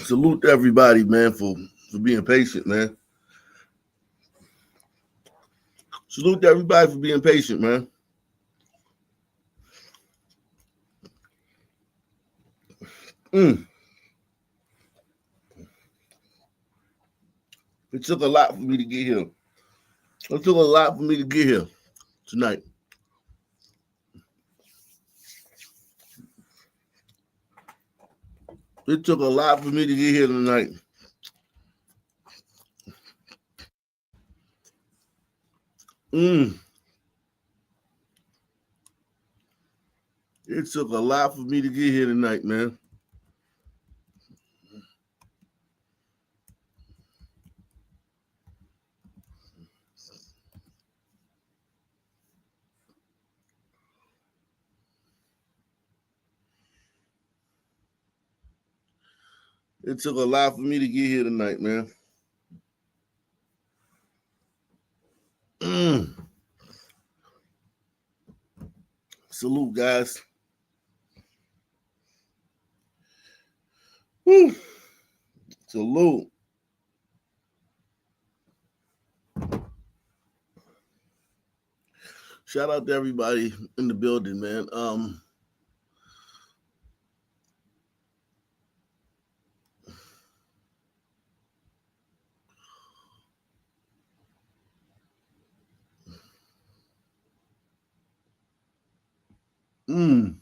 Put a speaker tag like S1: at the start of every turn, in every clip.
S1: Salute to everybody, man, for being patient, man. Salute to everybody for being patient, man. Mm. It took a lot for me to get here. It took a lot for me to get here tonight. It took a lot for me to get here tonight. Mm. It took a lot for me to get here tonight, man. It took a lot for me to get here tonight, man. Mm. Salute, guys. Woo. Salute. Shout out to everybody in the building, man. Mm.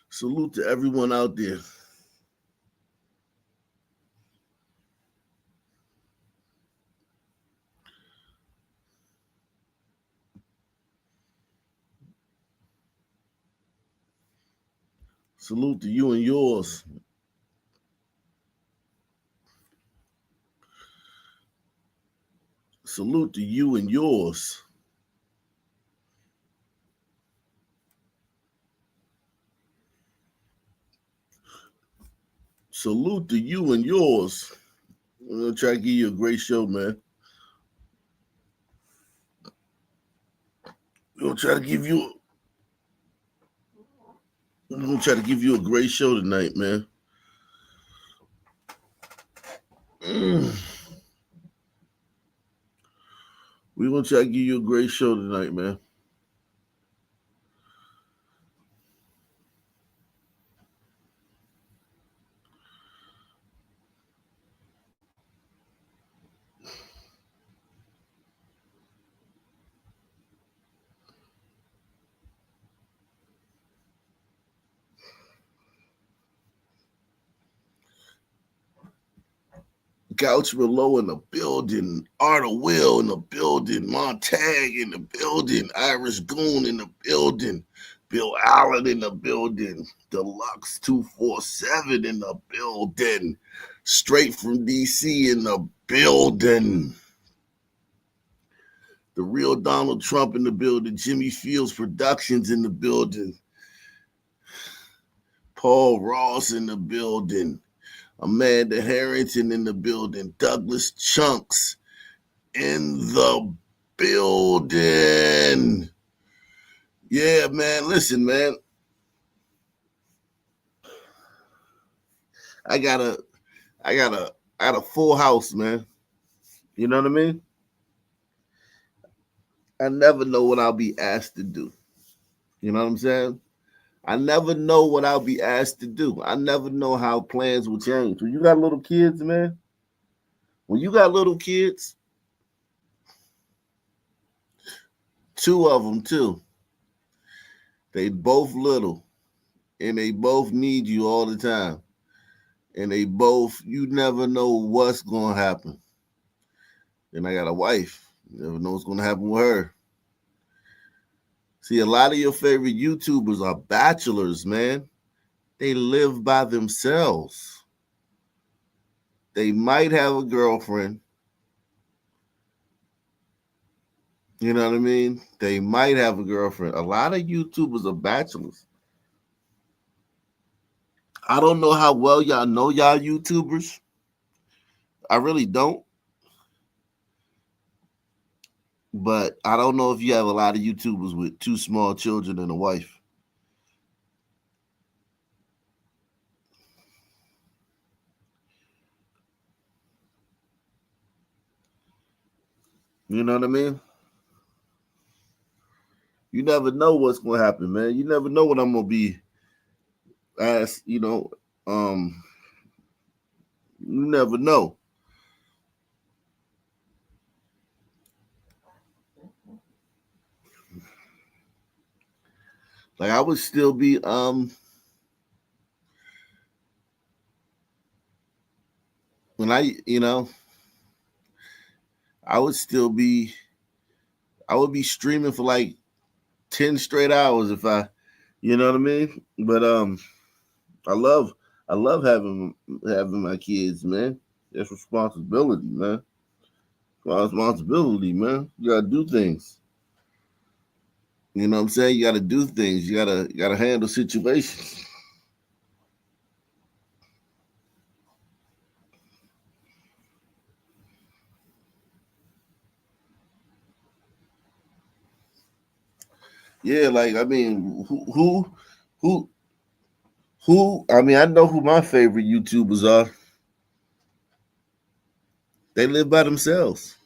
S1: Salute to everyone out there. Salute to you and yours. Salute to you and yours. Salute to you and yours. I'm gonna try to give you a great show, man. We're gonna try to give you. We're gonna try to give you a great show tonight, man. Mm. We're gonna try to give you a great show tonight, man. Gouch Below in the building, Art of Will in the building, Montag in the building, Irish Goon in the building, Bill Allen in the building, Deluxe 247 in the building, straight from DC in the building. The real Donald Trump in the building, Jimmy Fields Productions in the building, Paul Ross in the building, Amanda Harrington in the building, Douglas Chunks in the building. Yeah, man. Listen, man. I got a full house, man. You know what I mean? I never know what I'll be asked to do. You know what I'm saying? I never know what I'll be asked to do. I never know how plans will change. When you got little kids, man, when you got little kids, two of them too, they both little and they both need you all the time. And they both, you never know what's going to happen. And I got a wife. You never know what's going to happen with her. See, a lot of your favorite YouTubers are bachelors, man. They live by themselves. They might have a girlfriend. You know what I mean? They might have a girlfriend. A lot of YouTubers are bachelors. I don't know how well y'all know y'all YouTubers. I really don't. But I don't know if you have a lot of YouTubers with 2 small children and a wife. You know what I mean? You never know what's gonna happen, man. You never know what I'm gonna be asked. You never know. Like I would still be when I would still be I would be streaming for like 10 straight hours if I, you know what I mean? But I love I love having my kids, man. It's responsibility, man. Responsibility, man. You gotta do things. You know what I'm saying? You gotta do things. You gotta handle situations. Yeah, like I mean, who I mean, I know who my favorite YouTubers are. They live by themselves.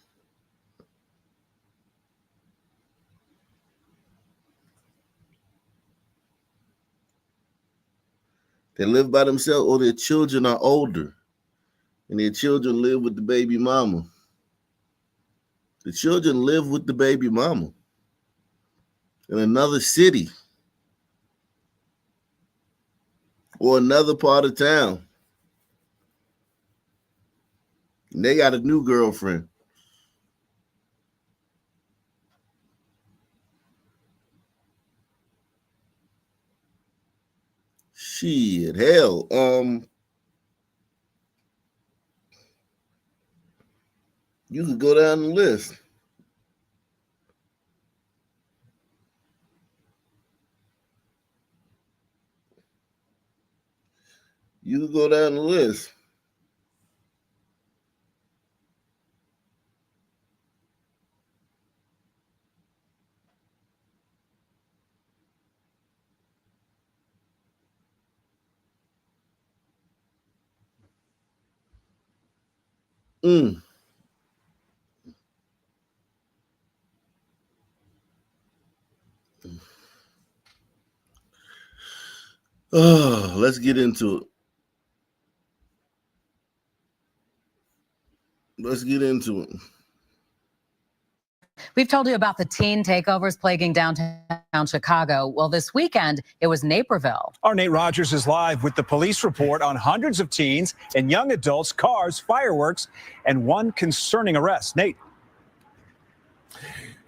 S1: They live by themselves, or their children are older, and their children live with the baby mama. The children live with the baby mama in another city or another part of town. And they got a new girlfriend. Shit, hell. You could go down the list. You could go down the list. Mm. Oh, let's get into it. Let's get into it.
S2: We've told you about the teen takeovers plaguing downtown Chicago. Well, this weekend, it was Naperville.
S3: Our Nate Rogers is live with the police report on hundreds of teens and young adults, cars, fireworks, and one concerning arrest. Nate.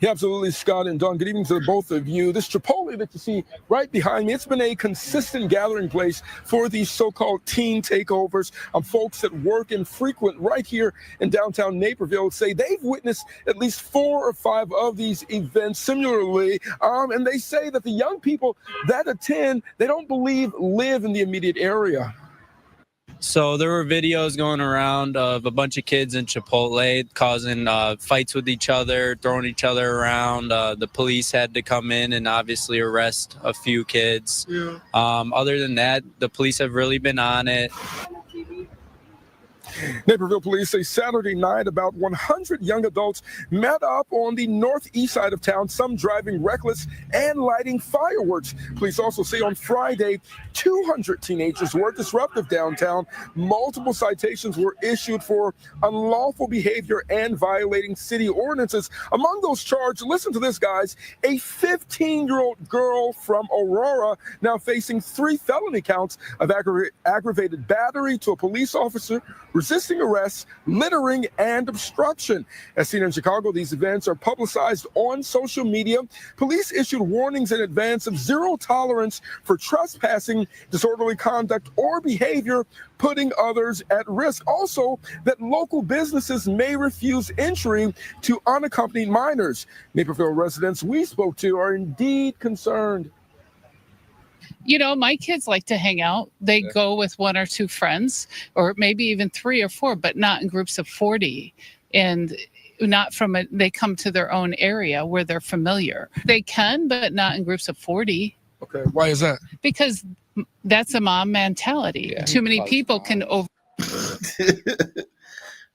S4: Yeah, absolutely, Scott and Dawn. Good evening to both of you. This Chipotle that you see right behind me, it's been a consistent gathering place for these so-called teen takeovers. Folks that work and frequent right here in downtown Naperville say they've witnessed at least 4 or 5 of these events similarly. And they say that the young people that attend, they don't believe live in the immediate area.
S5: So there were videos going around of a bunch of kids in Chipotle causing fights with each other, throwing each other around. The police had to come in and obviously arrest a few kids. Yeah. Other than that, the police have really been on it.
S4: Naperville police say Saturday night about 100 young adults met up on the northeast side of town, some driving reckless and lighting fireworks. Police also say on Friday, 200 teenagers were disruptive downtown. Multiple citations were issued for unlawful behavior and violating city ordinances. Among those charged, listen to this, guys, a 15-year-old girl from Aurora now facing 3 felony counts of aggravated battery to a police officer, resisting arrest, littering, and obstruction. As seen in Chicago, these events are publicized on social media. Police issued warnings in advance of zero tolerance for trespassing, disorderly conduct, or behavior putting others at risk. Also, that local businesses may refuse entry to unaccompanied minors. Naperville residents we spoke to are indeed concerned.
S6: You know, my kids like to hang out. They go with 1 or 2 friends, or maybe even 3 or 4, but not in groups of 40. And not from a, they come to their own area where they're familiar. They can, but not in groups of 40.
S4: Okay, why is that?
S6: Because that's a mom mentality.
S5: Yeah.
S6: Too many people can over.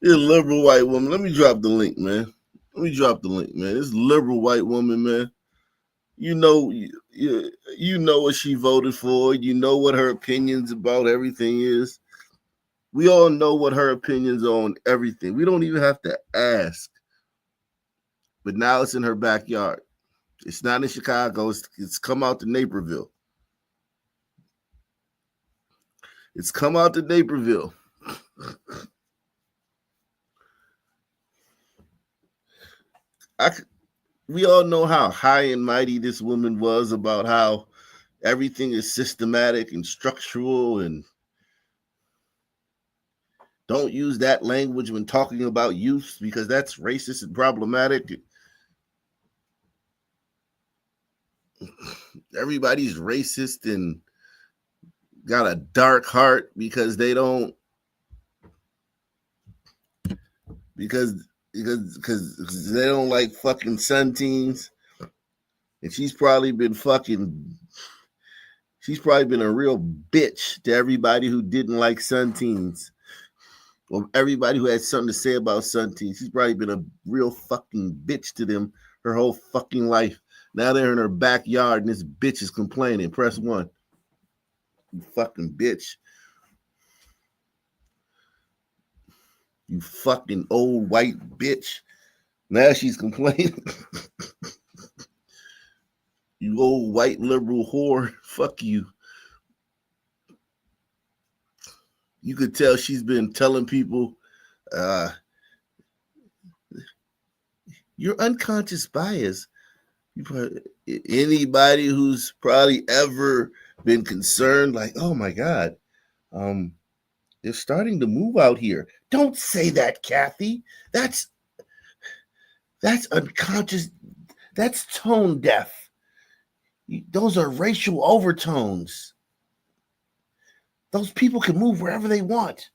S1: You're a liberal white woman. Let me drop the link, man. This liberal white woman, man. You know what she voted for. You know what her opinions about everything is. We all know what her opinions are on everything. We don't even have to ask. But now it's in her backyard. It's not in Chicago. It's come out to Naperville. It's come out to Naperville. We all know how high and mighty this woman was about how everything is systematic and structural, and don't use that language when talking about youth because that's racist and problematic. Everybody's racist and got a dark heart because they don't because they don't like fucking sun teens. And she's probably been a real bitch to everybody who didn't like sun teens. Or everybody who had something to say about sun teens. She's probably been a real fucking bitch to them her whole fucking life. Now they're in her backyard and this bitch is complaining. Press 1. You fucking bitch. You fucking old white bitch. Now she's complaining. You old white liberal whore. Fuck you. You could tell she's been telling people, your unconscious bias. Anybody who's probably ever been concerned, like, oh my God, they're starting to move out here. Don't say that, Kathy. That's unconscious. That's tone deaf. Those are racial overtones. Those people can move wherever they want.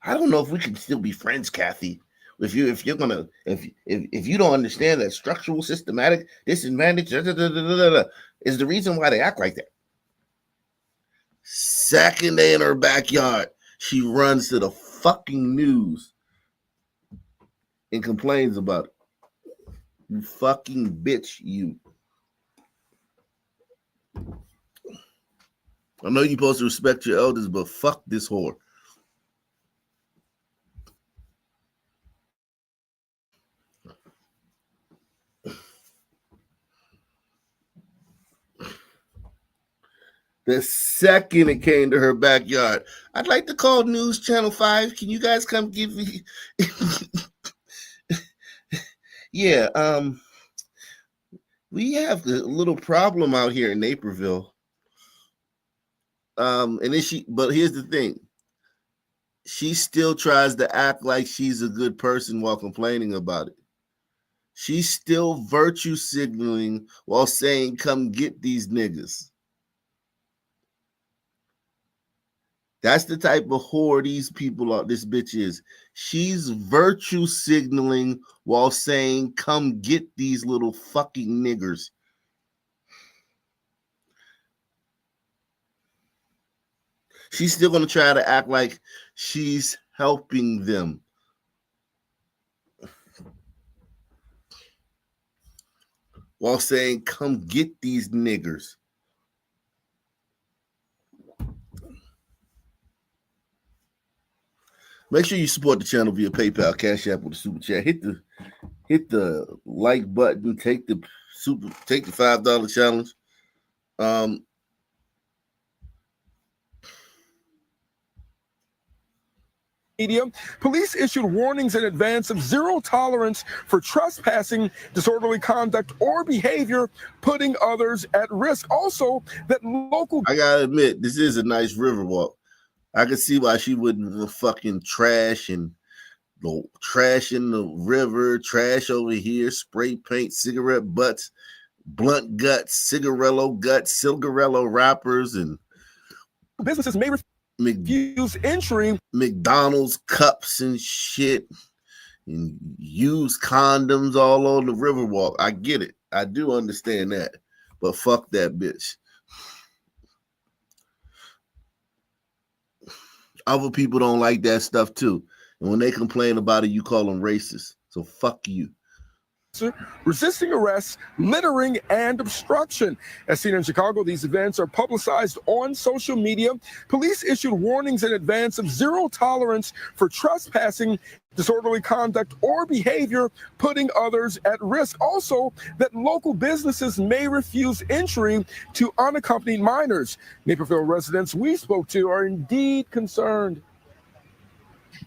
S1: I don't know if we can still be friends, Kathy. If you don't understand that structural, systematic disadvantage is the reason why they act like that. Second day in her backyard, she runs to the fucking news and complains about it. You fucking bitch, you. I know you're supposed to respect your elders, but fuck this whore. The second it came to her backyard, I'd like to call News Channel 5. Can you guys come give me? Yeah, we have a little problem out here in Naperville. And then but here's the thing. She still tries to act like she's a good person while complaining about it. She's still virtue signaling while saying, come get these niggas. That's the type of whore these people are. This bitch is. She's virtue signaling while saying, come get these little fucking niggers. She's still going to try to act like she's helping them. While saying, come get these niggers. Make sure you support the channel via PayPal, Cash App, with a super chat. Hit the like button. Take the $5 challenge.
S4: Media, police issued warnings in advance of zero tolerance for trespassing, disorderly conduct, or behavior putting others at risk. Also, that local.
S1: I gotta admit, this is a nice river walk. I could see why she wouldn't fucking trash in the river, trash over here, spray paint, cigarette butts, blunt guts, cigarello wrappers, and
S4: businesses may refuse entry.
S1: McDonald's cups and shit. and use condoms all on the Riverwalk. I get it. I do understand that. But fuck that bitch. Other people don't like that stuff too. And when they complain about it, you call them racist. So fuck you.
S4: Resisting arrest, littering, and obstruction. As seen in Chicago, these events are publicized on social media. Police issued warnings in advance of zero tolerance for trespassing, disorderly conduct, or behavior putting others at risk. Also, that local businesses may refuse entry to unaccompanied minors. Naperville residents we spoke to are indeed concerned.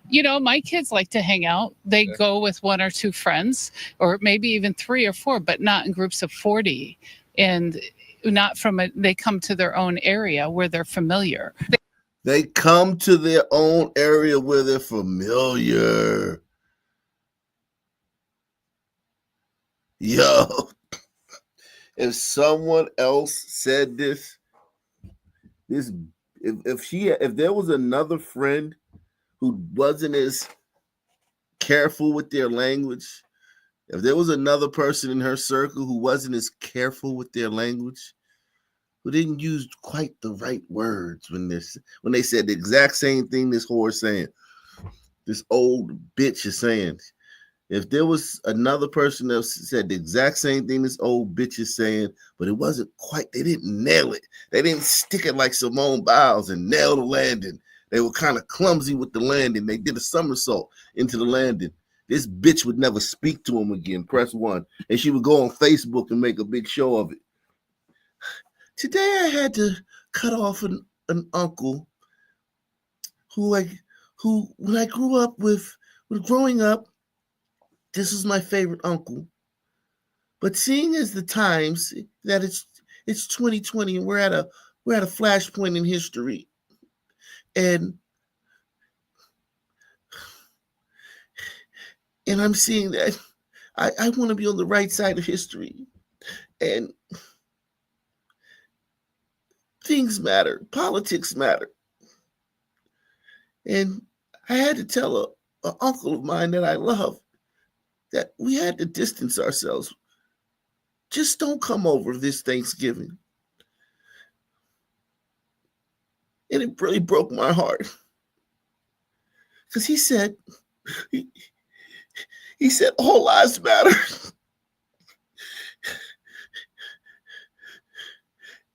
S6: You know, my kids like to hang out. They go with one or two friends, or maybe even 3 or 4, but not in groups of 40. And they come to their own area where they're familiar.
S1: They come to their own area where they're familiar. Yo, if someone else said this, if there was another friend who wasn't as careful with their language, if there was another person in her circle who wasn't as careful with their language, who didn't use quite the right words when they said the exact same thing this whore is saying, this old bitch is saying. If there was another person that said the exact same thing this old bitch is saying, but it wasn't quite, they didn't nail it. They didn't stick it like Simone Biles and nail the landing. They were kind of clumsy with the landing. They did a somersault into the landing. This bitch would never speak to him again. Press 1. And she would go on Facebook and make a big show of it. Today I had to cut off an uncle who when I grew up growing up, this was my favorite uncle. But seeing as the times that it's 2020 and we're at a flashpoint in history, and I'm seeing that I want to be on the right side of history, and things matter, politics matter, and I had to tell an uncle of mine that I love that we had to distance ourselves. Just don't come over this Thanksgiving. And it really broke my heart. Because he said all lives matter.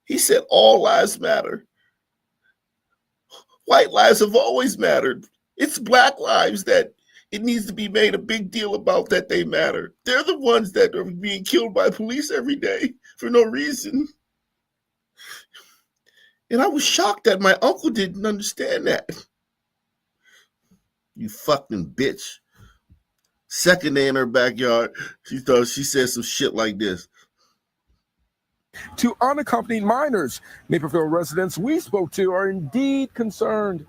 S1: He said all lives matter. White lives have always mattered. It's black lives that it needs to be made a big deal about, that they matter. They're the ones that are being killed by police every day for no reason. And I was shocked that my uncle didn't understand that. You fucking bitch. Second day in her backyard, she said some shit like this.
S4: To unaccompanied minors, Naperville residents we spoke to are indeed concerned.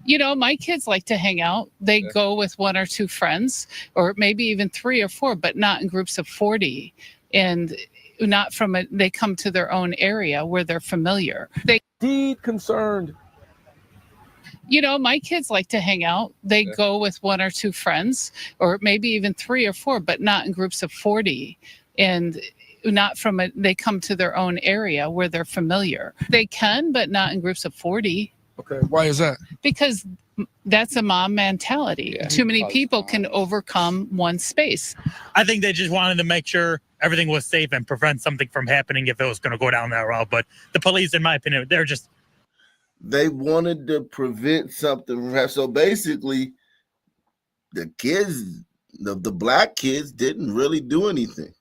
S6: You know, my kids like to hang out. They go with one or two friends, or maybe even 3 or 4, but not in groups of 40. And they come to their own area where they're familiar.
S4: Indeed concerned.
S6: You know, my kids like to hang out. They go with one or two friends, or maybe even 3 or 4, but not in groups of 40. And they come to their own area where they're familiar. They can, but not in groups of 40.
S4: Okay, why is that?
S6: Because that's a mom mentality. Yeah, too many people can overcome one space.
S7: I think they just wanted to make sure everything was safe and prevent something from happening if it was going to go down that route. But the police, in my opinion,
S1: they wanted to prevent something from happening. So basically, the kids, the black kids, didn't really do anything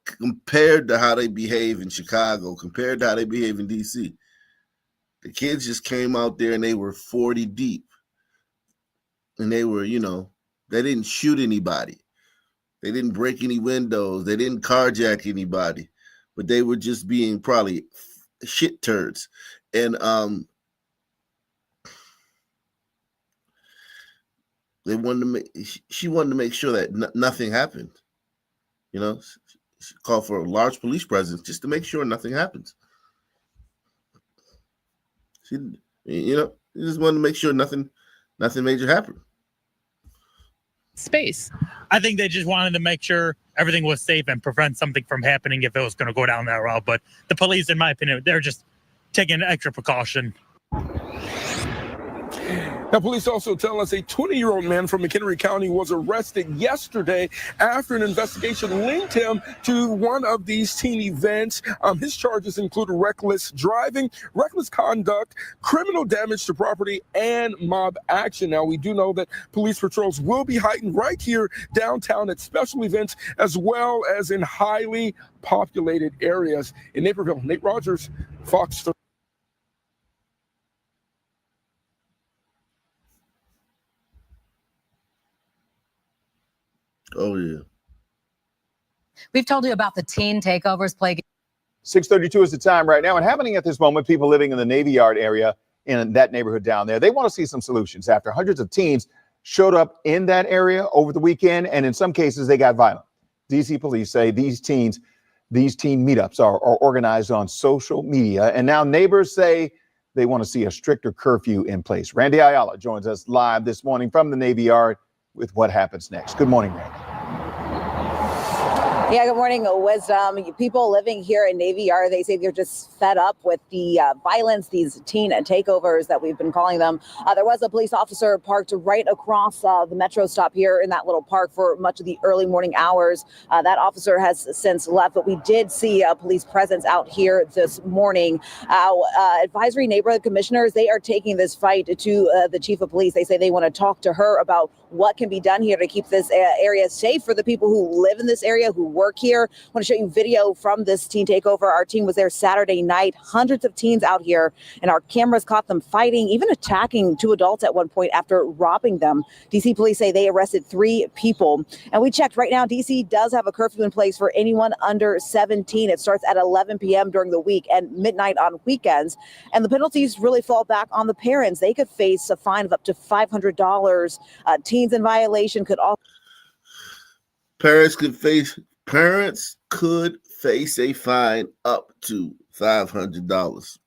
S1: compared to how they behave in Chicago, compared to how they behave in DC. The kids just came out there and they were 40 deep. And they were, they didn't shoot anybody. They didn't break any windows. They didn't carjack anybody. But they were just being probably shit turds. And she wanted to make sure that nothing happened. She called for a large police presence just to make sure nothing happens. She just wanted to make sure nothing major happened.
S6: space.
S7: I think they just wanted to make sure everything was safe and prevent something from happening if it was going to go down that route. But the police, in my opinion, they're just taking extra precaution.
S4: Now, police also tell us a 20-year-old man from McHenry County was arrested yesterday after an investigation linked him to one of these teen events. His charges include reckless driving, reckless conduct, criminal damage to property, and mob action. Now, we do know that police patrols will be heightened right here downtown at special events as well as in highly populated areas. In Naperville, Nate Rogers, Fox 30.
S1: Oh, yeah.
S2: We've told you about the teen takeovers plaguing.
S8: 6:32 is the time right now, and happening at this moment, people living in the Navy Yard area in that neighborhood down there, they want to see some solutions after hundreds of teens showed up in that area over the weekend, and in some cases, they got violent. DC police say these teen meetups are organized on social media, and now neighbors say they want to see a stricter curfew in place. Randy Ayala joins us live this morning from the Navy Yard with what happens next. Good morning, Randy.
S9: Yeah, good morning, Wisdom. People living here in Navy Yard, they say they're just fed up with the violence, these teen takeovers that we've been calling them. There was a police officer parked right across the metro stop here in that little park for much of the early morning hours. That officer has since left, but we did see a police presence out here this morning. Advisory neighborhood commissioners, they are taking this fight to the chief of police. They say they want to talk to her about what can be done here to keep this area safe for the people who live in this area, who work here. I want to show you video from this teen takeover. Our team was there Saturday night. Hundreds of teens out here, and our cameras caught them fighting, even attacking two adults at one point after robbing them. DC police say they arrested 3 people. And we checked right now, DC does have a curfew in place for anyone under 17. It starts at 11 p.m. during the week and midnight on weekends. And the penalties really fall back on the parents. They could face a fine of up to $500. Teens in violation could also
S1: Parents could face a fine up to $500.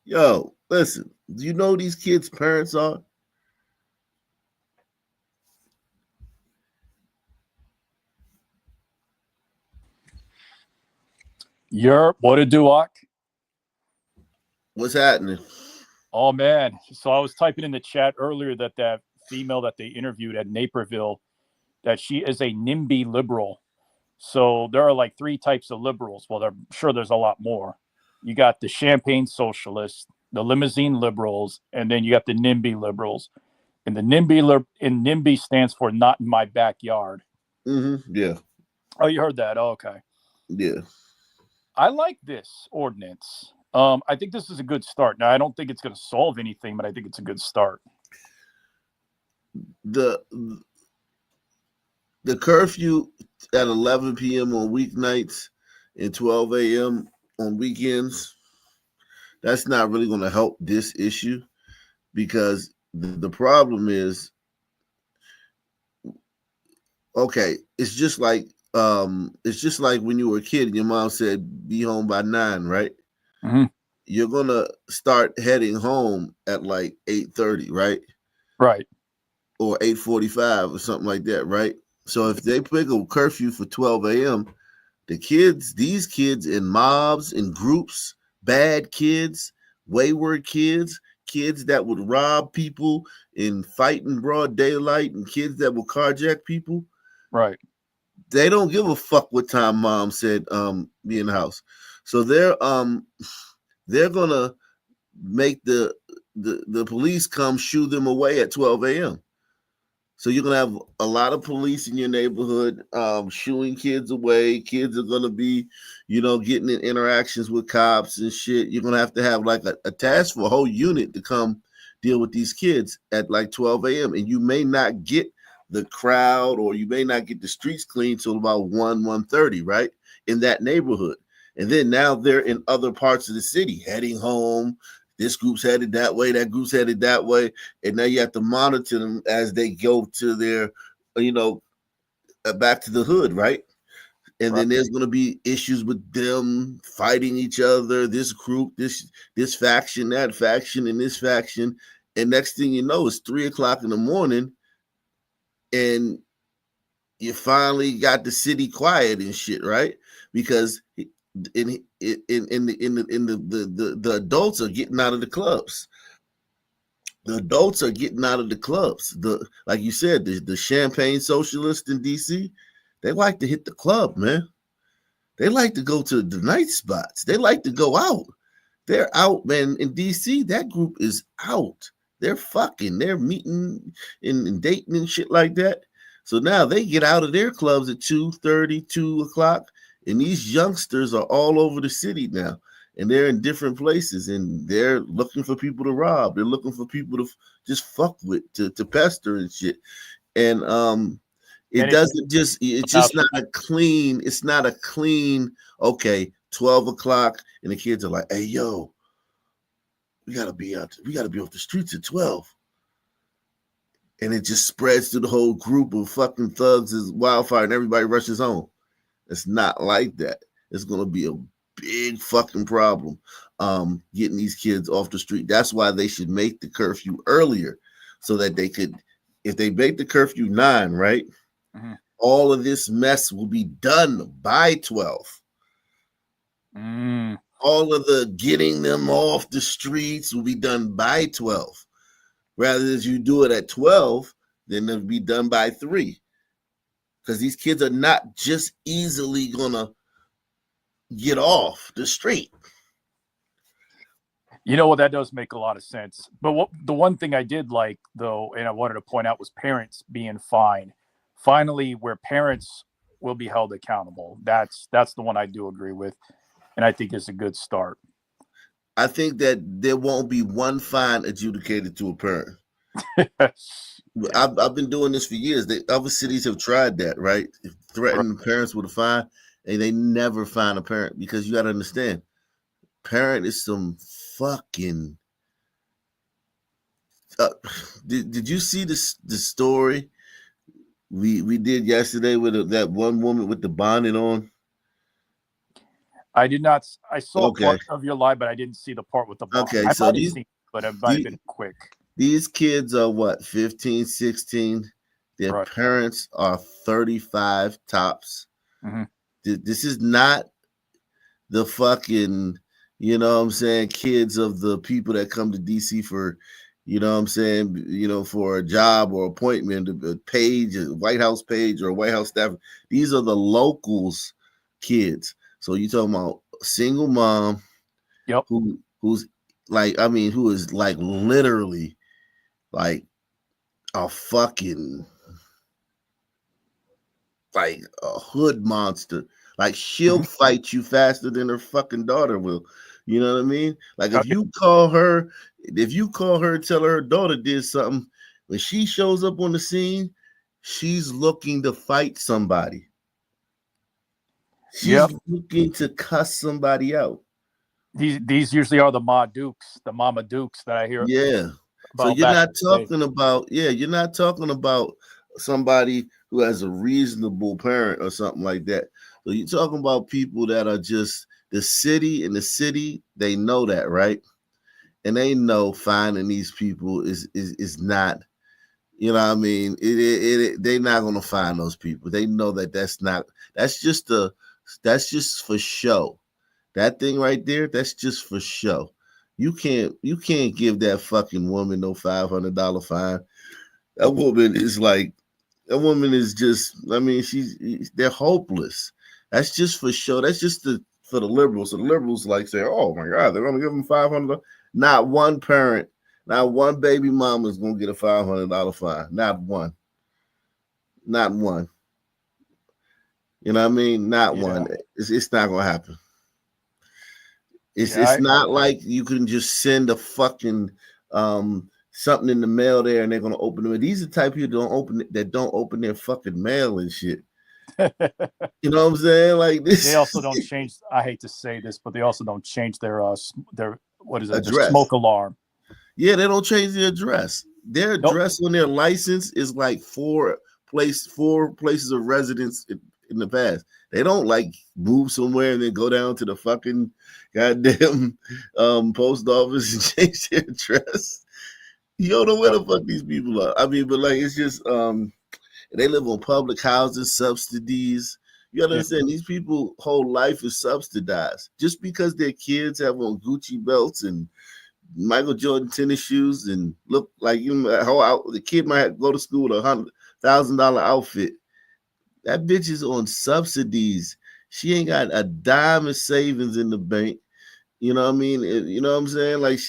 S1: Yo, listen, do you know who these kids' parents are?
S10: What a do-ock.
S1: What's happening?
S10: Oh, man. So I was typing in the chat earlier that female that they interviewed at Naperville, that she is a NIMBY liberal. So there are like 3 types of liberals. Well, I'm sure there's a lot more. You got the champagne socialists, the limousine liberals, and then you got the NIMBY liberals. And the NIMBY stands for not in my backyard.
S1: Mm-hmm. Yeah.
S10: Oh, you heard that? Oh, okay.
S1: Yeah.
S10: I like this ordinance. I think this is a good start. Now, I don't think it's going to solve anything, but I think it's a good start.
S1: The curfew at 11 p.m. on weeknights and 12 a.m. on weekends, that's not really going to help this issue, because the problem is, okay, it's just like when you were a kid and your mom said be home by 9, right?
S10: Mm-hmm.
S1: You're gonna start heading home at like 8:30, right?
S10: Right.
S1: Or 8:45 or something like that, right? So if they pick a curfew for 12 a.m., these kids in mobs, in groups, bad kids, wayward kids, kids that would rob people and fight in broad daylight, and kids that will carjack people.
S10: Right.
S1: They don't give a fuck what time mom said be in the house. So they're gonna make the police come shoo them away at 12 a.m. So you're gonna have a lot of police in your neighborhood shooing kids away. Kids are gonna be, getting in interactions with cops and shit. You're gonna have like a task force, a whole unit to come deal with these kids at like 12 a.m. And you may not get the crowd, or you may not get the streets clean till about 1:30, right? In that neighborhood. And then now they're in other parts of the city heading home. This group's headed that way, that group's headed that way. And now you have to monitor them as they go to their, back to the hood, right? And then there's going to be issues with them fighting each other, this group, this faction, that faction, and this faction. And next thing you know, it's 3:00 in the morning, and you finally got the city quiet and shit, right? Because the adults are getting out of the clubs. The adults are getting out of the clubs. Like you said, the champagne socialists in DC, they like to hit the club, man. They like to go to the night spots. They like to go out. They're out, man. In DC, that group is out. They're fucking. They're meeting and dating and shit like that. So now they get out of their clubs at 2:30, 2:00, and these youngsters are all over the city now. And they're in different places, and they're looking for people to rob. They're looking for people to just fuck with, to pester and shit. And it's just not a clean, it's not a clean, okay, 12:00, and the kids are like, hey, yo, we gotta be off the streets at 12. And it just spreads through the whole group of fucking thugs as wildfire, and everybody rushes home. It's not like that. It's gonna be a big fucking problem getting these kids off the street. That's why they should make the curfew earlier, so that they could, if they make the curfew 9, right? Mm-hmm. All of this mess will be done by 12. All of the getting them off the streets will be done by 12. Rather than you do it at 12, then it'll be done by 3. Because these kids are not just easily gonna get off the street.
S10: You know what? That does make a lot of sense. But the one thing I did like, though, and I wanted to point out, was parents being fined. Finally, where parents will be held accountable. That's the one I do agree with, and I think it's a good start.
S1: I think that there won't be one fine adjudicated to a parent. I've been doing this for years. Other cities have tried that, right? Threatening parents with a fine, and they never fine a parent, because you got to understand, parent is some fucking. Did you see the story we did yesterday with that one woman with the bonnet on?
S10: I did not. I saw part of your live, but I didn't see the part with the bonnet.
S1: Okay, so these,
S10: but it might have been quick.
S1: These kids are what, 15, 16? Their parents are 35 tops. Mm-hmm. This is not the fucking, you know what I'm saying, kids of the people that come to DC for, you know what I'm saying, you know, for a job or appointment, a page, a White House page or a White House staff. These are the locals kids. So you talking about a single mom, who's like, I mean, who is like literally like a fucking, like a hood monster. Like, she'll fight you faster than her fucking daughter will. You know what I mean? Like, if you call her, tell her daughter did something, when she shows up on the scene, she's looking to fight somebody. She's looking to cuss somebody out.
S10: These usually are the Mama Dukes that I hear.
S1: Yeah. So you're not talking about, you're not talking about somebody who has a reasonable parent or something like that. So you're talking about people that are just the city, they know that, right? And they know finding these people is not, you know what I mean? They're not going to find those people. They know that that's just for show. That thing right there, that's just for show. You can't give that fucking woman no $500 fine. That woman is just, I mean, they're hopeless. That's just for show. That's just for the liberals. So the liberals like say, oh my God, they're gonna give them $500. Not one parent, not one baby mama is gonna get a $500 fine. Not one. Not one. You know what I mean? Not one. It's not gonna happen. It's not like you can just send a fucking something in the mail there and they're gonna open it. These are the type of people that don't open their fucking mail and shit. You know what I'm saying? Like this.
S10: They also don't change. I hate to say this, but they also don't change their what is it?
S1: Address.
S10: Their smoke alarm.
S1: Yeah, they don't change the address. Their address on their license is like four places of residence in the past. They don't like move somewhere and then go down to the fucking goddamn post office and change their address. You don't know where the fuck these people are. I mean, but like it's just they live on public housing subsidies. You gotta
S10: Yeah.
S1: understand these people whole life is subsidized. Just because their kids have on Gucci belts and Michael Jordan tennis shoes and look like the kid might go to school with $100,000 outfit. That bitch is on subsidies. She ain't got a dime of savings in the bank. You know what I mean? You know what I'm saying? Like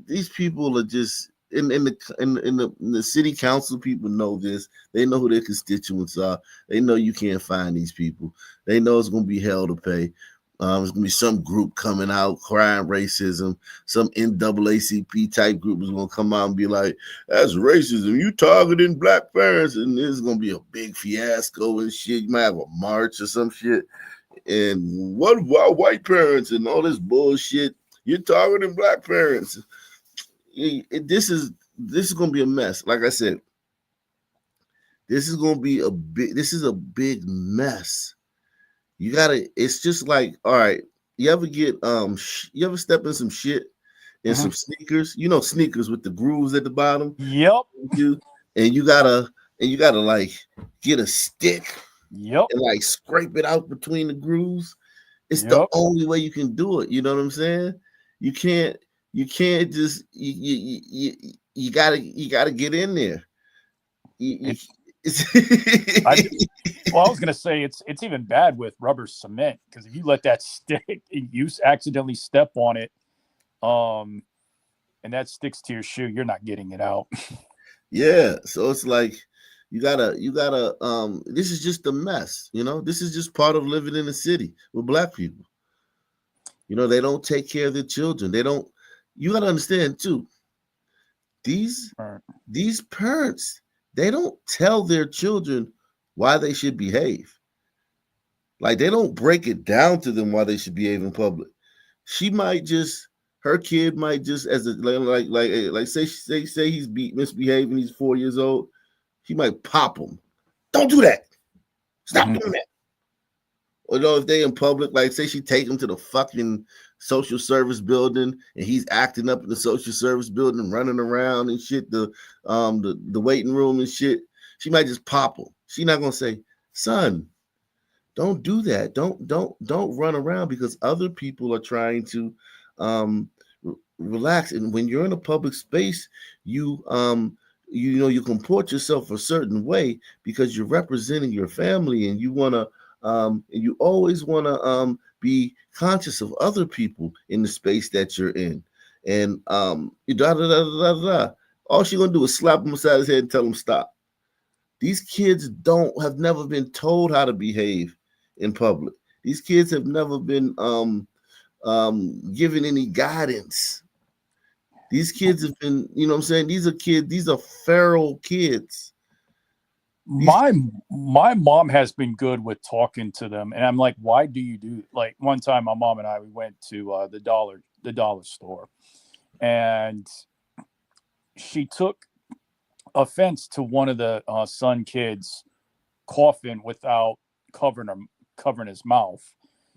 S1: these people are just in the city council. People know this. They know who their constituents are. They know you can't find these people. They know it's gonna be hell to pay. There's gonna be some group coming out crying racism. Some NAACP type group is gonna come out and be like, "That's racism. You targeting black parents," and this is gonna be a big fiasco and shit. You might have a march or some shit. And what about white parents and all this bullshit? You're targeting black parents. This is gonna be a mess. Like I said, this is gonna be a big mess. You gotta. It's just like, all right. You ever you ever step in some shit in some sneakers? You know, sneakers with the grooves at the bottom.
S10: Yep.
S1: And you gotta like get a stick.
S10: Yep.
S1: And like scrape it out between the grooves. It's the only way you can do it. You know what I'm saying? You can't just you gotta get in there.
S10: Well, I was gonna say it's even bad with rubber cement because if you let that stick and you accidentally step on it, and that sticks to your shoe, you're not getting it out.
S1: Yeah, so it's like you gotta this is just a mess, you know. This is just part of living in the city with black people. You know, they don't take care of their children. You gotta understand too, these parents, they don't tell their children why they should behave. Like they don't break it down to them why they should behave in public. Her kid might just say he's misbehaving, he's 4 years old. He might pop him. Don't do that. Stop doing that. Or if they in public, like say she take him to the fucking social service building and he's acting up in the social service building, running around and shit, the waiting room and shit, she might just pop him. She's not gonna say, son, don't do that. Don't run around because other people are trying to relax. And when you're in a public space, you comport yourself a certain way because you're representing your family and you always want to be conscious of other people in the space that you're in. And all she's gonna do is slap him upside his head and tell him stop. These kids have never been told how to behave in public. These kids have never been given any guidance. These kids have been, you know what I'm saying? These are feral kids.
S10: My mom has been good with talking to them, and I'm like, why do you do? Like one time, my mom and I we went to the dollar store, and she took offense to one of the son kids coughing without covering his mouth.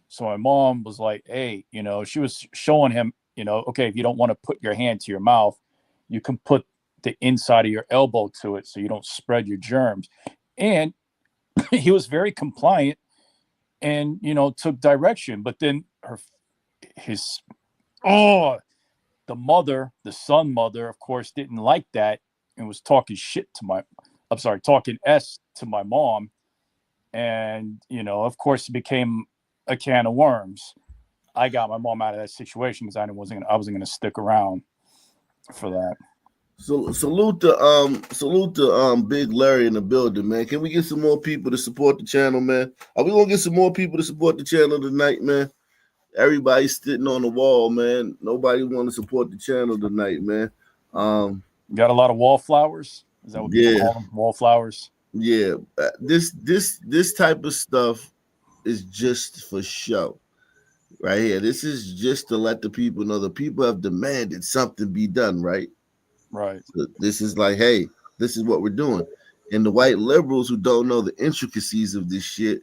S10: So my mom was like, hey, she was showing him, okay, if you don't want to put your hand to your mouth, you can put the inside of your elbow to it so you don't spread your germs. And he was very compliant and, took direction. But then the son mother, of course, didn't like that and was talking talking S to my mom. And, of course, it became a can of worms. I got my mom out of that situation because I wasn't going to stick around for that.
S1: So salute to Big Larry in the building, man. Can we get some more people to support the channel, man? Are we gonna get some more people to support the channel tonight, man? Everybody's sitting on the wall, man. Nobody want to support the channel tonight, man.
S10: Got a lot of wallflowers. Is that what people call them? Wallflowers.
S1: Yeah, this type of stuff is just for show, right here. This is just to let the people know the people have demanded something be done, right?
S10: Right.
S1: So this is like, hey, this is what we're doing. And the white liberals who don't know the intricacies of this shit,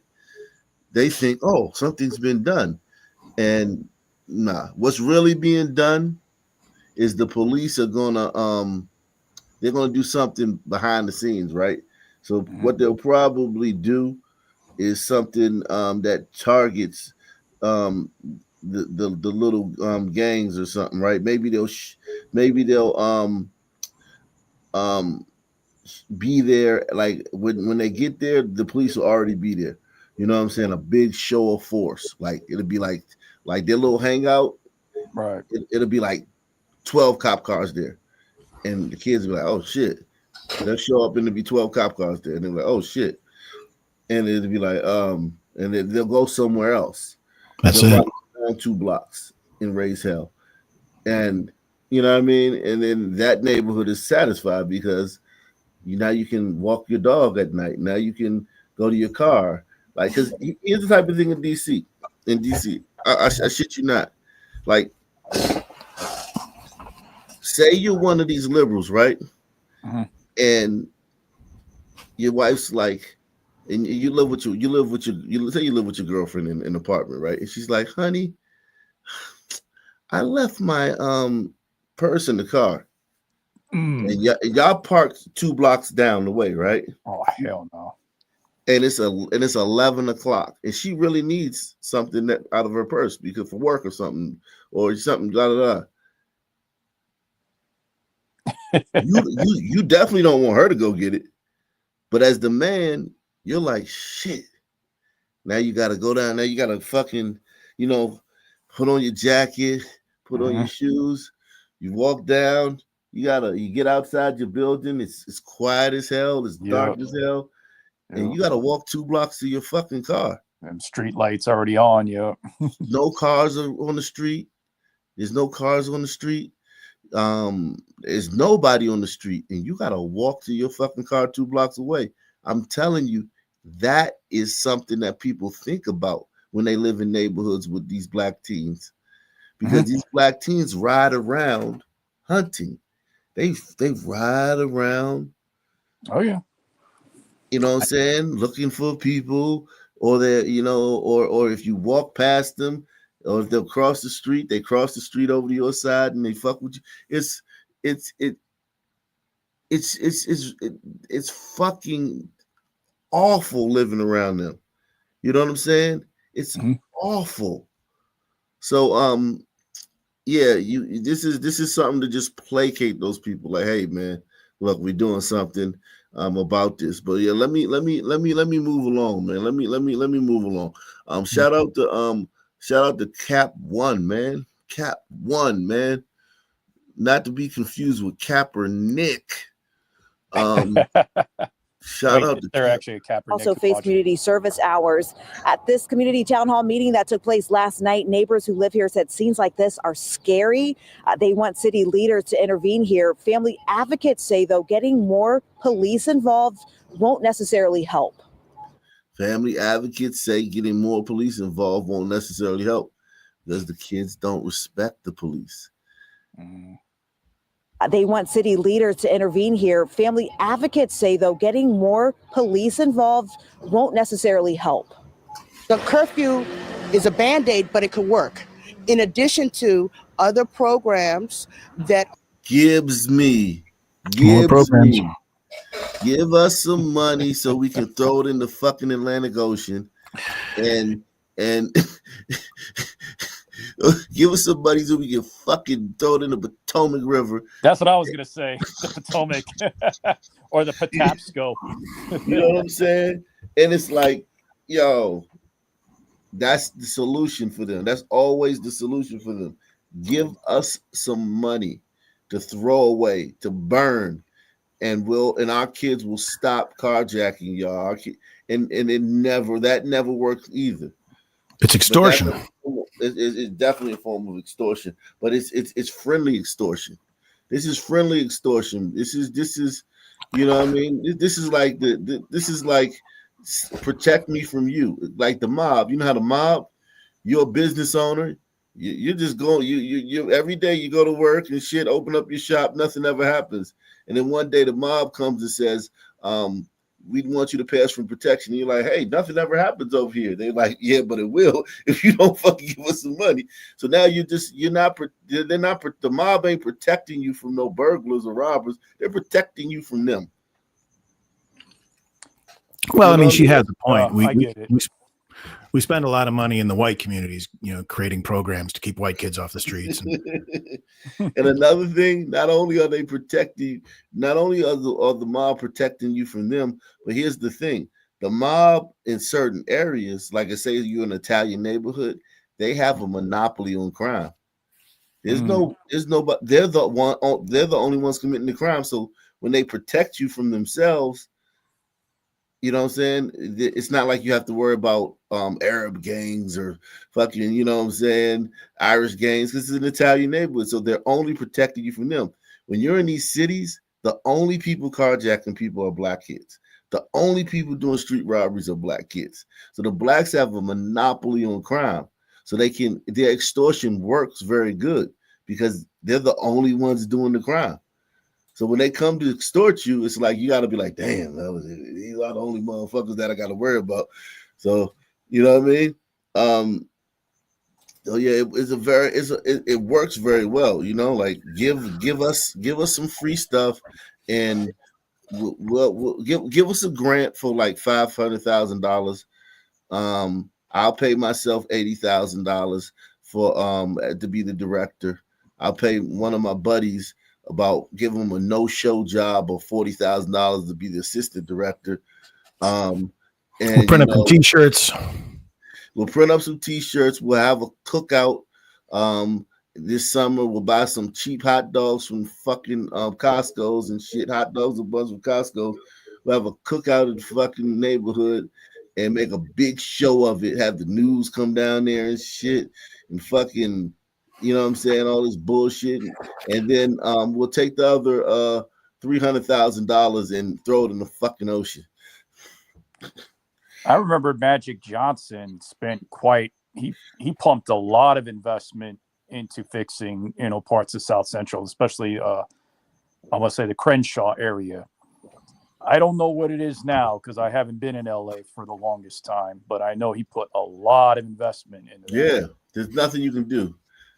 S1: they think, oh, something's been done. And nah, what's really being done is the police are gonna they're going to do something behind the scenes, right? So what they'll probably do is something that targets um, the little gangs or something, right? Maybe they'll um, be there like when they get there, the police will already be there. You know what I'm saying? A big show of force, like it'll be like their little hangout.
S10: Right.
S1: It'll be like 12 cop cars there, and the kids will be like, "Oh shit!" They'll show up and there'll be 12 cop cars there, and they're like, "Oh shit!" And it'll be like, and then they'll go somewhere else.
S11: That's
S1: They'll
S11: it.
S1: probably go on 2 blocks and raise hell, and you know what I mean. And then that neighborhood is satisfied because now you can walk your dog at night. Now you can go to your car. Like, because here's the type of thing in DC. In DC, I shit you not. Like, say you're one of these liberals, right? And your wife's like, and you live with you say you live with your girlfriend in an apartment, right? And she's like, honey, I left my purse in the car. And y'all parked 2 blocks down the way, right?
S10: Oh hell no!
S1: And it's 11 o'clock, and she really needs something that out of her purse because for work or something, blah blah blah. You definitely don't want her to go get it, but as the man, you're like shit. Now you got to go down. Now you got to fucking, put on your jacket, put on your shoes. You walk down. You get outside your building. It's quiet as hell. It's dark as hell. And you got to walk 2 blocks to your fucking car.
S10: And street lights already on. Yeah.
S1: No cars are on the street. There's no cars on the street. There's nobody on the street. And you got to walk to your fucking car 2 blocks away. I'm telling you, that is something that people think about when they live in neighborhoods with these black teens. Because these black teens ride around hunting. They ride around.
S10: Oh yeah.
S1: You know what I'm saying? Looking for people, or they're, or if you walk past them, or if they'll cross the street, they cross the street over to your side and they fuck with you. It's fucking awful living around them. You know what I'm saying? It's awful. So yeah, this is something to just placate those people. Like, hey man, look, we're doing something about this. But yeah, let me move along, man. Let me move along. Shout out to Cap One, man. Cap One, man. Not to be confused with Kaepernick. Shout out to
S10: they're actually a Kaepernick.
S9: Also face community service hours. At this community town hall meeting that took place last night, neighbors who live here said scenes like this are scary. They want city leaders to intervene here. Family advocates say, though, getting more police involved won't necessarily help.
S1: Family advocates say getting more police involved won't necessarily help because the kids don't respect the police.
S9: They want city leaders to intervene here. Family advocates say, though, getting more police involved won't necessarily help.
S12: The curfew is a Band-Aid, but it could work. In addition to other programs that
S1: Gibbs me. Give us some money so we can throw it in the fucking Atlantic Ocean and give us some money so we can fucking throw it in the Potomac River.
S10: That's what I was gonna say. The Potomac or the Patapsco.
S1: You know what I'm saying? And it's like, yo, that's the solution for them. That's always the solution for them. Give us some money to throw away, to burn, and our kids will stop carjacking y'all. And it never works either.
S11: It's extortion.
S1: It's definitely a form of extortion, but it's friendly extortion. This is friendly extortion. This is, you know what I mean? This is like this is like protect me from you. Like the mob. You know how the mob? You're a business owner. You're just going. You every day you go to work and shit. Open up your shop. Nothing ever happens. And then one day the mob comes and says, we want you to pay us for protection. And you're like, hey, nothing ever happens over here. They're like, yeah, but it will if you don't fucking give us some money. So now the mob ain't protecting you from no burglars or robbers. They're protecting you from them.
S11: Well, I mean, she has a point.
S10: I get it.
S11: We spend a lot of money in the white communities, creating programs to keep white kids off the streets.
S1: And another thing, not only are they protecting, not only are the mob protecting you from them, but here's the thing: the mob in certain areas, like I say, you're in an Italian neighborhood, they have a monopoly on crime. There's nobody. They're the only ones committing the crime. So when they protect you from themselves, you know what I'm saying? It's not like you have to worry about Arab gangs or fucking, you know what I'm saying, Irish gangs, because it's an Italian neighborhood. So they're only protecting you from them. When you're in these cities, the only people carjacking people are black kids. The only people doing street robberies are black kids. So the blacks have a monopoly on crime. So their extortion works very good because they're the only ones doing the crime. So when they come to extort you, it's like you got to be like, damn, these are the only motherfuckers that I got to worry about. So you know what I mean? So yeah, it works very well. Like give us some free stuff, and we'll give us a grant for like $500,000. I'll pay myself $80,000 for to be the director. I'll pay one of my buddies give him a no-show job of $40,000 to be the assistant director. And
S11: we'll print up some T-shirts.
S1: We'll print up some T-shirts. We'll have a cookout this summer. We'll buy some cheap hot dogs from fucking Costco's and shit. Hot dogs, a bunch of Costco's. We'll have a cookout in the fucking neighborhood and make a big show of it. Have the news come down there and shit and fucking, you know what I'm saying, all this bullshit. And then we'll take the other $300,000 and throw it in the fucking ocean.
S10: I remember Magic Johnson he pumped a lot of investment into fixing, parts of South Central, especially I must say the Crenshaw area. I don't know what it is now because I haven't been in LA for the longest time, but I know he put a lot of investment into that.
S1: Yeah, there's nothing you can do.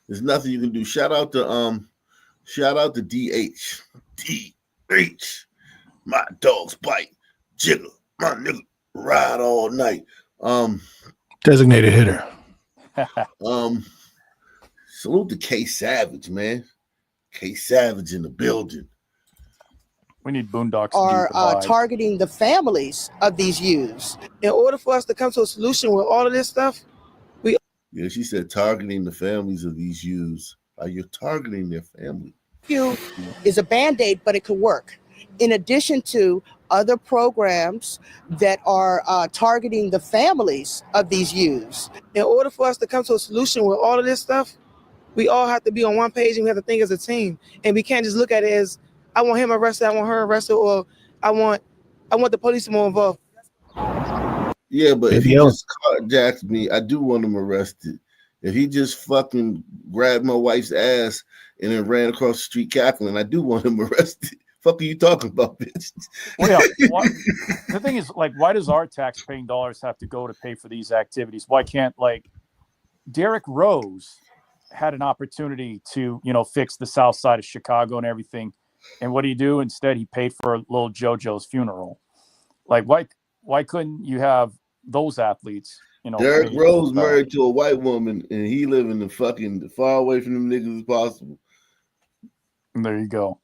S1: There's nothing you can do. Shout out to DH. DH. My dogs bite. Jiggle. My nigga ride all night.
S11: Designated hitter.
S1: Salute to K Savage, man. K Savage in the building.
S10: We need Boondocks
S12: are targeting the families of these youths. In order for us to come to a solution with all of this stuff,
S1: yeah, she said targeting the families of these youths. You're targeting their family.
S12: Is a Band-Aid, but it could work. In addition to other programs that are targeting the families of these youths. In order for us to come to a solution with all of this stuff, we all have to be on one page and we have to think as a team. And we can't just look at it as, I want him arrested, I want her arrested, or I want the police more involved.
S1: Yeah, but if he just carjacked me, I do want him arrested. If he just fucking grabbed my wife's ass and then ran across the street cackling, I do want him arrested. Fuck are you talking about, bitch?
S10: Well, yeah, the thing is, like, why does our tax-paying dollars have to go to pay for these activities? Why can't, Derrick Rose had an opportunity to, fix the south side of Chicago and everything. And what do you do? Instead, he paid for little JoJo's funeral. Like, why couldn't you have those athletes?
S1: Derrick Rose married to a white woman, and he living the fucking far away from them niggas as possible.
S10: And there you go.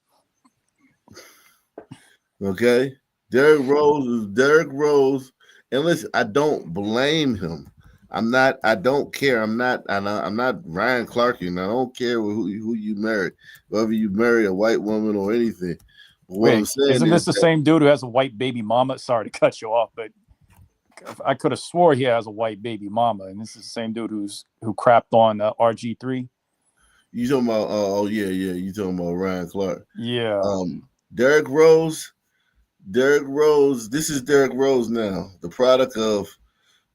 S1: Okay, Derrick Rose is Derrick Rose, and listen, I don't blame him. I don't care. I'm not Ryan Clarkian. I don't care who you marry, whether you marry a white woman or anything. But what I'm saying
S10: isn't this the same dude who has a white baby mama? Sorry to cut you off, but I could have swore he has a white baby mama, and this is the same dude who crapped on RG3.
S1: You talking about? You talking about Ryan Clark?
S10: Yeah.
S1: Derrick Rose. This is Derrick Rose now, the product of,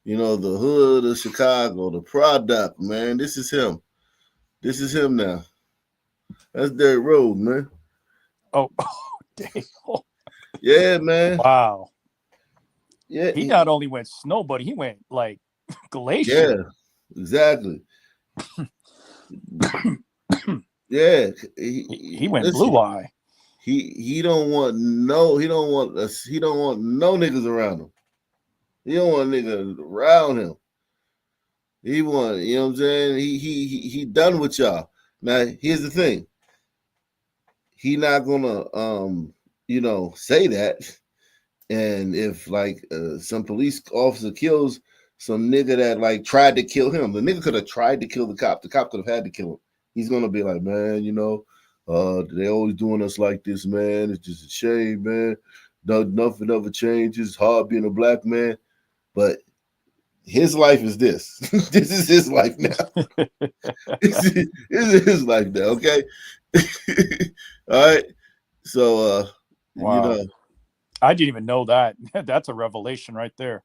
S1: the hood of Chicago, the product, man. This is him. This is him now. That's Derrick Rose, man.
S10: Oh, damn.
S1: Yeah, man.
S10: Wow.
S1: Yeah,
S10: He not only went snow, but he went like glacier.
S1: Yeah, exactly. Yeah,
S10: He went
S1: listen,
S10: blue eye.
S1: he don't want no niggas around him. He don't want niggas around him. He want, you know what I'm saying? He done with y'all. Now here's the thing. He not gonna say that. And if like some police officer kills some nigga that like tried to kill him, the nigga could have tried to kill the cop. The cop could have had to kill him. He's gonna be like, man, they always doing us like this, man. It's just a shame, man. Nothing ever changes. It's hard being a black man, but his life is this. This is his life now. This is his life now. Okay. All right. So,
S10: Wow. I didn't even know that. That's a revelation right there.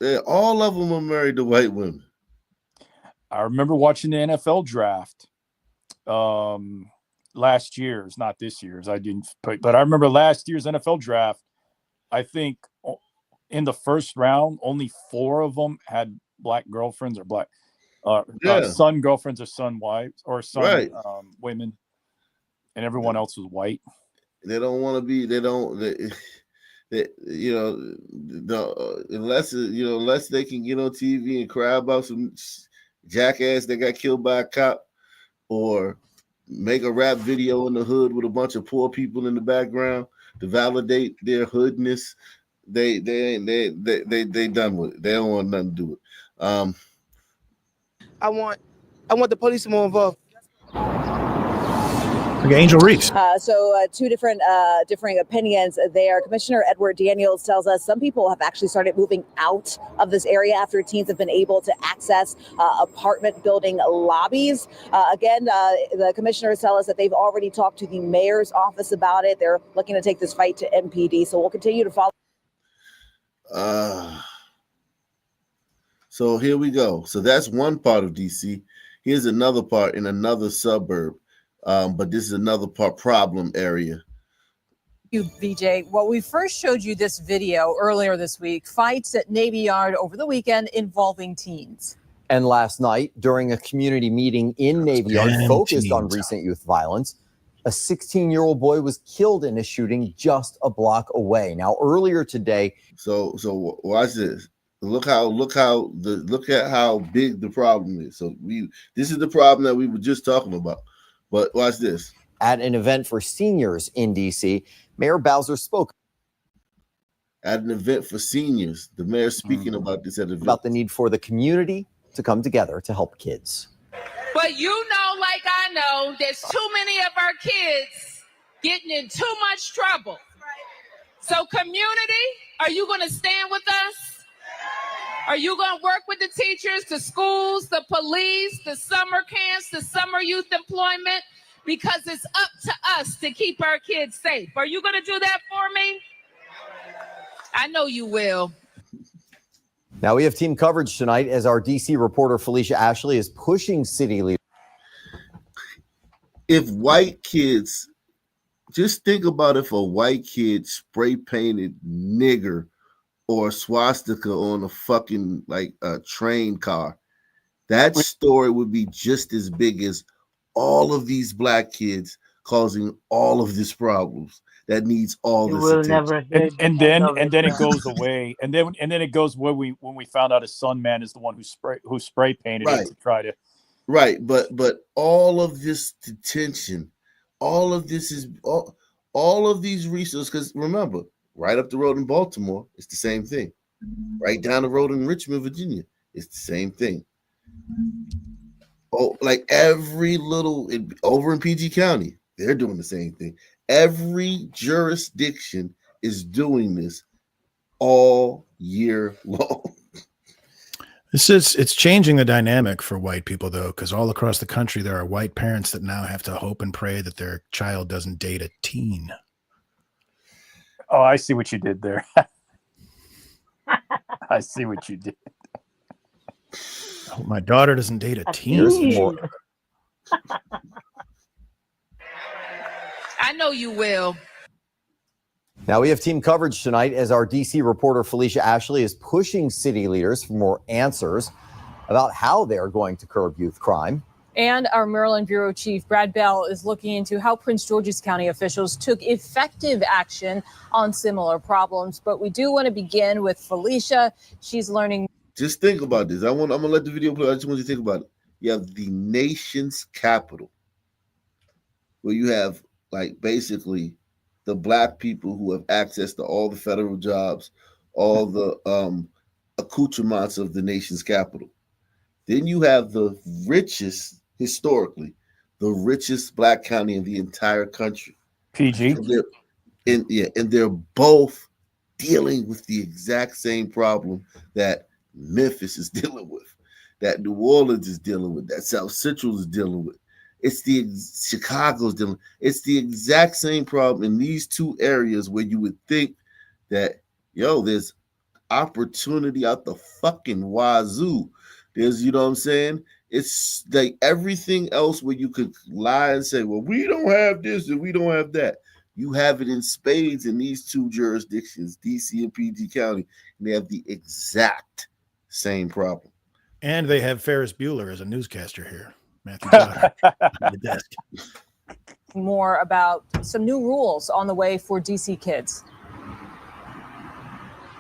S1: Yeah, all of them are married to white women.
S10: I remember watching the NFL draft last year's, not this year's. I didn't put, but I remember last year's NFL draft. I think in the first round, only 4 of them had black girlfriends or son girlfriends or son wives or son women, and everyone else was white.
S1: They don't want to be. Unless they can get on TV and cry about some jackass that got killed by a cop, or make a rap video in the hood with a bunch of poor people in the background to validate their hoodness, they done with it. They don't want nothing to do with it.
S12: I want the police to more involved.
S11: Okay, Angel Reese.
S9: Two differing opinions there. Commissioner Edward Daniels tells us some people have actually started moving out of this area after teens have been able to access apartment building lobbies. The commissioners tell us that they've already talked to the mayor's office about it. They're looking to take this fight to MPD. So we'll continue to follow.
S1: So here we go. So that's one part of DC. Here's another part in another suburb. But this is another problem area.
S13: You, VJ. Well, we first showed you this video earlier this week, fights at Navy Yard over the weekend involving teens.
S14: And last night, during a community meeting in Navy Yard focused on recent youth violence, a 16-year-old boy was killed in a shooting just a block away. Now, earlier today.
S1: So watch this. Look at how big the problem is. So this is the problem that we were just talking about. But watch this.
S14: At an event for seniors in D.C., Mayor Bowser spoke.
S1: At an event for seniors, the mayor speaking about this at an event.
S14: About the need for the community to come together to help kids.
S15: But like I know, there's too many of our kids getting in too much trouble. So community, are you going to stand with us? Are you going to work with the teachers, the schools, the police, the summer camps, the summer youth employment? Because it's up to us to keep our kids safe. Are you going to do that for me? I know you will.
S14: Now we have team coverage tonight as our DC reporter Felicia Ashley is pushing city leaders.
S1: If white kids, just think about if a white kid spray painted nigger or swastika on a fucking a train car, that story would be just as big as all of these black kids causing all of these problems that needs all this attention.
S10: And then it goes away, and then it goes when we found out his son man is the one who spray painted it to try to.
S1: Right, but all of this detention, all of this is all of these resources. Because remember, right up the road in Baltimore, it's the same thing. Right down the road in Richmond, Virginia, it's the same thing. Oh, like every little over in PG County, they're doing the same thing. Every jurisdiction is doing this all year long.
S11: It's changing the dynamic for white people, though, because all across the country, there are white parents that now have to hope and pray that their child doesn't date a teen.
S10: Oh, I see what you did there. I see what you did.
S11: I hope my daughter doesn't date a teen.
S15: I know you will.
S14: Now we have team coverage tonight as our DC reporter Felicia Ashley is pushing city leaders for more answers about how they're going to curb youth crime.
S13: And our Maryland Bureau Chief Brad Bell is looking into how Prince George's County officials took effective action on similar problems. But we do want to begin with Felicia. She's learning.
S1: Just think about this. I'm gonna let the video play. I just want you to think about it. You have the nation's capital, where you have like basically the black people who have access to all the federal jobs, all the accoutrements of the nation's capital. Then you have the richest, historically, the richest black county in the entire country.
S10: PG.
S1: And they're both dealing with the exact same problem that Memphis is dealing with, that New Orleans is dealing with, that South Central is dealing with. Chicago's dealing. It's the exact same problem in these two areas where you would think that, there's opportunity out the fucking wazoo. There's, you know what I'm saying? It's like everything else where you could lie and say, well, we don't have this and we don't have that. You have it in spades in these two jurisdictions, DC and PG County, and they have the exact same problem.
S11: And they have Ferris Bueller as a newscaster here. Matthew Potter on the desk.
S13: More about some new rules on the way for DC kids.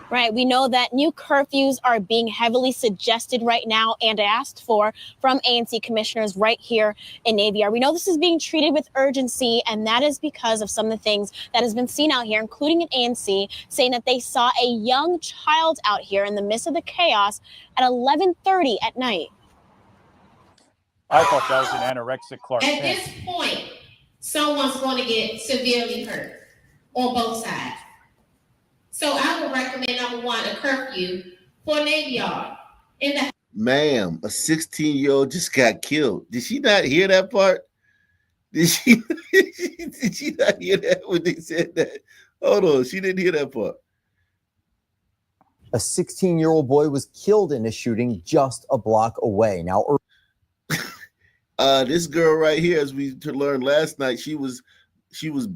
S16: Right. We know that new curfews are being heavily suggested right now and asked for from ANC commissioners right here in Navy Yard. We know this is being treated with urgency, and that is because of some of the things that has been seen out here, including an ANC saying that they saw a young child out here in the midst of the chaos at 11:30 at night.
S10: I thought that was an anorexic Clark
S15: At
S10: Kent.
S15: this point, someone's going to get severely hurt on both sides. So I would recommend, number one, a curfew for Navy Yard.
S1: Ma'am, a 16-year-old just got killed. Did she not hear that part? Did she not hear that when they said that? Hold on, she didn't hear that part.
S14: A 16-year-old boy was killed in a shooting just a block away. Now,
S1: this girl right here, as we learned last night, she was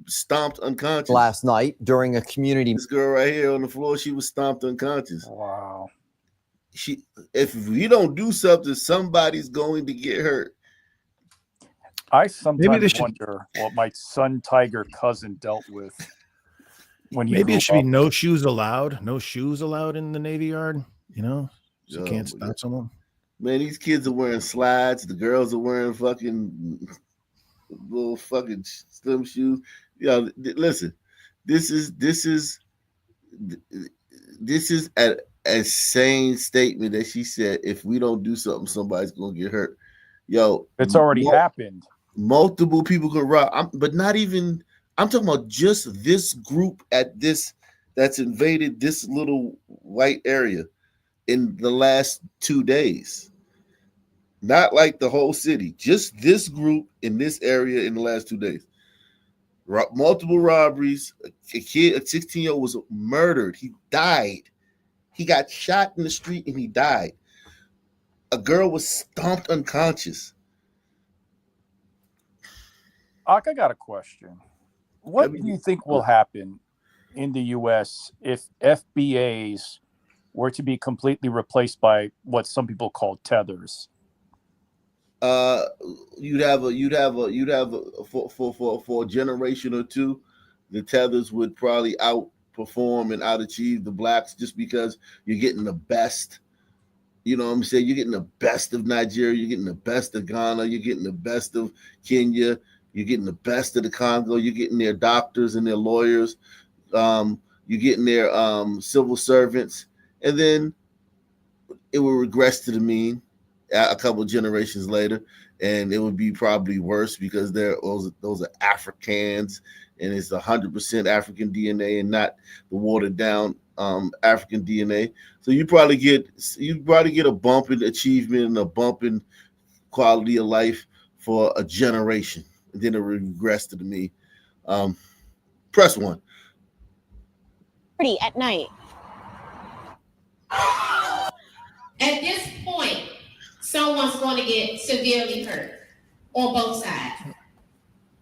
S1: stomped unconscious.
S14: Last night during a community.
S1: This girl right here on the floor, she was stomped unconscious.
S10: Wow.
S1: If we don't do something, somebody's going to get hurt.
S10: I sometimes wonder what my son Tiger cousin dealt with when he
S11: Maybe
S10: grew
S11: it should be
S10: up.
S11: no shoes allowed. No shoes allowed in the Navy Yard. So you can't stop someone.
S1: Man, these kids are wearing slides. The girls are wearing fucking little fucking slim shoes. Listen, this is a sane statement that she said. If we don't do something, somebody's gonna get hurt.
S10: It's already happened.
S1: Multiple people can rob, but not even. I'm talking about just this group that's invaded this little white area in the last 2 days. Not like the whole city, just this group in this area in the last 2 days. Multiple robberies. A 16-year-old was murdered. He died. He got shot in the street and he died. A girl was stomped unconscious.
S10: I got a question. What do you think will happen in the U.S. if FBAs were to be completely replaced by what some people call tethers?
S1: You'd have for a generation or two, the tethers would probably outperform and outachieve the blacks just because you're getting the best. You know what I'm saying? You're getting the best of Nigeria, you're getting the best of Ghana, you're getting the best of Kenya, you're getting the best of the Congo, you're getting their doctors and their lawyers, you're getting their civil servants, and then it will regress to the mean a couple of generations later, and it would be probably worse because those are Africans, and it's 100% African DNA and not the watered down African DNA. So you probably get a bump in achievement and a bump in quality of life for a generation, and then it will regress to the mean. Press one.
S16: At night.
S15: At this point, someone's going to get severely hurt on both sides.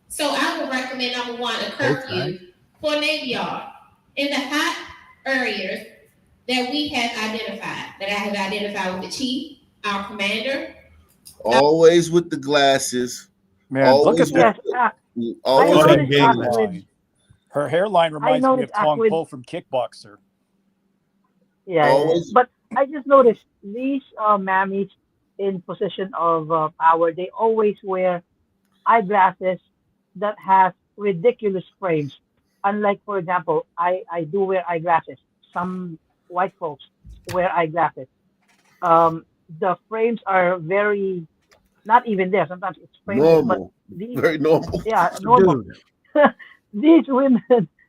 S15: So I would recommend, number one, a curfew for Navy Yard. in the hot areas that we have identified, that I have identified with the chief, our commander.
S1: Always with the glasses.
S10: Man, look at
S1: Always
S10: that.
S1: always
S10: Look at
S1: with
S10: her hairline. Her hairline reminds me of Tong Po from Kickboxer.
S17: Yeah,
S1: always
S17: but I just noticed these mammies in position of power, they always wear eyeglasses that has ridiculous frames. Unlike, for example, I do wear eyeglasses. Some white folks wear eyeglasses. The frames are very not even there. Sometimes it's frameless, but
S1: normal.
S17: these,
S1: Very normal.
S17: yeah, normal.
S11: Dude,
S17: these women,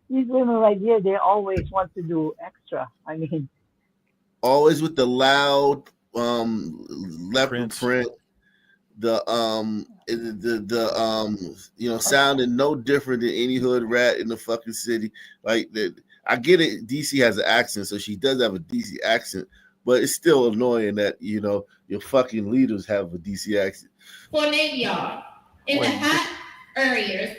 S17: these women right here, they always want to do extra. I mean,
S1: Always with the loud leopard
S11: Prince.
S1: print. Sounding no different than any hood rat in the fucking city. Like that, I get it. DC has an accent, so she does have a DC accent, but it's still annoying that your fucking leaders have a DC accent.
S15: For Navy Yard, in the hot areas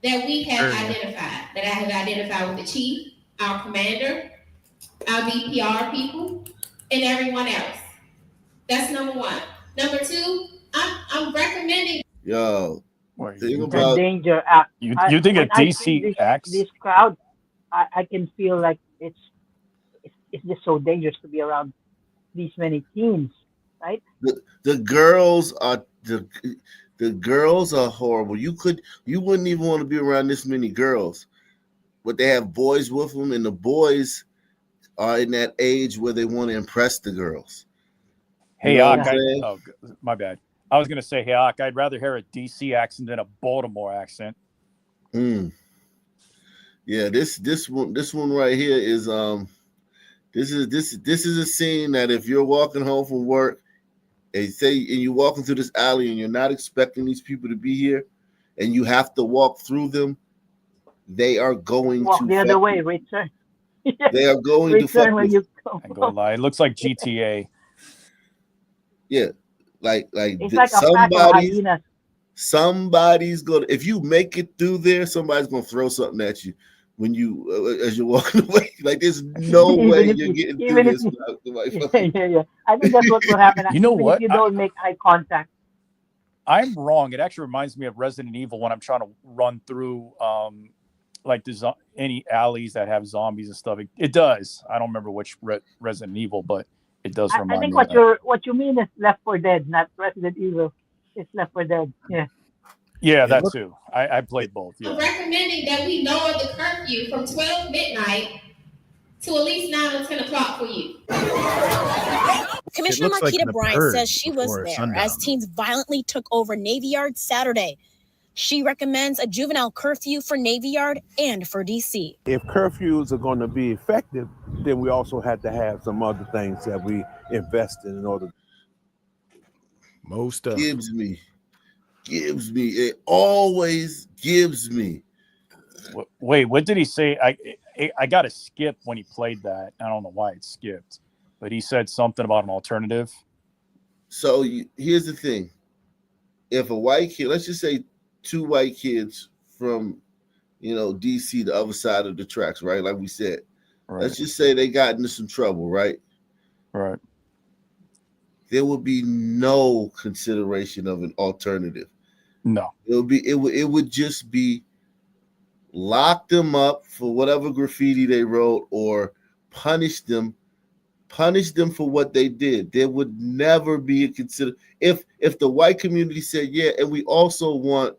S15: that we have identified, that I have identified with the chief, our commander, our DPR people, and everyone else. That's number one. Number two, I'm recommending.
S1: Yo,
S10: Wait,
S1: think
S17: the
S1: about
S17: danger act.
S10: You think a
S17: When I see
S10: DC acts?
S17: this crowd, I can feel like it's just so dangerous to be around these many teens, right?
S1: the girls are the girls are horrible. You wouldn't even want to be around this many girls, but they have boys with them, and the boys are in that age where they want to impress the girls.
S10: Hey,
S1: what I'm
S10: Ak,
S1: saying?
S10: my bad. I was gonna say, hey, Ak, I'd rather hear a DC accent than a Baltimore accent.
S1: Yeah, this one right here is this is a scene that if you're walking home from work and you're walking through this alley and you're not expecting these people to be here and you have to walk through them, they are going
S17: Walk
S1: to
S17: the other way, return.
S1: they are going to fuck
S17: Return when
S1: with
S17: you come.
S10: I ain't gonna lie, it looks like GTA.
S1: yeah, like
S17: It's like a pack of hyenas.
S1: somebody's gonna, if you make it through there, somebody's gonna throw something at you when you as you're walking away. Like there's no way you're getting through this without somebody
S17: Yeah. I think that's what will happen.
S10: You know
S17: even
S10: what?
S17: if you don't make eye contact.
S10: I'm wrong. It actually reminds me of Resident Evil when I'm trying to run through like any alleys that have zombies and stuff. It does. I don't remember which Resident Evil, but it does remind
S17: I think
S10: me of
S17: what you mean is Left 4 Dead, not Resident Evil. It's Left 4 Dead. Yeah.
S10: Yeah, that too. I played both.
S15: I'm
S10: Yeah.
S15: recommending that we lower the curfew from 12 midnight to at least 9 or 10 o'clock for you.
S16: Commissioner
S11: looks like
S16: Marquita
S11: The
S16: Bryant
S11: Purge
S16: says she was
S11: before
S16: there
S11: sundown.
S16: as teens violently took over Navy Yard Saturday. She recommends a juvenile curfew for Navy Yard and for DC.
S18: If curfews are going to be effective, then we also have to have some other things that we invest in order.
S11: Most
S1: gives me. It always gives me.
S10: Wait, what did he say? I got to skip when he played that. I don't know why it skipped, but he said something about an alternative.
S1: So here's the thing: if a white kid, let's just say two white kids from, DC, the other side of the tracks, right? Like we said, let's just say they got into some trouble, right?
S10: Right.
S1: There would be no consideration of an alternative.
S10: No.
S1: It would just be lock them up for whatever graffiti they wrote or punish them for what they did. There would never be a if the white community said, yeah, and we also want,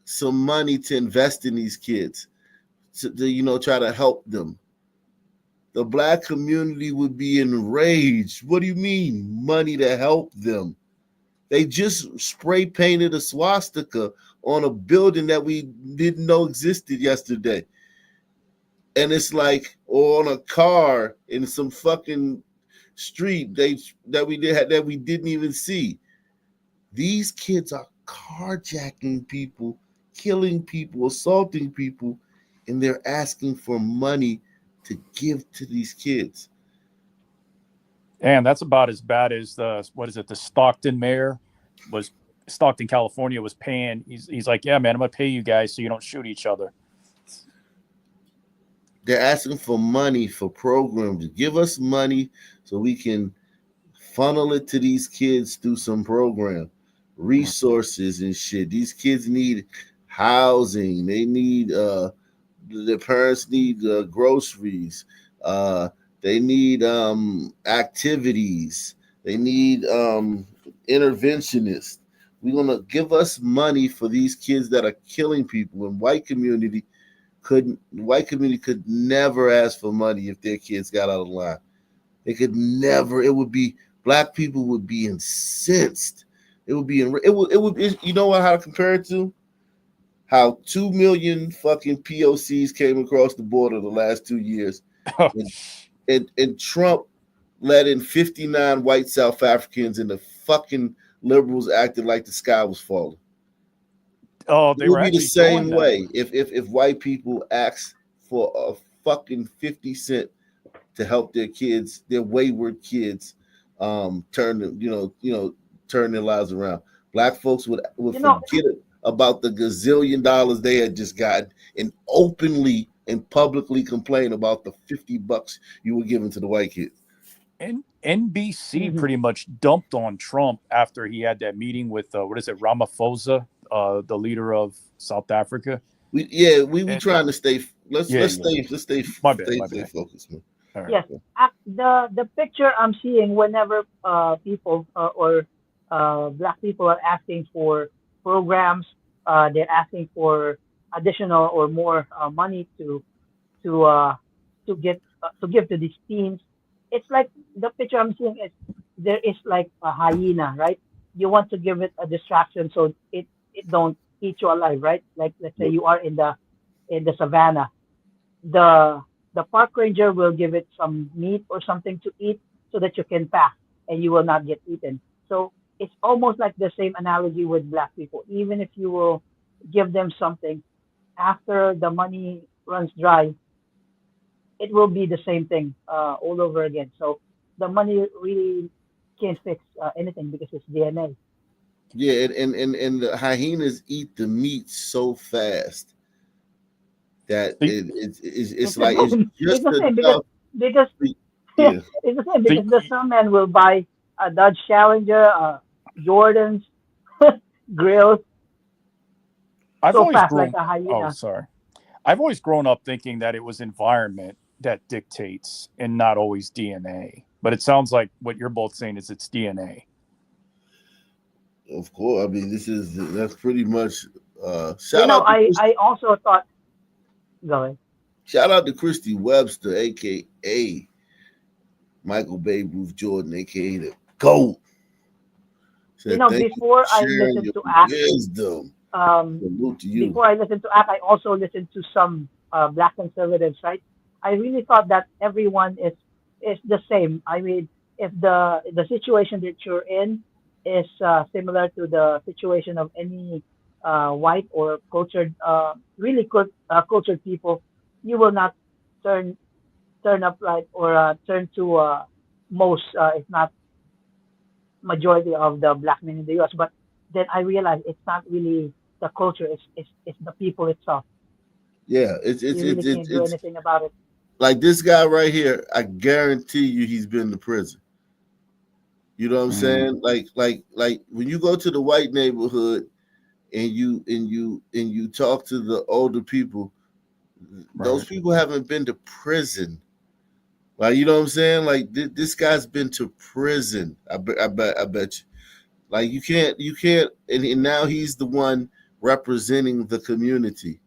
S1: some money to invest in these kids to try to help them. The black community would be enraged. What do you mean money to help them? They just spray painted a swastika on a building that we didn't know existed yesterday. And it's like, or on a car in some fucking street that we didn't even see. These kids are carjacking people, killing people, assaulting people, and they're asking for money to give to these kids.
S10: And that's about as bad as the Stockton mayor Stockton, California was paying. He's like, yeah, man, I'm gonna pay you guys so you don't shoot each other.
S1: They're asking for money for programs. Give us money so we can funnel it to these kids through some program, resources and shit. These kids need housing. They need their parents need groceries. They need activities. They need interventionists. We're gonna give us money for these kids that are killing people. And white community could never ask for money if their kids got out of line. They could never. It would be black people would be incensed. It would be you know what, how to compare it to? How 2 million fucking POCs came across the border the last 2 years, and Trump let in 59 white South Africans, and the fucking liberals acted like the sky was falling.
S10: Oh,
S1: It
S10: they
S1: would
S10: were
S1: be the
S10: actually
S1: same
S10: doing that.
S1: way if white people asked for a fucking 50 cent to help their kids, their wayward kids, turn their lives around. Black folks would forget about the gazillion dollars they had just gotten and openly and publicly complain about the $50 you were giving to the white kids.
S10: And NBC pretty much dumped on Trump after he had that meeting with Ramaphosa, the leader of South Africa.
S1: We trying to stay. Let's stay focused, man.
S10: All right.
S17: Yes, the picture I'm seeing whenever people or black people are asking for programs, they're asking for additional or more money to uh, to give to these teams. It's like the picture I'm seeing is there is like a hyena, right? You want to give it a distraction so it don't eat you alive, right? Like let's say you are in the savannah, the park ranger will give it some meat or something to eat so that you can pass and you will not get eaten. So it's almost like the same analogy with black people. Even if you will give them something, after the money runs dry, it will be the same thing all over again. So the money really can't fix anything because it's DNA.
S1: Yeah, and the hyenas eat the meat so fast that it's like it's
S17: It's
S1: just
S17: the same
S1: enough.
S17: because
S1: Yeah,
S17: it's the same because the some men will buy a Dodge Challenger, Jordans, grills
S10: I've
S17: so
S10: always
S17: fast like
S10: grown.
S17: a hyena.
S10: I've always grown up thinking that it was environment that dictates and not always DNA. But it sounds like what you're both saying is it's DNA.
S1: of course. I mean, that's pretty much. Shout out to
S17: I also thought. Go ahead.
S1: shout out to Christy Webster, aka Michael Babe Ruth Jordan, aka the GOAT. Said, thank you
S17: Before
S1: for
S17: I
S1: sharing
S17: listened
S1: your
S17: to act,
S1: wisdom. Salute to you.
S17: before I listened to act, I also listened to some black conservatives, right? I really thought that everyone is the same. I mean, if the situation that you're in is similar to the situation of any white or cultured, really good cultured people, you will not turn turn up like or turn to most, if not majority of the black men in the U.S. But then I realized it's not really the culture; it's the people itself.
S1: Yeah, it's it's
S17: You
S1: it's
S17: really
S1: it's,
S17: can't do
S1: it's
S17: anything about it.
S1: like this guy right here. I guarantee you, he's been to prison. You know what I'm saying? Like when you go to the white neighborhood and you talk to the older people, those people haven't been to prison. Like, you know what I'm saying? Like this guy's been to prison. I bet you. Like you can't, and now he's the one representing the community.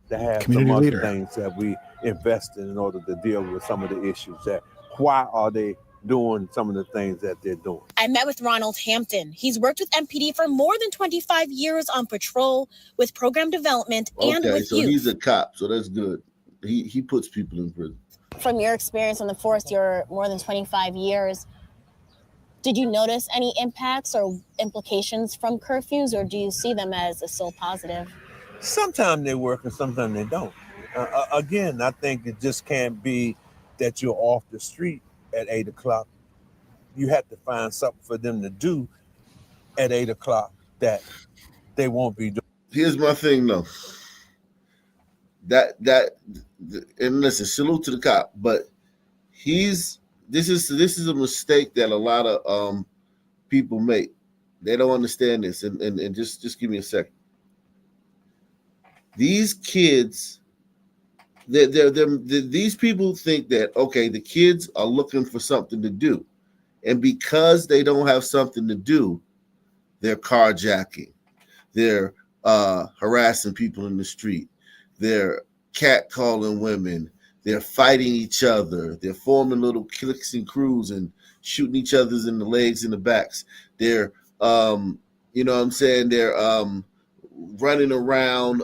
S18: To have
S11: Community
S18: some other
S11: leader.
S18: things that we invest in order to deal with some of the issues. That why are they doing some of the things that they're doing?
S16: I met with Ronald Hampton. He's worked with MPD for more than 25 years on patrol, with program development, and
S1: Okay,
S16: with
S1: so
S16: youth.
S1: he's a cop, so that's good. He puts people in prison.
S16: From your experience on the force, your more than 25 years, did you notice any impacts or implications from curfews, or do you see them as still positive?
S18: Sometimes they work and sometimes they don't. Again, I think it just can't be that you're off the street at 8 o'clock. You have to find something for them to do at 8 o'clock that they won't be doing.
S1: Here's my thing though. and listen, salute to the cop, but this is a mistake that a lot of people make. They don't understand this, and just give me a second. These kids, these people think that, okay, the kids are looking for something to do, and because they don't have something to do, they're carjacking, they're harassing people in the street, they're catcalling women, they're fighting each other, they're forming little cliques and crews and shooting each other's in the legs and the backs. They're you know what I'm saying, they're running around,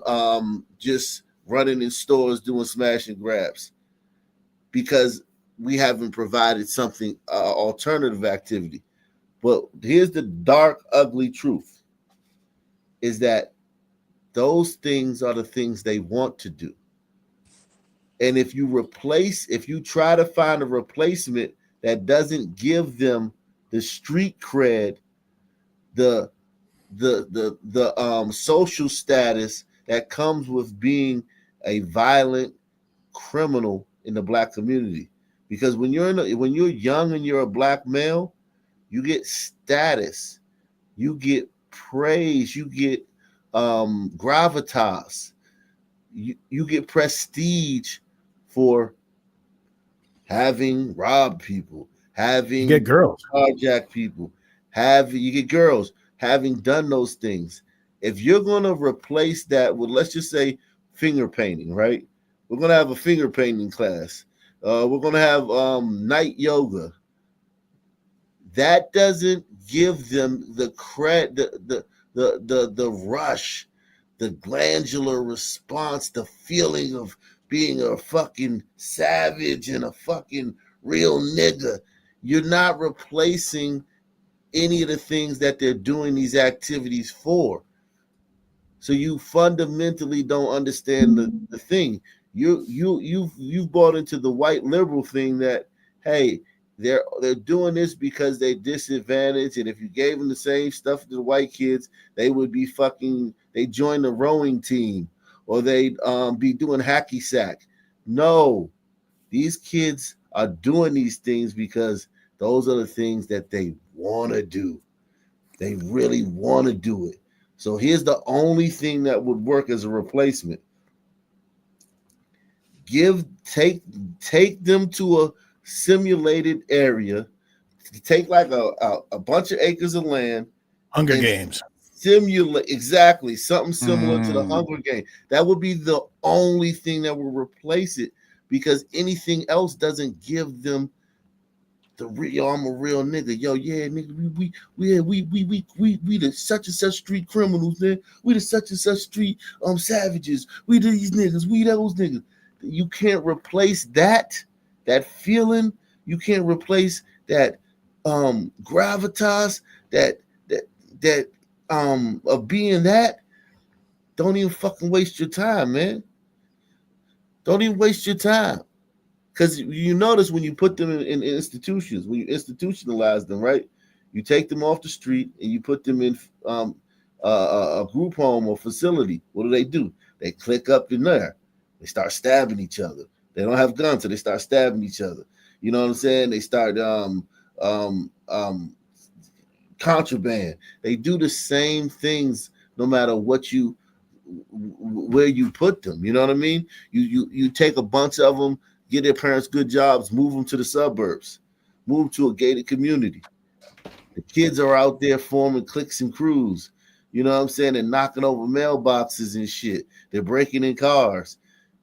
S1: just running in stores doing smash and grabs because we haven't provided something alternative activity. But here's the dark, ugly truth: is that those things are the things they want to do. And if you try to find a replacement that doesn't give them the street cred, the social status that comes with being a violent criminal in the black community, because when you're young and you're a black male, you get status, you get praise, you get gravitas, you get prestige for having robbed people, having
S11: get girls,
S1: carjacked people, you get girls, having done those things. If you're going to replace that with, let's just say, finger painting, right? We're going to have a finger painting class. We're going to have night yoga. That doesn't give them the the rush, the glandular response, the feeling of being a fucking savage and a fucking real nigga. You're not replacing any of the things that they're doing these activities for. So you fundamentally don't understand the thing. You've bought into the white liberal thing that, hey, they're doing this because they disadvantaged, and if you gave them the same stuff to the white kids, they would be they join the rowing team, or they'd be doing hacky sack. No, these kids are doing these things because those are the things that they want to do. They really want to do it. So here's the only thing that would work as a replacement. Take them to a simulated area. Take like a bunch of acres of land.
S11: Hunger Games.
S1: Simulate exactly something similar to the Hunger Game. That would be the only thing that will replace it, because anything else doesn't give them the real. I'm a real nigga. Yo, yeah, nigga. We the such and such street criminals, man. We the such and such street savages. We these niggas. We those niggas. You can't replace that feeling. You can't replace that gravitas, that of being that. Don't even fucking waste your time, man. Don't even waste your time. Because you notice when you put them in institutions, when you institutionalize them, right? You take them off the street and you put them in a group home or facility. What do? They click up in there. They start stabbing each other. They don't have guns, so they start stabbing each other. You know what I'm saying? They start contraband. They do the same things no matter where you put them. You know what I mean? You take a bunch of them, get their parents good jobs, move them to the suburbs, move to a gated community. The kids are out there forming cliques and crews. You know what I'm saying? They're knocking over mailboxes and shit. They're breaking in cars.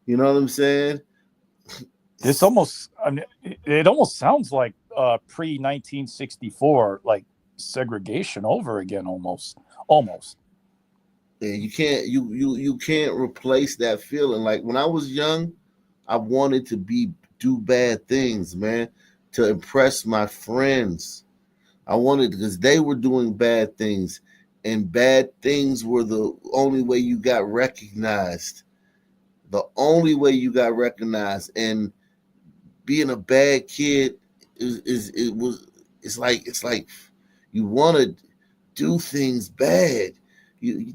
S1: You know what I'm saying?
S10: This almost, I mean, it almost sounds like pre-1964, like segregation over again, almost.
S1: Yeah, you can't replace that feeling. Like when I was young, I wanted to do bad things, man, to impress my friends. I wanted, because they were doing bad things, and bad things were the only way you got recognized. The only way you got recognized. And being a bad kid it's like you want to do things bad.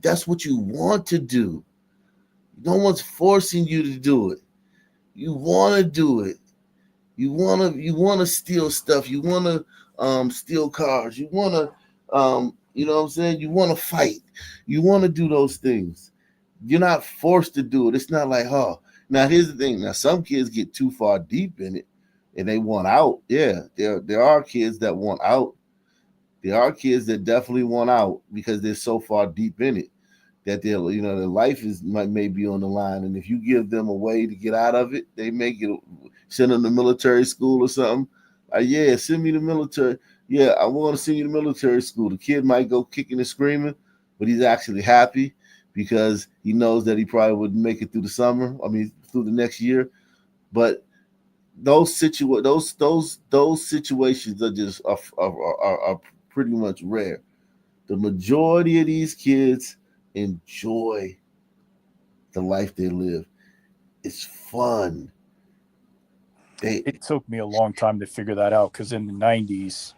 S1: That's what you want to do. No one's forcing you to do it. You want to do it. You want to steal stuff. You want to steal cars. You want to you know what I'm saying? You want to fight. You want to do those things. You're not forced to do it. It's not like, oh, now here's the thing. Now some kids get too far deep in it and they want out. Yeah, there are kids that want out. There are kids that definitely want out because they're so far deep in it that their their life may be on the line. And if you give them a way to get out of it, they may send them to military school or something. Yeah, send me to military. Yeah, I want to send you to military school. The kid might go kicking and screaming, but he's actually happy because he knows that he probably wouldn't make it through the summer. I mean, through the next year. But those situations are just are pretty much rare. The majority of these kids enjoy the life they live. It's fun.
S10: It took me a long time to figure that out because in the 90s,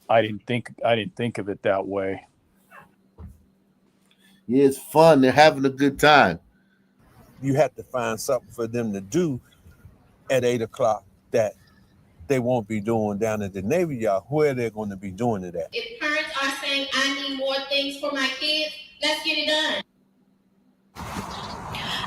S10: I didn't think of it that way.
S1: Yeah, it's fun. They're having a good time.
S18: You have to find something for them to do at 8 o'clock that they won't be doing down at the Navy Yard. Where they're going to be doing it at?
S19: If parents are saying, I need more things for my kids, let's get it done.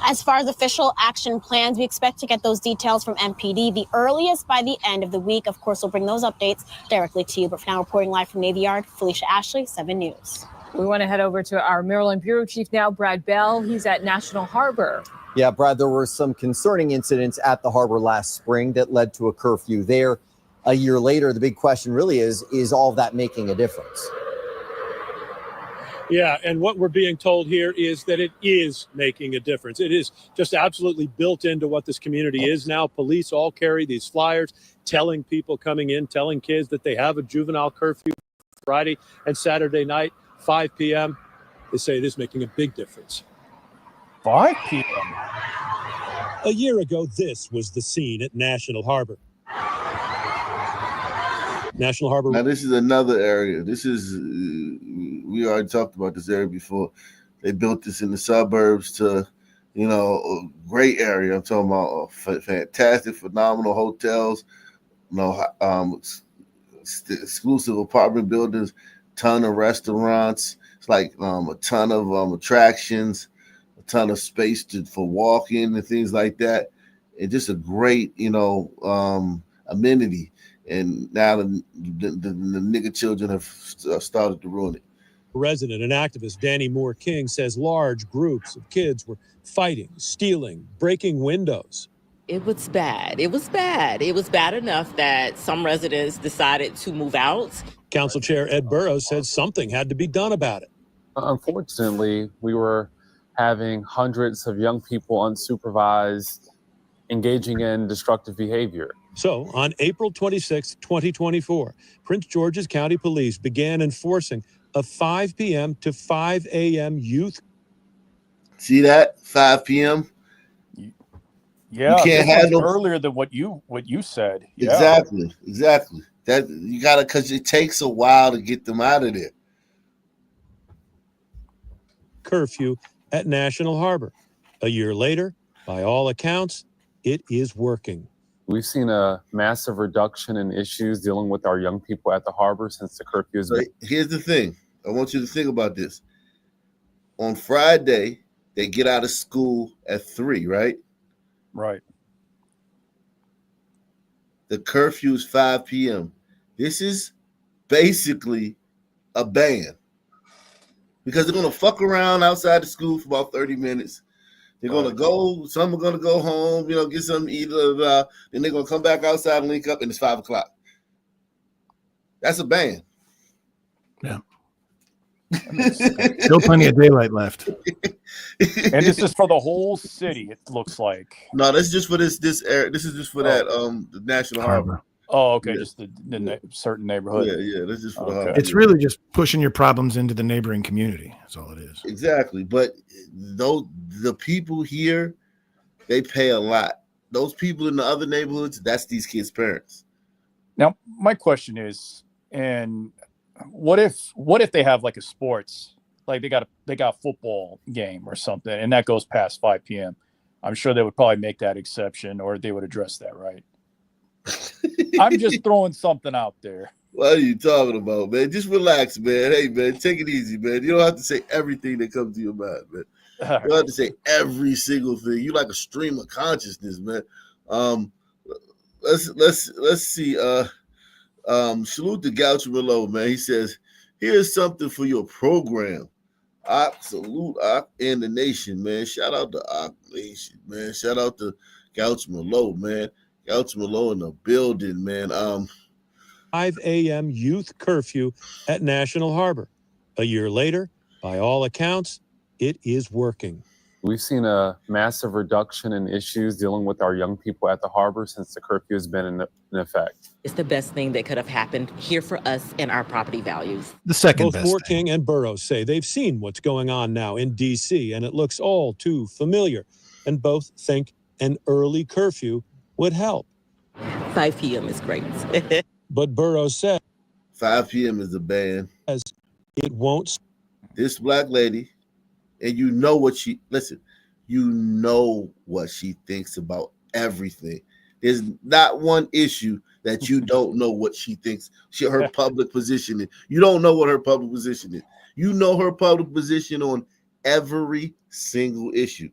S16: As far as official action plans, we expect to get those details from MPD the earliest by the end of the week. Of course, we'll bring those updates directly to you. But for now, reporting live from Navy Yard, Felicia Ashley, 7 News.
S13: We want to head over to our Maryland Bureau Chief now, Brad Bell. He's at National Harbor.
S14: Yeah, Brad, there were some concerning incidents at the harbor last spring that led to a curfew there. A year later, the big question really is all of that making a difference?
S20: Yeah, and what we're being told here is that it is making a difference. It is just absolutely built into what this community is now. Police all carry these flyers telling people coming in, telling kids that they have a juvenile curfew Friday and Saturday night, 5 p.m. They say it is making a big difference.
S10: 5 p.m.
S20: A year ago, this was the scene at National Harbor. National Harbor.
S1: Now, this is another area. This is, we already talked about this area before. They built this in the suburbs to, a great area. I'm talking about fantastic, phenomenal hotels, exclusive apartment buildings, ton of restaurants. It's like a ton of attractions, a ton of space for walking and things like that. And just a great, amenity. And now the nigger children have started to ruin it.
S20: Resident and activist Danny Moore King says large groups of kids were fighting, stealing, breaking windows.
S21: It was bad. It was bad. It was bad enough that some residents decided to move out.
S20: Council Chair Ed Burrows said something had to be done about it.
S22: Unfortunately, we were having hundreds of young people unsupervised, engaging in destructive behavior.
S20: So on April 26, 2024, Prince George's County Police began enforcing a 5 p.m. to 5 a.m. youth.
S1: See that? 5 p.m.
S10: Yeah,
S1: you can't have
S10: earlier than what you said. Yeah.
S1: Exactly. That you gotta, because it takes a while to get them out of there.
S20: Curfew at National Harbor. A year later, by all accounts, it is working.
S22: We've seen a massive reduction in issues dealing with our young people at the harbor since the curfew has been.
S1: Here's the thing. I want you to think about this. On Friday, they get out of school at 3, right?
S10: Right.
S1: The curfew is 5 p.m. This is basically a ban because they're going to fuck around outside the school for about 30 minutes. They're going to go, some are going to go home, get something to eat, then they're going to come back outside and link up, and it's 5 o'clock. That's a ban.
S11: Yeah. Still plenty of daylight left.
S10: And this is for the whole city, it looks like.
S1: No, that's just for this area. This is just for that the National Harbor.
S10: Oh, okay,
S1: Yeah.
S10: just the certain neighborhood.
S1: Yeah, that's just for the harbor.
S11: It's really just pushing your problems into the neighboring community. That's all it is.
S1: Exactly. But though the people here, they pay a lot. Those people in the other neighborhoods, that's these kids' parents.
S10: Now, my question is, and what if they have like a sports like they got a football game or something, and that goes past 5 p.m. I'm sure they would probably make that exception, or they would address that, right? I'm just throwing something out there.
S1: What are you talking about, man? Just relax, man. Hey, man, take it easy, man. You don't have to say everything that comes to your mind, man. You don't have to say every single thing. You like a stream of consciousness, man. Let's see. Salute to Goucho Merlot, man. He says, "Here's something for your program." Salute and the nation, man. Shout out to Nation, man. Shout out to Goucho Merlot, man. Goucho Merlot in the building, man.
S20: 5 a.m. youth curfew at National Harbor. A year later, by all accounts, it is working.
S22: We've seen a massive reduction in issues dealing with our young people at the harbor since the curfew has been in effect.
S21: It's the best thing that could have happened here for us and our property values.
S11: The second
S20: Both
S11: best
S20: Moore
S11: thing.
S20: King and Burroughs say they've seen what's going on now in D.C., and it looks all too familiar. And both think an early curfew would help.
S21: 5 p.m. is great.
S20: But Burroughs says
S1: 5 p.m. is the ban.
S20: It won't.
S1: This black lady, and you know what she thinks about everything. There's not one issue that you don't know what she thinks. Her public position is. You don't know what her public position is. You know her public position on every single issue.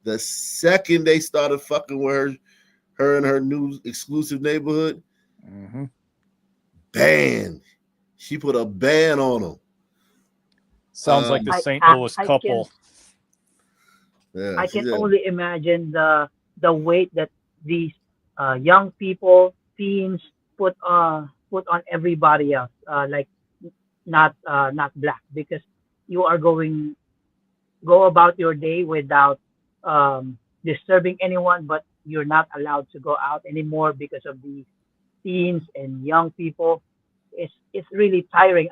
S1: The second they started fucking with her in her new exclusive neighborhood, ban. She put a ban on them.
S10: Sounds like the St. Louis couple.
S17: I can only imagine the weight that these young people, teens, put on everybody else. Like not black, because you are go about your day without disturbing anyone, but you're not allowed to go out anymore because of the teens and young people. It's really tiring.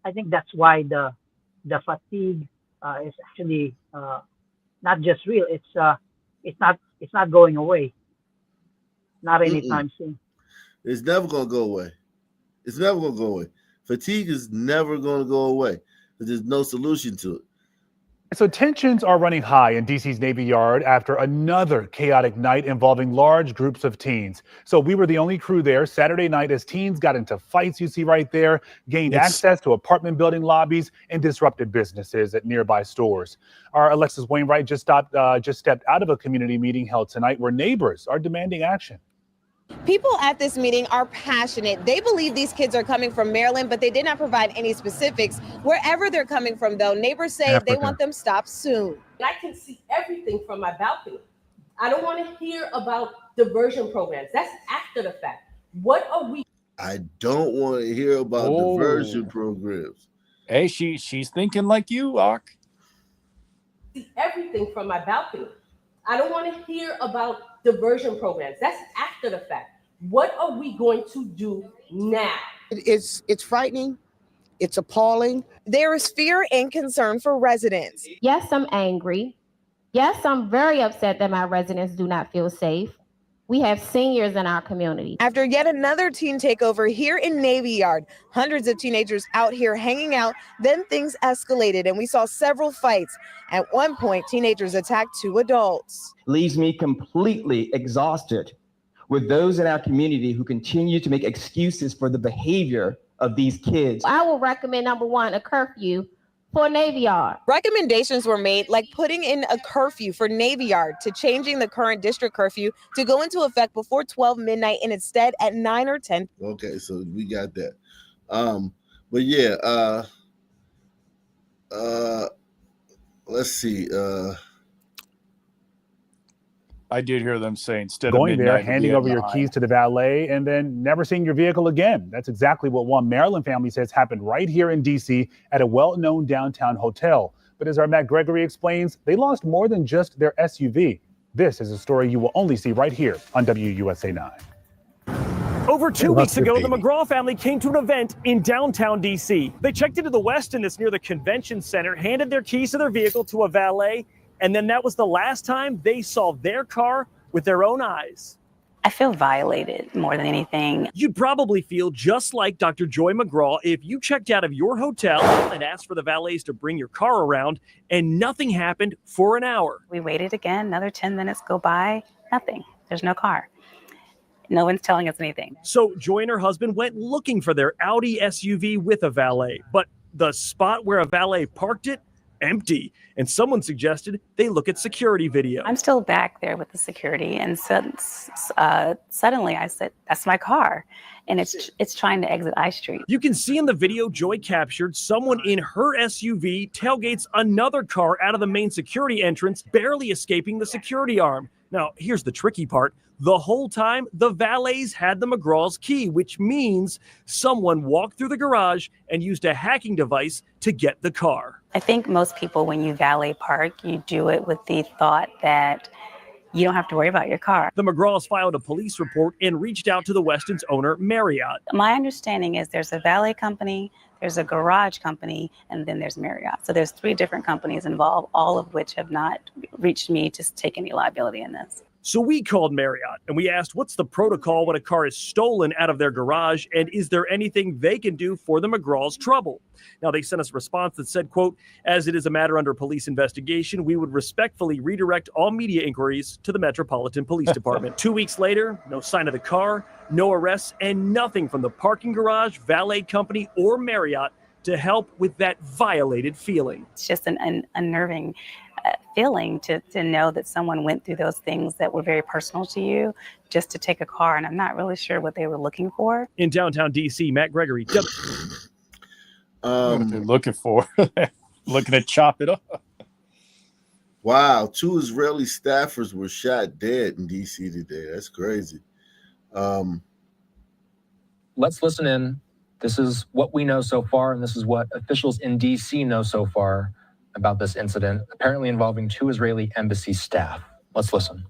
S17: I think that's why the fatigue is actually not just real. It's not going away. Not anytime soon.
S1: It's never gonna go away. It's never gonna go away. Fatigue is never gonna go away. There's no solution to it.
S3: So tensions are running high in DC's Navy Yard after another chaotic night involving large groups of teens. So we were the only crew there Saturday night as teens got into fights, you see right there, gained access to apartment building lobbies, and disrupted businesses at nearby stores. Our Alexis Wainwright just stepped out of a community meeting held tonight where neighbors are demanding action.
S5: People at this meeting are passionate. They believe these kids are coming from Maryland, but they did not provide any specifics. Wherever they're coming from, though, neighbors say they want them stopped soon.
S23: I can see everything from my balcony. I don't want to hear about diversion programs. That's after the fact. What are we?
S1: I don't want to hear about diversion programs.
S10: Hey, she's thinking like you, Ak.
S23: See everything from my balcony. I don't want to hear about diversion programs. That's after the fact. What are we going to do now?
S12: It's frightening. It's appalling.
S5: There is fear and concern for residents.
S24: Yes, I'm angry. Yes, I'm very upset that my residents do not feel safe. We have seniors in our community.
S5: After yet another teen takeover here in Navy Yard, hundreds of teenagers out here hanging out, then things escalated and we saw several fights. At one point, teenagers attacked two adults.
S25: Leaves me completely exhausted with those in our community who continue to make excuses for the behavior of these kids.
S24: I will recommend, number one, a curfew for Navy Yard.
S5: Recommendations were made, like putting in a curfew for Navy Yard, to changing the current district curfew to go into effect before 12 midnight and instead at 9 or 10.
S1: Okay, so we got that. But yeah, let's see.
S10: I did hear them say instead
S3: Going
S10: of
S3: there,
S10: midnight,
S3: handing over your keys to the valet, and then never seeing your vehicle again. That's exactly what one Maryland family says happened right here in D.C. at a well-known downtown hotel. But as our Matt Gregory explains, they lost more than just their SUV. This is a story you will only see right here on WUSA 9.
S26: Over 2 weeks ago, the McGraw family came to an event in downtown D.C. They checked into the Westin that's near the convention center, handed their keys to their vehicle to a valet, and then that was the last time they saw their car with their own eyes.
S2: I feel violated more than anything.
S26: You'd probably feel just like Dr. Joy McGraw if you checked out of your hotel and asked for the valets to bring your car around and nothing happened for an hour.
S2: We waited again, another 10 minutes go by, nothing. There's no car. No one's telling us anything.
S26: So Joy and her husband went looking for their Audi SUV with a valet, but the spot where a valet parked it, empty. And someone suggested they look at security video.
S2: I'm still back there with the security, and suddenly I said, "That's my car," and it's trying to exit I Street.
S26: You can see in the video Joy captured someone in her SUV tailgates another car out of the main security entrance, barely escaping the security arm. Now, here's the tricky part. The whole time, the valets had the McGraw's key, which means someone walked through the garage and used a hacking device to get the car.
S2: I think most people, when you valet park, you do it with the thought that you don't have to worry about your car.
S26: The McGraws filed a police report and reached out to the Westin's owner, Marriott.
S2: My understanding is there's a valet company, there's a garage company, and then there's Marriott. So there's 3 different companies involved, all of which have not reached me to take any liability in this.
S26: So we called Marriott and we asked what's the protocol when a car is stolen out of their garage, and is there anything they can do for the McGraw's trouble? Now, they sent us a response that said, quote, "As it is a matter under police investigation, we would respectfully redirect all media inquiries to the Metropolitan Police Department." 2 weeks later, no sign of the car, no arrests, and nothing from the parking garage, valet company, or Marriott to help with that violated feeling.
S2: It's just an unnerving feeling to know that someone went through those things that were very personal to you just to take a car, and I'm not really sure what they were looking for.
S26: In downtown D.C., Matt Gregory.
S10: What they're looking for. Looking to chop it up.
S1: Wow, 2 Israeli staffers were shot dead in D.C. today. That's crazy.
S4: Let's listen in. This is what we know so far, and this is what officials in D.C. know so far about this incident, apparently involving 2 Israeli embassy staff. Let's listen.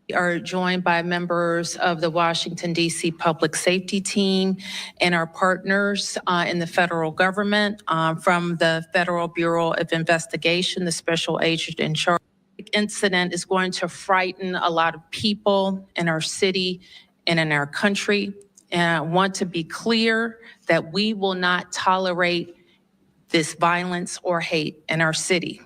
S6: We are joined by members of the Washington, D.C. Public Safety Team and our partners in the federal government from the Federal Bureau of Investigation, the special agent in charge. The incident is going to frighten a lot of people in our city and in our country. And I want to be clear that we will not tolerate this violence or hate in our city.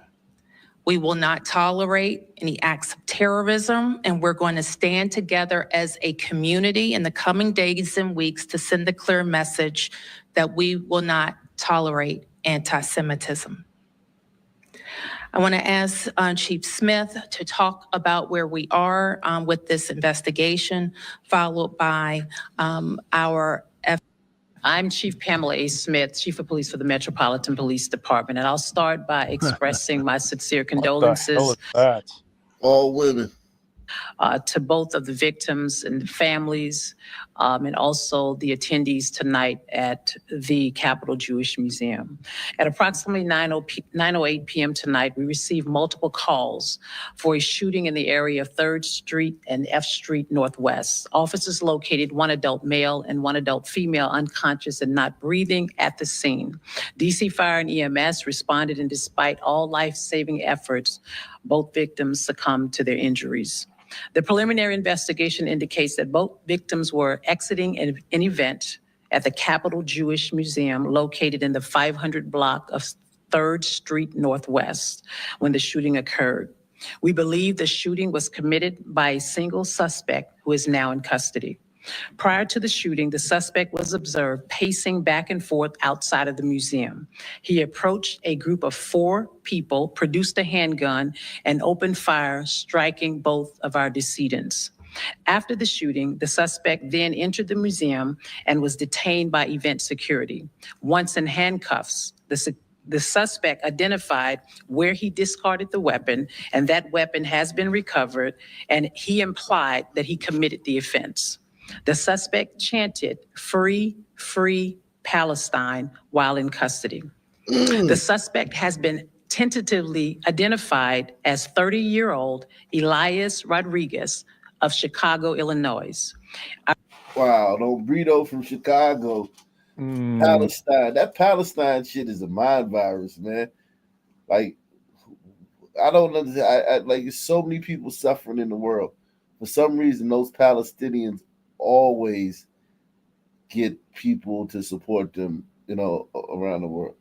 S6: We will not tolerate any acts of terrorism, and we're going to stand together as a community in the coming days and weeks to send the clear message that we will not tolerate anti-Semitism. I want to ask Chief Smith to talk about where we are with this investigation, followed by our
S7: I'm Chief Pamela A. Smith, Chief of Police for the Metropolitan Police Department, and I'll start by expressing my sincere condolences.
S1: All women.
S7: To both of the victims and the families, and also the attendees tonight at the Capitol Jewish Museum. At approximately 9:08 p.m. tonight, we received multiple calls for a shooting in the area of 3rd Street and F Street Northwest. Officers located 1 adult male and 1 adult female unconscious and not breathing at the scene. DC Fire and EMS responded, and despite all life-saving efforts, both victims succumbed to their injuries. The preliminary investigation indicates that both victims were exiting an event at the Capitol Jewish Museum located in the 500 block of 3rd Street Northwest when the shooting occurred. We believe the shooting was committed by a single suspect who is now in custody. Prior to the shooting, the suspect was observed pacing back and forth outside of the museum. He approached a group of 4 people, produced a handgun, and opened fire, striking both of our decedents. After the shooting, the suspect then entered the museum and was detained by event security. Once in handcuffs, the suspect identified where he discarded the weapon, and that weapon has been recovered, and he implied that he committed the offense. The suspect chanted, "Free, free Palestine," while in custody. The suspect has been
S6: tentatively identified as 30-year-old Elias Rodriguez of Chicago, Illinois.
S1: Wow, no Brito from Chicago, Palestine. That Palestine shit is a mind virus, man. Like, I don't understand. Like, there's so many people suffering in the world. For some reason, those Palestinians always get people to support them, around the world.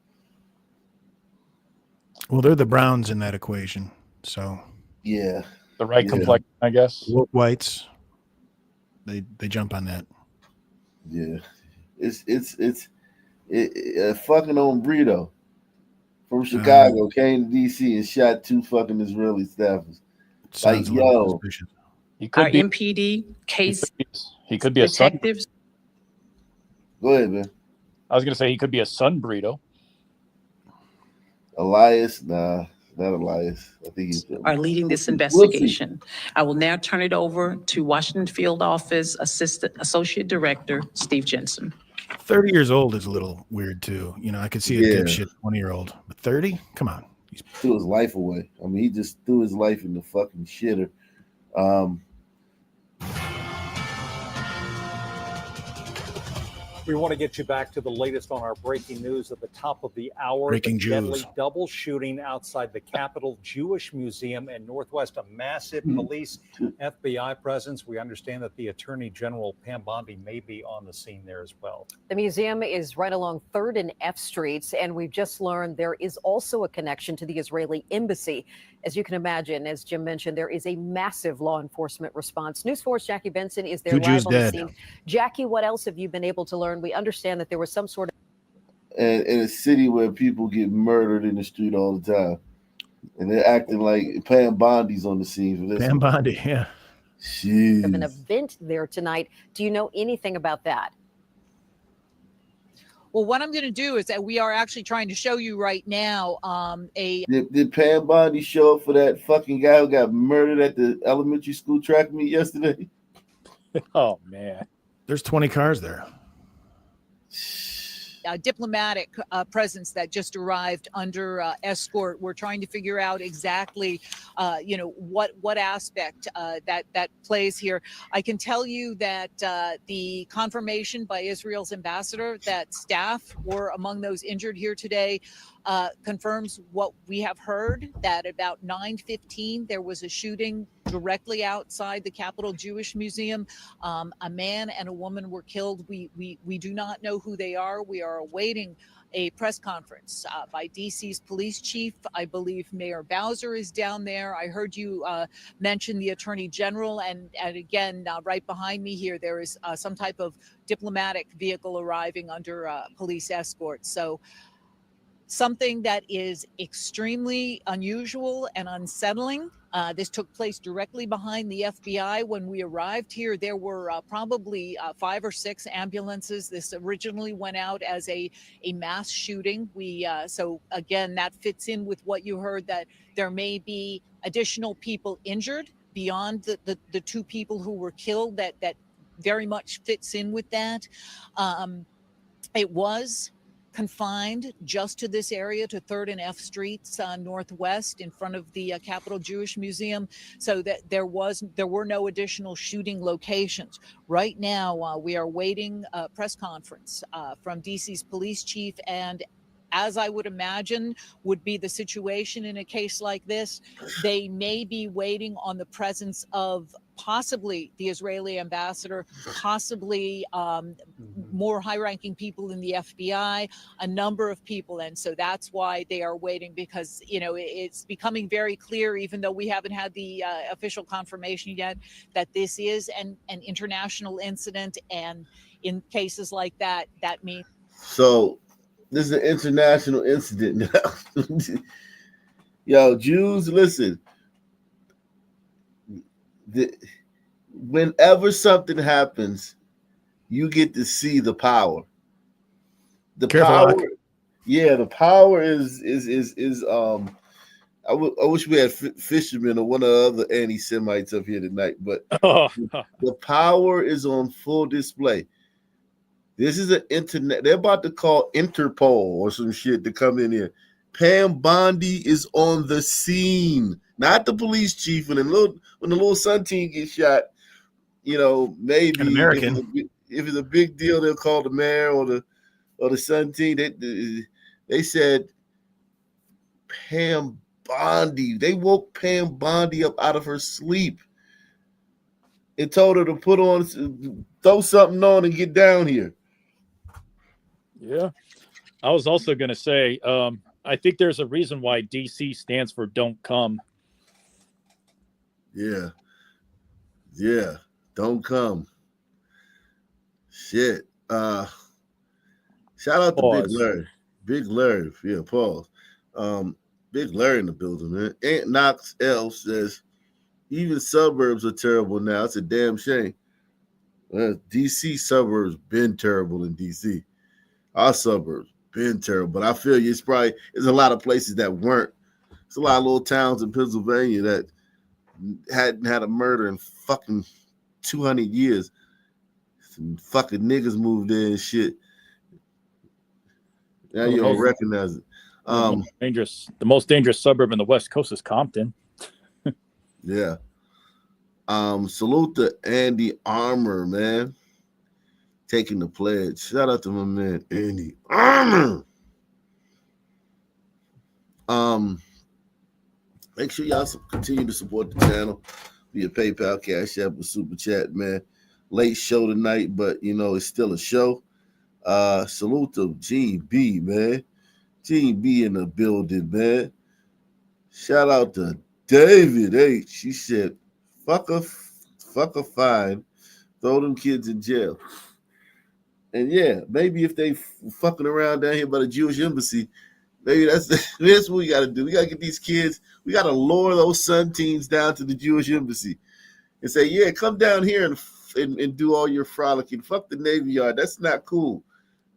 S11: Well, they're the Browns in that equation. So
S1: yeah,
S10: the right complexion, I guess.
S11: Woke whites, they jump on that.
S1: Yeah, it's fucking on Brito from Chicago came to DC and shot 2 fucking Israeli staffers.
S11: Sounds a little suspicious.
S10: He
S6: Our
S10: could be.
S6: MPD case
S10: He could be a son.
S6: detectives.
S1: Go ahead, man.
S10: I was gonna say he could be a son burrito.
S1: Elias, nah, not Elias. I think he's
S6: Are leading this investigation. I will now turn it over to Washington Field Office Associate Director Steve Jensen.
S11: 30 years old is a little weird too. I could see a dipshit 20-year-old, but 30? Come on.
S1: He threw his life away. I mean, he just threw his life in the fucking shitter.
S8: We want to get you back to the latest on our breaking news at the top of the hour.
S11: Breaking
S8: the deadly
S11: Jews.
S8: double shooting outside the Capitol Jewish Museum in Northwest. A massive police FBI presence. We understand that the Attorney General Pam Bondi may be on the scene there as well.
S9: The museum is right along 3rd and F Streets, and we've just learned there is also a connection to the Israeli embassy. As you can imagine, as Jim mentioned, there is a massive law enforcement response. News 4's Jackie Benson is there
S11: 2
S9: live
S11: Jews
S9: on the
S11: dead.
S9: scene. Jackie, what else have you been able to learn? We understand that there was some sort of
S1: in a city where people get murdered in the street all the time, and they're acting like Pam Bondi's on the scene for this.
S11: Pam Bondi, yeah.
S1: Jeez.
S9: an event there tonight. Do you know anything about that?
S15: Well, what I'm going to do is that we are actually trying to show you right now
S1: Did Pam Bondi show up for that fucking guy who got murdered at the elementary school track meet yesterday?
S10: Oh, man.
S11: There's 20 cars there.
S15: diplomatic presence that just arrived under escort. We're trying to figure out exactly, what aspect that plays here. I can tell you that the confirmation by Israel's ambassador that staff were among those injured here today confirms what we have heard, that about 9:15 there was a shooting directly outside the Capitol Jewish Museum. A man and a woman were killed. We do not know who they are. We are awaiting a press conference by DC's police chief. I believe Mayor Bowser is down there. I heard you mention the Attorney General, and again, right behind me here, there is some type of diplomatic vehicle arriving under police escort. So something that is extremely unusual and unsettling. This took place directly behind the FBI. When we arrived here, there were probably 5 or 6 ambulances. This originally went out as a mass shooting. So again, that fits in with what you heard, that there may be additional people injured beyond the 2 people who were killed. That very much fits in with that. It was confined just to this area, to 3rd and F Streets Northwest in front of the Capitol Jewish Museum, so that there were no additional shooting locations. Right now, we are waiting a press conference from DC's police chief, and as I would imagine would be the situation in a case like this, they may be waiting on the presence of possibly the Israeli ambassador, possibly more high-ranking people in the FBI, a number of people. And so that's why they are waiting, because, it's becoming very clear, even though we haven't had the official confirmation yet, that this is an international incident. And in cases like that, that means...
S1: So this is an international incident now. Yo, Jews, listen. Whenever something happens, you get to see the power. The
S11: Careful,
S1: power,
S11: Rock.
S1: yeah, the power is. I wish we had Fisherman or one of the other anti-Semites up here tonight, but the power is on full display. This is an internet. They're about to call Interpol or some shit to come in here Pam Bondi is on the scene, not the police chief. When the little Sun team gets shot, maybe
S11: An American.
S1: if it's a big deal, they'll call the mayor or the Sun team. They said Pam Bondi. They woke Pam Bondi up out of her sleep and told her to throw something on and get down here.
S10: Yeah. I was also going to say, I think there's a reason why DC stands for Don't Come.
S1: Yeah. Don't come. Shit. Shout out to Big Larry. Big Larry. Yeah, pause. Big Larry in the building, man. Aunt Knox L says, even suburbs are terrible now. It's a damn shame. DC suburbs been terrible in DC. Our suburbs been terrible. But I feel you. There's a lot of places that weren't. There's a lot of little towns in Pennsylvania that hadn't had a murder in fucking 200 years. Some fucking niggas moved in and shit. Now you don't recognize it.
S10: The most dangerous suburb in the West Coast is Compton.
S1: Yeah. Salute to Andy Armour, man. Taking the pledge. Shout out to my man Andy Armour. Make sure y'all continue to support the channel via PayPal, Cash App, or Super Chat, man. Late show tonight, but it's still a show. Salute to GB, man. GB in the building, man. Shout out to David H. He said, fuck a fine. Throw them kids in jail. And yeah, maybe if they fucking around down here by the Jewish embassy, maybe that's what we got to do. We got to get these kids. We got to lure those Sun teams down to the Jewish embassy and say, yeah, come down here and do all your frolicking. Fuck the Navy Yard. That's not cool.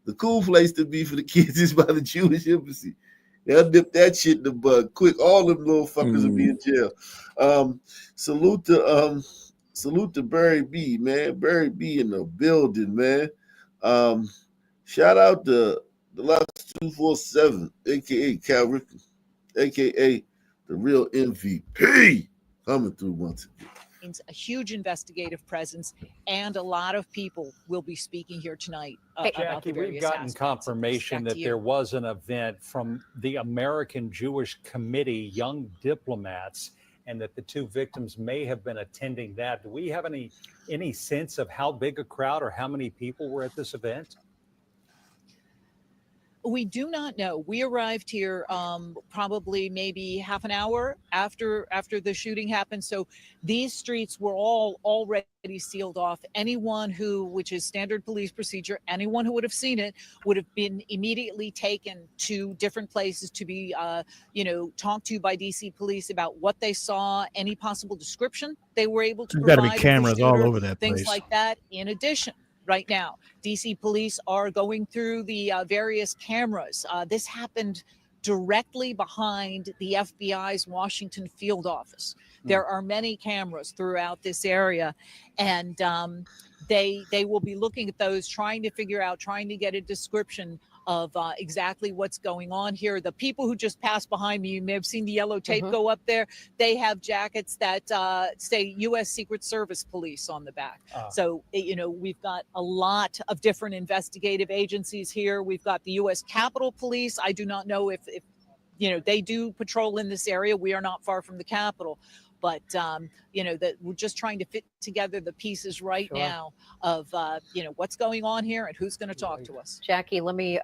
S1: The cool place to be for the kids is by the Jewish embassy. They'll dip that shit in the bud quick. All them little fuckers will be in jail. Salute to Barry B, man. Barry B in the building, man. Shout out to the Lux 247, aka Cal Ripken, aka the real MVP, coming through once again.
S15: A huge investigative presence, and a lot of people will be speaking here tonight.
S8: Jackie, we've gotten confirmation that there was an event from the American Jewish Committee, Young Diplomats, and that the two victims may have been attending that. Do we have any sense of how big a crowd or how many people were at this event?
S15: We do not know. We arrived here probably maybe half an hour after the shooting happened. So these streets were all already sealed off. Anyone which is standard police procedure, anyone who would have seen it would have been immediately taken to different places to be, talked to by DC police about what they saw, any possible description they were able to provide.
S11: Got to be cameras all over that
S15: things
S11: place.
S15: like that. In addition, right now, DC police are going through the various cameras. This happened directly behind the FBI's Washington field office. There are many cameras throughout this area, and they will be looking at those, trying to get a description of exactly what's going on here. The people who just passed behind me, you may have seen the yellow tape go up there. They have jackets that say U.S. Secret Service Police on the back. So, we've got a lot of different investigative agencies here. We've got the U.S. Capitol Police. I do not know if they do patrol in this area. We are not far from the Capitol. But, that we're just trying to fit together the pieces right now of, what's going on here and who's going to talk to us.
S9: Jackie, let me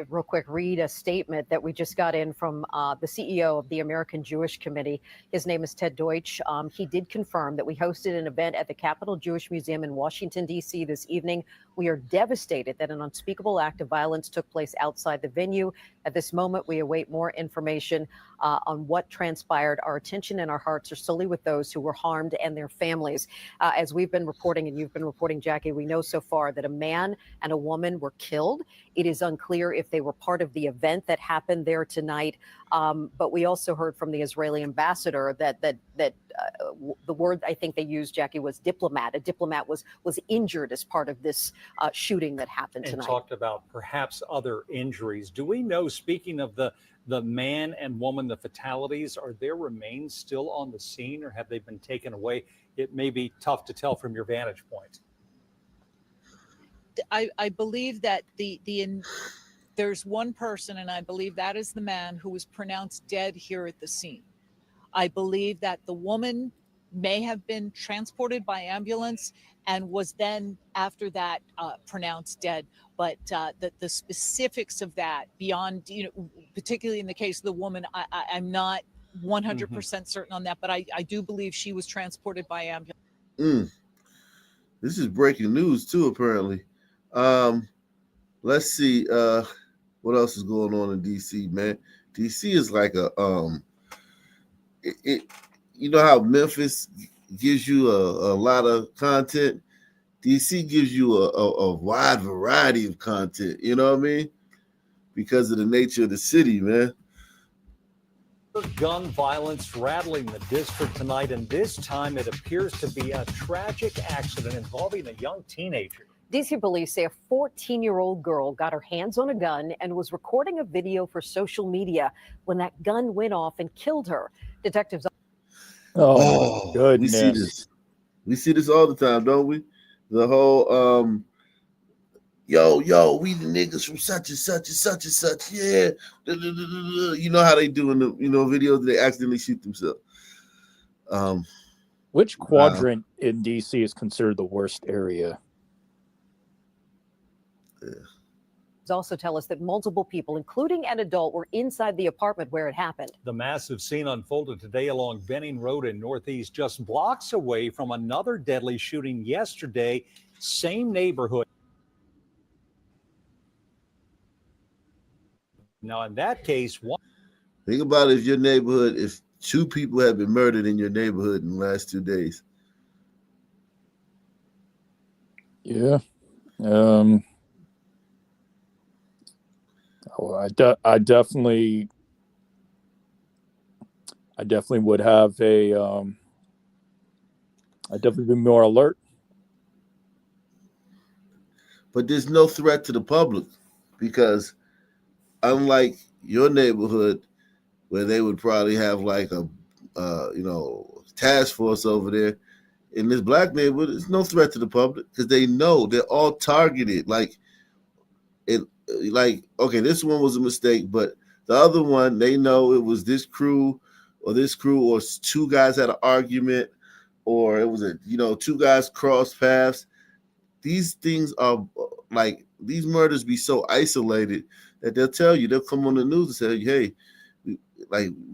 S9: real quick read a statement that we just got in from the CEO of the American Jewish Committee. His name is Ted Deutsch. He did confirm that we hosted an event at the Capitol Jewish Museum in Washington, D.C. this evening. We are devastated that an unspeakable act of violence took place outside the venue. At this moment, we await more information on what transpired. Our attention and our hearts are solely with those who were harmed and their families. As we've been reporting, and you've been reporting, Jackie, we know so far that a man and a woman were killed. It is unclear if they were part of the event that happened there tonight. But we also heard from the Israeli ambassador that the word I think they used, Jackie, was diplomat. A diplomat was injured as part of this shooting that happened
S8: and
S9: tonight.
S8: talked about perhaps other injuries. Do we know, speaking of the man and woman, the fatalities, are their remains still on the scene or have they been taken away? It may be tough to tell from your vantage point.
S15: I believe that there's one person, and I believe that is the man who was pronounced dead here at the scene. I believe that the woman may have been transported by ambulance and was then after that pronounced dead. But the specifics of that beyond, particularly in the case of the woman, I'm not 100% certain on that, but I do believe she was transported by ambulance.
S1: This is breaking news too, apparently. Let's see what else is going on in DC, man. DC is like a you know how Memphis gives you a lot of content. DC gives you a wide variety of content, you know what I mean? Because of the nature of the city, man.
S8: Gun violence rattling the district tonight, and this time it appears to be a tragic accident involving a young teenager.
S9: DC police say a 14-year-old girl got her hands on a gun and was recording a video for social media when that gun went off and killed her. Detectives.
S10: Oh, goodness.
S1: We see this all the time, don't we? The whole yo, we the niggas from such and such and such and such. Yeah. You know how they do in the videos, they accidentally shoot themselves.
S10: Which quadrant in DC is considered the worst area?
S9: Also tell us that multiple people, including an adult, were inside the apartment where it happened.
S8: The massive scene unfolded today along Benning Road in Northeast, just blocks away from another deadly shooting yesterday, same neighborhood. Now, in that case,
S1: think about if your neighborhood, if 2 people have been murdered in your neighborhood in the last 2 days.
S10: Yeah. I definitely would have I'd definitely be more alert.
S1: But there's no threat to the public because unlike your neighborhood where they would probably have like a task force over there, in this black neighborhood, there's no threat to the public because they know they're all targeted. Okay, this one was a mistake, but the other one, they know it was this crew, or 2 guys had an argument, or it was 2 guys crossed paths. These things are like, these murders be so isolated that they'll come on the news and say, hey,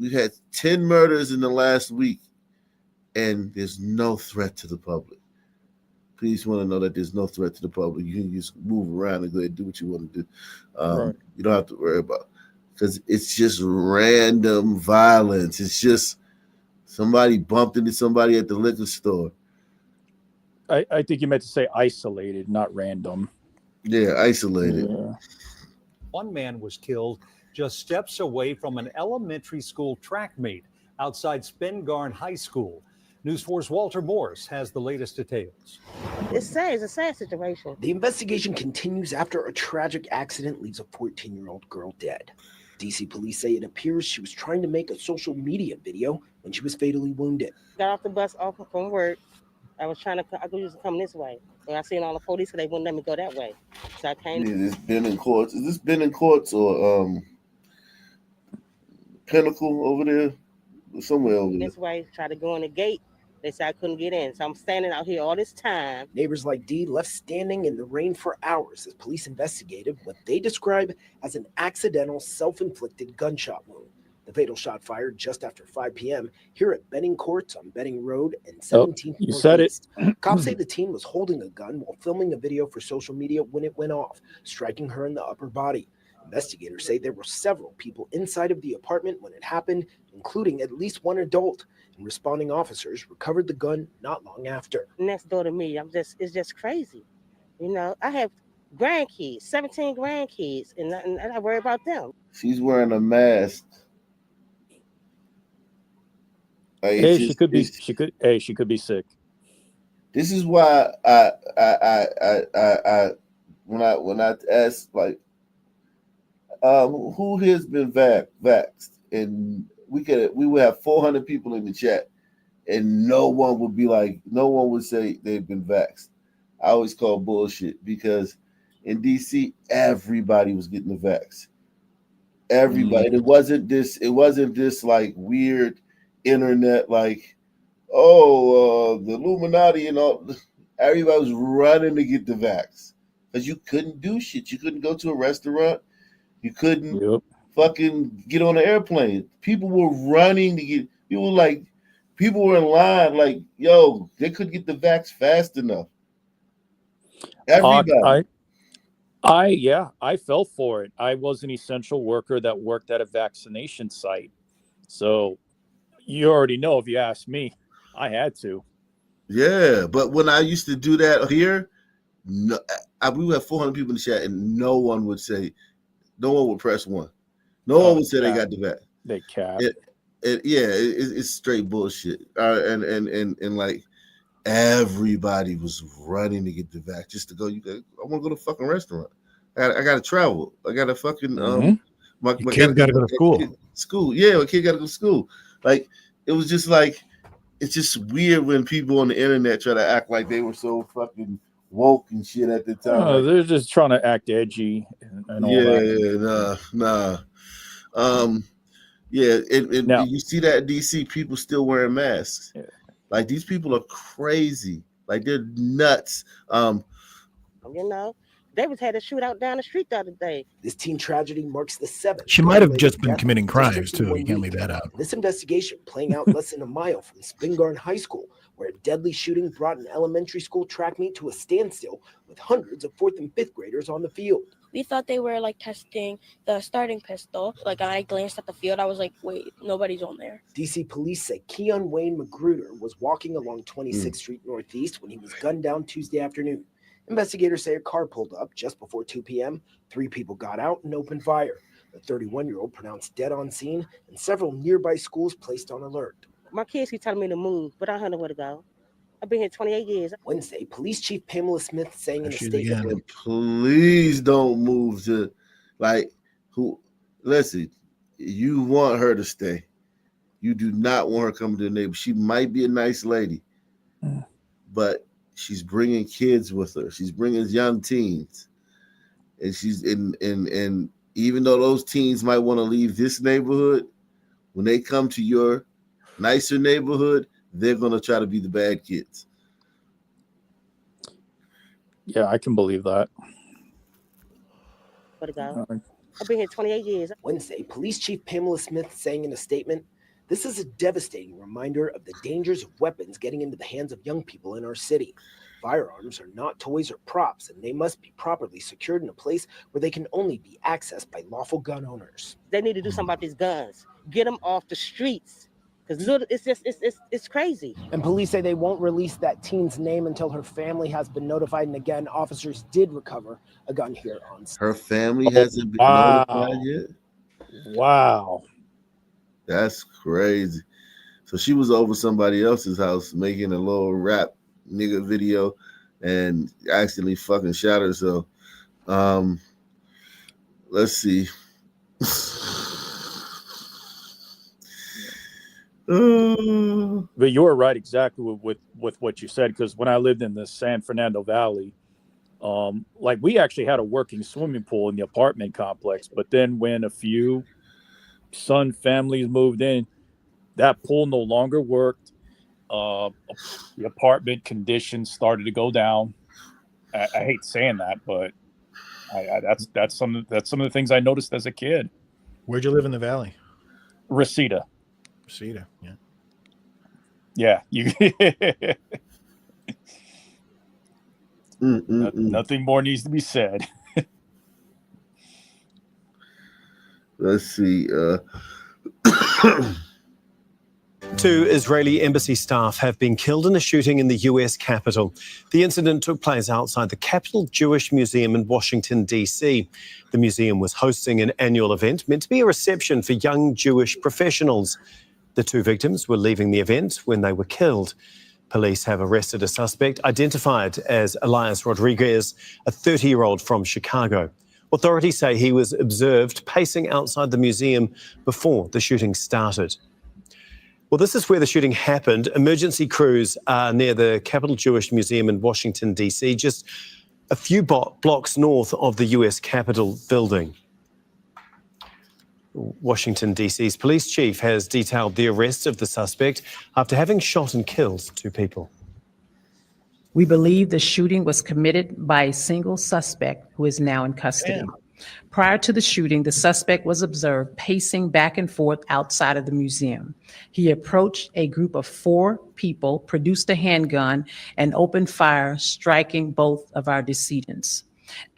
S1: we had 10 murders in the last week and there's no threat to the public. Please want to know that there's no threat to the public. You can just move around and go ahead and do what you want to do.
S10: Right.
S1: You don't have to worry about, because it's just random violence. It's just somebody bumped into somebody at the liquor store.
S10: I think you meant to say isolated, not random.
S1: Yeah, isolated.
S10: Yeah.
S8: one man was killed just steps away from an elementary school track meet outside Spengarn High School. News 4's Walter Morris has the latest details.
S13: It's sad. It's a sad situation.
S14: The investigation continues after a tragic accident leaves a 14-year-old girl dead. DC police say it appears she was trying to make a social media video when she was fatally wounded.
S13: Got off the bus from work. I was used to come this way. And I seen all the police, so they wouldn't let me go that way. So I came.
S1: Is this Benning Courts? Is this Benning Courts or Pinnacle over there? Somewhere over there.
S13: This way, tried to go in the gate. They said I couldn't get in. So I'm standing out here all this time.
S14: Neighbors like Dee left standing in the rain for hours as police investigated what they describe as an accidental self-inflicted gunshot wound. The fatal shot fired just after 5 p.m. here at Benning Courts on Benning Road and 17th.
S10: You said it.
S14: Cops say the teen was holding a gun while filming a video for social media when it went off, striking her in the upper body. Investigators say there were several people inside of the apartment when it happened, including at least one adult. And responding officers recovered the gun not long after.
S13: Next door to me, it's just crazy. You know, I have grandkids, 17 grandkids, and I worry about them.
S1: She's wearing a mask.
S10: Hey, she could be sick.
S1: This is why I when I ask like who has been vaxxed, and we would have 400 people in the chat, and no one would say they've been vaxxed. I always call bullshit because in DC everybody was getting the vax. Everybody. And it wasn't this like weird internet like, the Illuminati and all. Everybody was running to get the vax because you couldn't do shit. You couldn't go to a restaurant. You couldn't fucking get on an airplane. People were running to get. People were in line. Like, yo, they couldn't get the vax fast enough. Everybody.
S10: I fell for it. I was an essential worker that worked at a vaccination site. So you already know, if you ask me, I had to.
S1: Yeah, but when I used to do that here, we would have 400 people in the chat, and no one would press one. No one would say they got the vax.
S10: They cap.
S1: It's straight bullshit. And like everybody was running to get the vax just to go. I want to go to a fucking restaurant. I got to travel. I got to fucking my
S11: kid got to go to school.
S1: School, yeah, my kid got to go to school. Like it was just like. It's just weird when people on the internet try to act like they were so fucking woke and shit at the time.
S10: They're just trying to act edgy and all that.
S1: Nah. And you see that in DC, people still wearing masks.
S10: Yeah.
S1: Like these people are crazy. Like they're nuts.
S13: Davis had a shootout down the street the other day.
S14: This teen tragedy marks the 7th.
S11: She might have just been committing crimes too. You can't leave that out.
S14: This investigation playing out less than a mile from Spingarn High School, where a deadly shooting brought an elementary school track meet to a standstill with hundreds of 4th and 5th graders on the field.
S16: We thought they were like testing the starting pistol. Like I glanced at the field, I was like, wait, nobody's on there.
S14: DC police say Keon Wayne Magruder was walking along 26th Street Northeast when he was gunned down Tuesday afternoon. Investigators say a car pulled up just before 2 p.m. 3 people got out and opened fire. The 31-year-old pronounced dead on scene, and several nearby schools placed on alert.
S13: My kids keep telling me to move, but I don't know where to go. I've been here 28 years.
S14: Wednesday, Police Chief Pamela Smith saying in a statement,
S1: please don't move to, listen, you want her to stay. You do not want her coming to the neighborhood. She might be a nice lady, but she's bringing kids with her. She's bringing young teens. And she's and even though those teens might want to leave this neighborhood, when they come to your nicer neighborhood, they're going to try to be the bad kids.
S10: Yeah, I can believe that.
S13: Where to go? I've been here 28 years.
S14: Wednesday, Police Chief Pamela Smith saying in a statement, "This is a devastating reminder of the dangers of weapons getting into the hands of young people in our city. Firearms are not toys or props, and they must be properly secured in a place where they can only be accessed by lawful gun owners."
S13: They need to do something about these guns. Get them off the streets. Because it's crazy.
S14: And police say they won't release that teen's name until her family has been notified. And again, officers did recover a gun here on scene.
S1: Her family hasn't been notified yet?
S10: Wow.
S1: That's crazy. So she was over somebody else's house making a little rap nigga video and accidentally fucking shot herself. Let's see.
S10: But you were right exactly with what you said, because when I lived in the San Fernando Valley, we actually had a working swimming pool in the apartment complex. But then when a few Sun families moved in, that pool no longer worked. The apartment conditions started to go down. I hate saying that, but that's some of the things I noticed as a kid.
S11: Where'd you live in the valley?
S10: Reseda,
S11: yeah.
S10: Yeah, you. Nothing more needs to be said.
S1: Let's see.
S18: 2 Israeli embassy staff have been killed in a shooting in the U.S. Capitol. The incident took place outside the Capitol Jewish Museum in Washington, D.C. The museum was hosting an annual event meant to be a reception for young Jewish professionals. The 2 victims were leaving the event when they were killed. Police have arrested a suspect identified as Elias Rodriguez, a 30-year-old from Chicago. Authorities say he was observed pacing outside the museum before the shooting started. Well, this is where the shooting happened. Emergency crews are near the Capitol Jewish Museum in Washington, D.C., just a few blocks north of the U.S. Capitol building. Washington, D.C.'s police chief has detailed the arrest of the suspect after having shot and killed 2 people.
S7: We believe the shooting was committed by a single suspect who is now in custody. Prior to the shooting, the suspect was observed pacing back and forth outside of the museum. He approached a group of 4 people, produced a handgun, and opened fire, striking both of our decedents.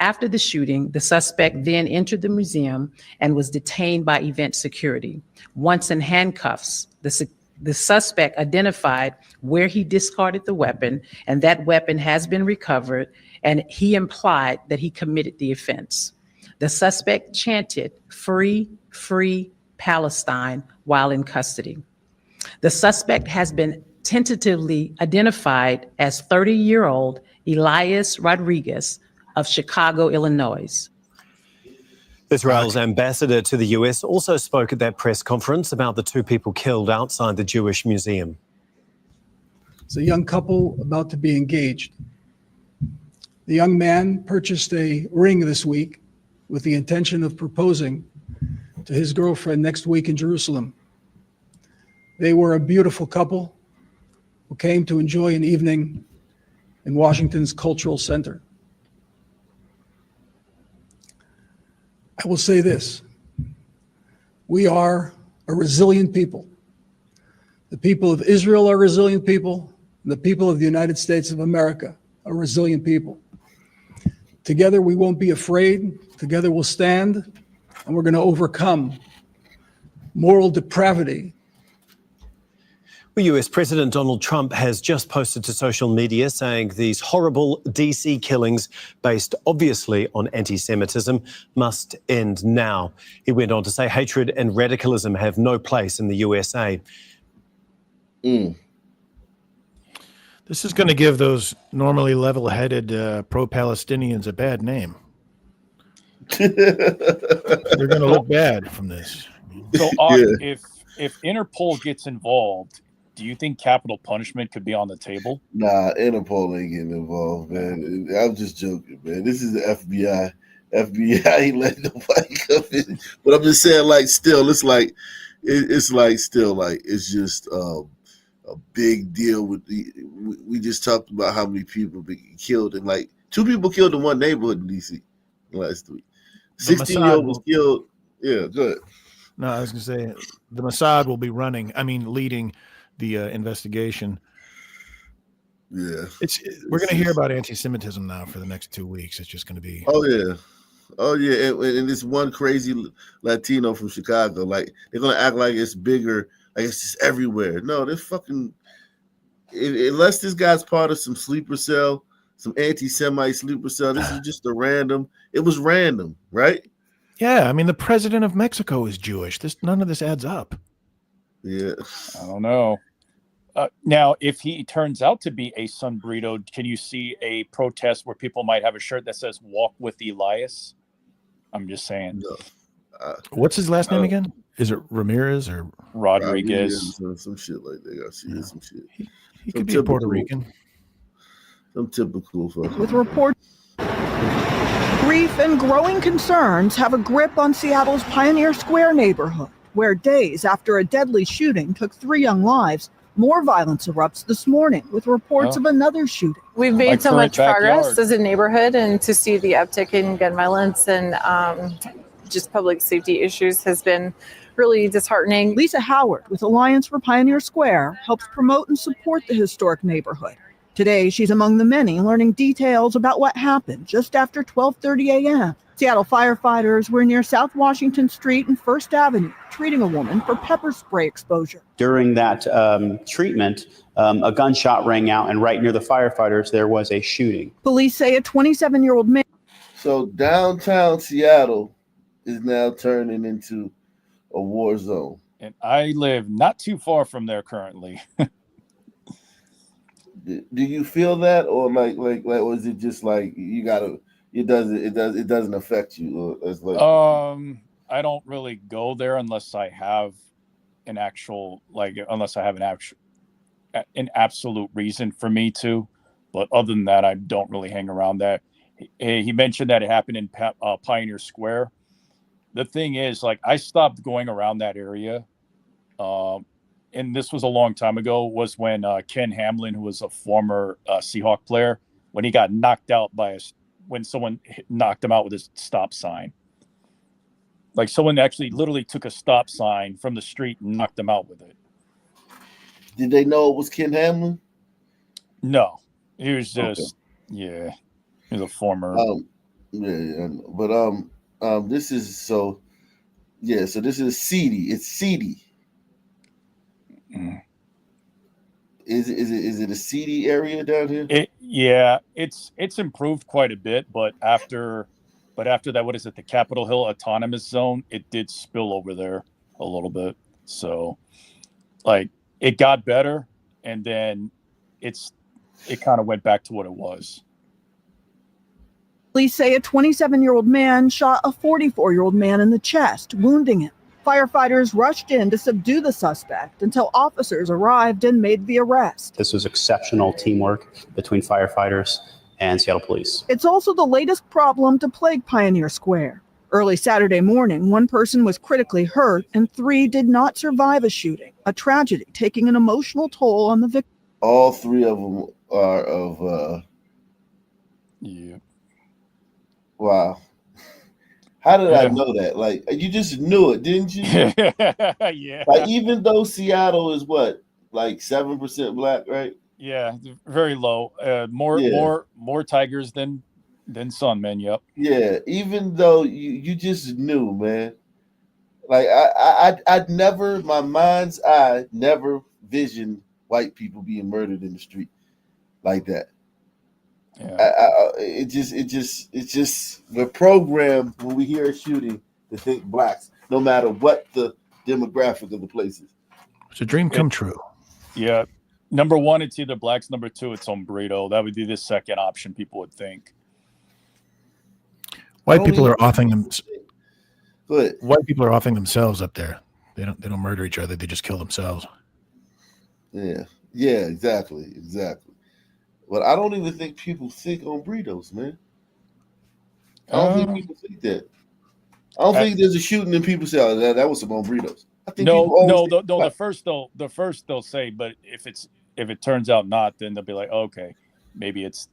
S7: After the shooting, the suspect then entered the museum and was detained by event security. Once in handcuffs, the suspect identified where he discarded the weapon, and that weapon has been recovered, and he implied that he committed the offense. The suspect chanted, "Free, free Palestine," while in custody. The suspect has been tentatively identified as 30-year-old Elias Rodriguez of Chicago, Illinois.
S18: Israel's ambassador to the US also spoke at that press conference about the 2 people killed outside the Jewish Museum.
S17: It's a young couple about to be engaged. The young man purchased a ring this week with the intention of proposing to his girlfriend next week in Jerusalem. They were a beautiful couple who came to enjoy an evening in Washington's Cultural Center. I will say this: we are a resilient people. The people of Israel are resilient people, and the people of the United States of America are resilient people. Together we won't be afraid, together we'll stand, and we're going to overcome moral depravity.
S18: Well, US President Donald Trump has just posted to social media saying these horrible DC killings, based obviously on anti-Semitism, must end now. He went on to say hatred and radicalism have no place in the USA.
S11: This is going to give those normally level-headed pro-Palestinians a bad name. They're going to look bad from this.
S10: So, if Interpol gets involved, do you think capital punishment could be on the table?
S1: Nah, Interpol ain't getting involved, man. I'm just joking, man. This is the FBI. FBI ain't letting nobody come in. But I'm just saying, like, still, it's like, it's just a big deal with we just talked about how many people been killed, and like 2 people killed in one neighborhood in DC last week. 16-year-old was killed. Yeah, good.
S11: No, I was going to say the Mossad will be leading the investigation.
S1: Yeah,
S11: we're going to hear about anti-Semitism now for the next 2 weeks. It's just going to be.
S1: Oh yeah, and this one crazy Latino from Chicago, like they're going to act like it's bigger, like it's just everywhere. No, they're fucking. Unless this guy's part of some sleeper cell, some anti-Semite sleeper cell, this is just a random. It was random, right?
S11: Yeah, the president of Mexico is Jewish. None of this adds up.
S1: Yeah,
S10: I don't know. Now, if he turns out to be a Sun Burrito, can you see a protest where people might have a shirt that says "Walk with Elias"? I'm just saying.
S1: No.
S11: What's his last name again? Is it Ramirez or
S10: Rodriguez?
S1: Some shit like that. I see some shit.
S11: He could be a Puerto Rican.
S1: Some typical fucking.
S19: With reports, grief and growing concerns have a grip on Seattle's Pioneer Square neighborhood, where days after a deadly shooting took 3 young lives, more violence erupts this morning with reports of another shooting.
S20: We've made so much progress as a neighborhood, and to see the uptick in gun violence and just public safety issues has been really disheartening.
S19: Lisa Howard with Alliance for Pioneer Square helps promote and support the historic neighborhood. Today, she's among the many learning details about what happened just after 12:30 a.m. Seattle firefighters were near South Washington Street and First Avenue, treating a woman for pepper spray exposure.
S21: During that treatment, a gunshot rang out, and right near the firefighters, there was a shooting.
S19: Police say a 27-year-old man.
S1: So downtown Seattle is now turning into a war zone.
S10: And I live not too far from there currently.
S1: Do you feel that, or or is it just like you gotta? It doesn't affect you, or it's like.
S10: I don't really go there unless I have an absolute reason for me to. But other than that, I don't really hang around that. He mentioned that it happened in Pioneer Square. The thing is, like, I stopped going around that area, and this was a long time ago, was when Ken Hamlin, who was a former Seahawk player, when he got knocked out when someone knocked him out with his stop sign. Like, someone actually literally took a stop sign from the street and knocked him out with it.
S1: Did they know it was Ken Hamlin?
S10: No, he was just he was a former.
S1: But this is so. Yeah, so this is seedy. It's seedy.
S10: Mm.
S1: Is it a seedy area down here?
S10: It's improved quite a bit, but after that, what is it? The Capitol Hill Autonomous Zone, it did spill over there a little bit. So, like, it got better, and then it kind of went back to what it was.
S19: Police say a 27-year-old man shot a 44-year-old man in the chest, wounding him. Firefighters rushed in to subdue the suspect until officers arrived and made the arrest.
S21: This was exceptional teamwork between firefighters and Seattle police.
S19: It's also the latest problem to plague Pioneer Square. Early Saturday morning, one person was critically hurt and 3 did not survive a shooting, a tragedy taking an emotional toll on the victim.
S1: All 3 of them are of.
S10: Yeah.
S1: Wow. How did I know that? Like, you just knew it, didn't you?
S10: Yeah.
S1: Like, even though Seattle is what, like 7% black, right?
S10: Yeah, very low. More Tigers than Sunmen. Yep.
S1: Yeah, even though you just knew, man. Like, I'd never, my mind's eye never visioned white people being murdered in the street like that.
S10: Yeah.
S1: It's just we're programmed when we hear a shooting to think blacks, no matter what the demographic of the place is.
S11: It's a dream come true.
S10: Yeah. Number 1, it's either blacks. Number 2, it's hombrito. That would be the second option people would think.
S11: White people are offing them. White people are offing themselves up there. They don't murder each other. They just kill themselves.
S1: Yeah, exactly. But I don't even think people think hombreros, man. I don't think people think that. I don't think there's a shooting and people say, "Oh, that was some hombreros." I think
S10: The first they'll say, but if it turns out not, then they'll be like, okay, maybe it's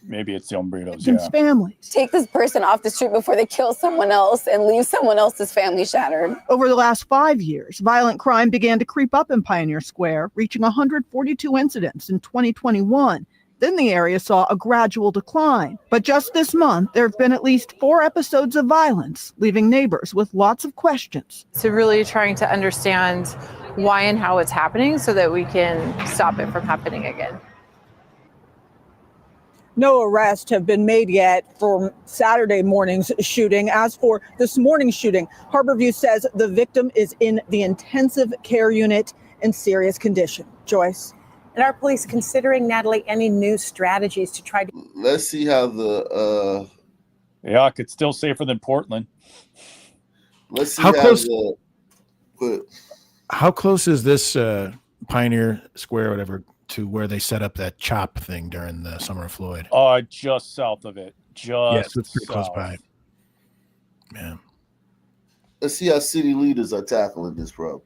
S10: the hombreros. Yeah.
S19: Families.
S5: Take this person off the street before they kill someone else and leave someone else's family shattered.
S19: Over the last 5 years, violent crime began to creep up in Pioneer Square, reaching 142 incidents in 2021. Then the area saw a gradual decline. But just this month, there have been at least 4 episodes of violence, leaving neighbors with lots of questions.
S20: So really trying to understand why and how it's happening so that we can stop it from happening again.
S19: No arrests have been made yet for Saturday morning's shooting. As for this morning's shooting, Harborview says the victim is in the intensive care unit in serious condition. Joyce.
S12: And are police considering, Natalie, any new strategies to try to...
S1: Let's see how the...
S10: it's still safer than Portland.
S1: Let's see
S11: how close is this Pioneer Square, whatever, to where they set up that chop thing during the Summer of Floyd?
S10: Just south of it.
S11: Yes, it's pretty close by. Man.
S1: Let's see how city leaders are tackling this problem.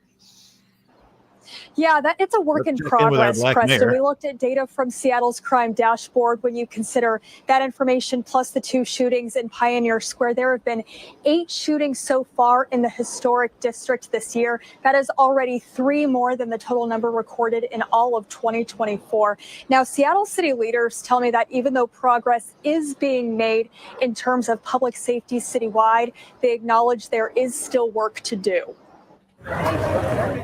S22: Yeah, it's a work in progress, Preston. We looked at data from Seattle's crime dashboard. When you consider that information plus the 2 shootings in Pioneer Square, there have been 8 shootings so far in the historic district this year. That is already 3 more than the total number recorded in all of 2024. Now, Seattle city leaders tell me that even though progress is being made in terms of public safety citywide, they acknowledge there is still work to do.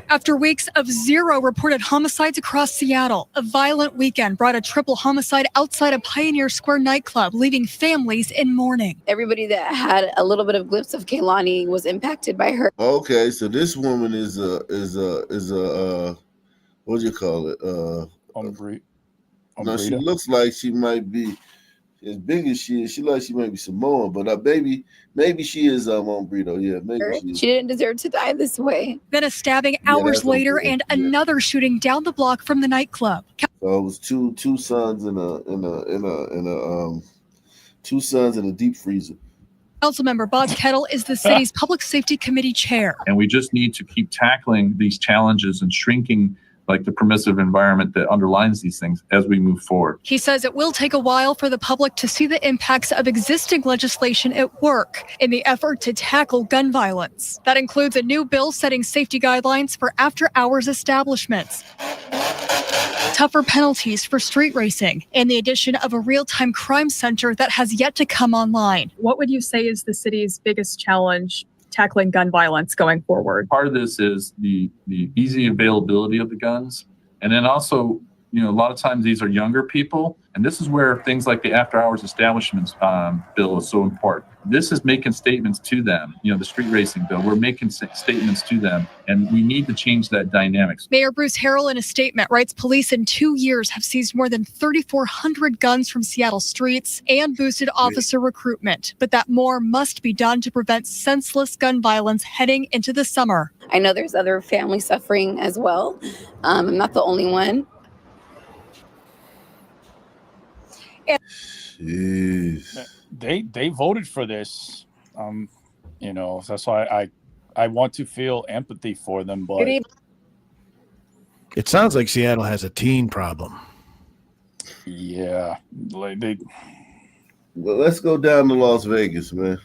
S23: After weeks of 0 reported homicides across Seattle, a violent weekend brought a triple homicide outside a Pioneer Square nightclub, leaving families in mourning.
S5: Everybody that had a little bit of glimpse of Kehlani was impacted by her.
S1: Okay, so this woman is what do you call it? No, she looks like she might be as big as she is. She looks like she might be Samoan, but maybe she is Umbrito. Yeah, maybe she is.
S5: She didn't deserve to die this way.
S23: Then a stabbing hours
S1: that's
S23: later
S1: okay.
S23: and another shooting down the block from the nightclub.
S1: So it was two sons in a two sons in a deep freezer.
S23: Councilmember Bob Kettle is the city's Public Safety Committee chair.
S2: And we just need to keep tackling these challenges and shrinking like the permissive environment that underlines these things as we move forward.
S23: He says it will take a while for the public to see the impacts of existing legislation at work in the effort to tackle gun violence. That includes a new bill setting safety guidelines for after-hours establishments, tougher penalties for street racing, and the addition of a real-time crime center that has yet to come online.
S3: What would you say is the city's biggest challenge tackling gun violence going forward?
S2: Part of this is the easy availability of the guns. And then also, a lot of times these are younger people. And this is where things like the after hours establishments bill is so important. This is making statements to them. The street racing bill, we're making statements to them, and we need to change that dynamics.
S23: Mayor Bruce Harrell in a statement writes police in 2 years have seized more than 3,400 guns from Seattle streets and boosted officer recruitment, but that more must be done to prevent senseless gun violence heading into the summer.
S5: I know there's other families suffering as well. I'm not the only one.
S1: Jeez.
S10: They voted for this. That's why I want to feel empathy for them. But
S11: it sounds like Seattle has a teen problem.
S10: Yeah,
S1: well, let's go down to Las Vegas, man.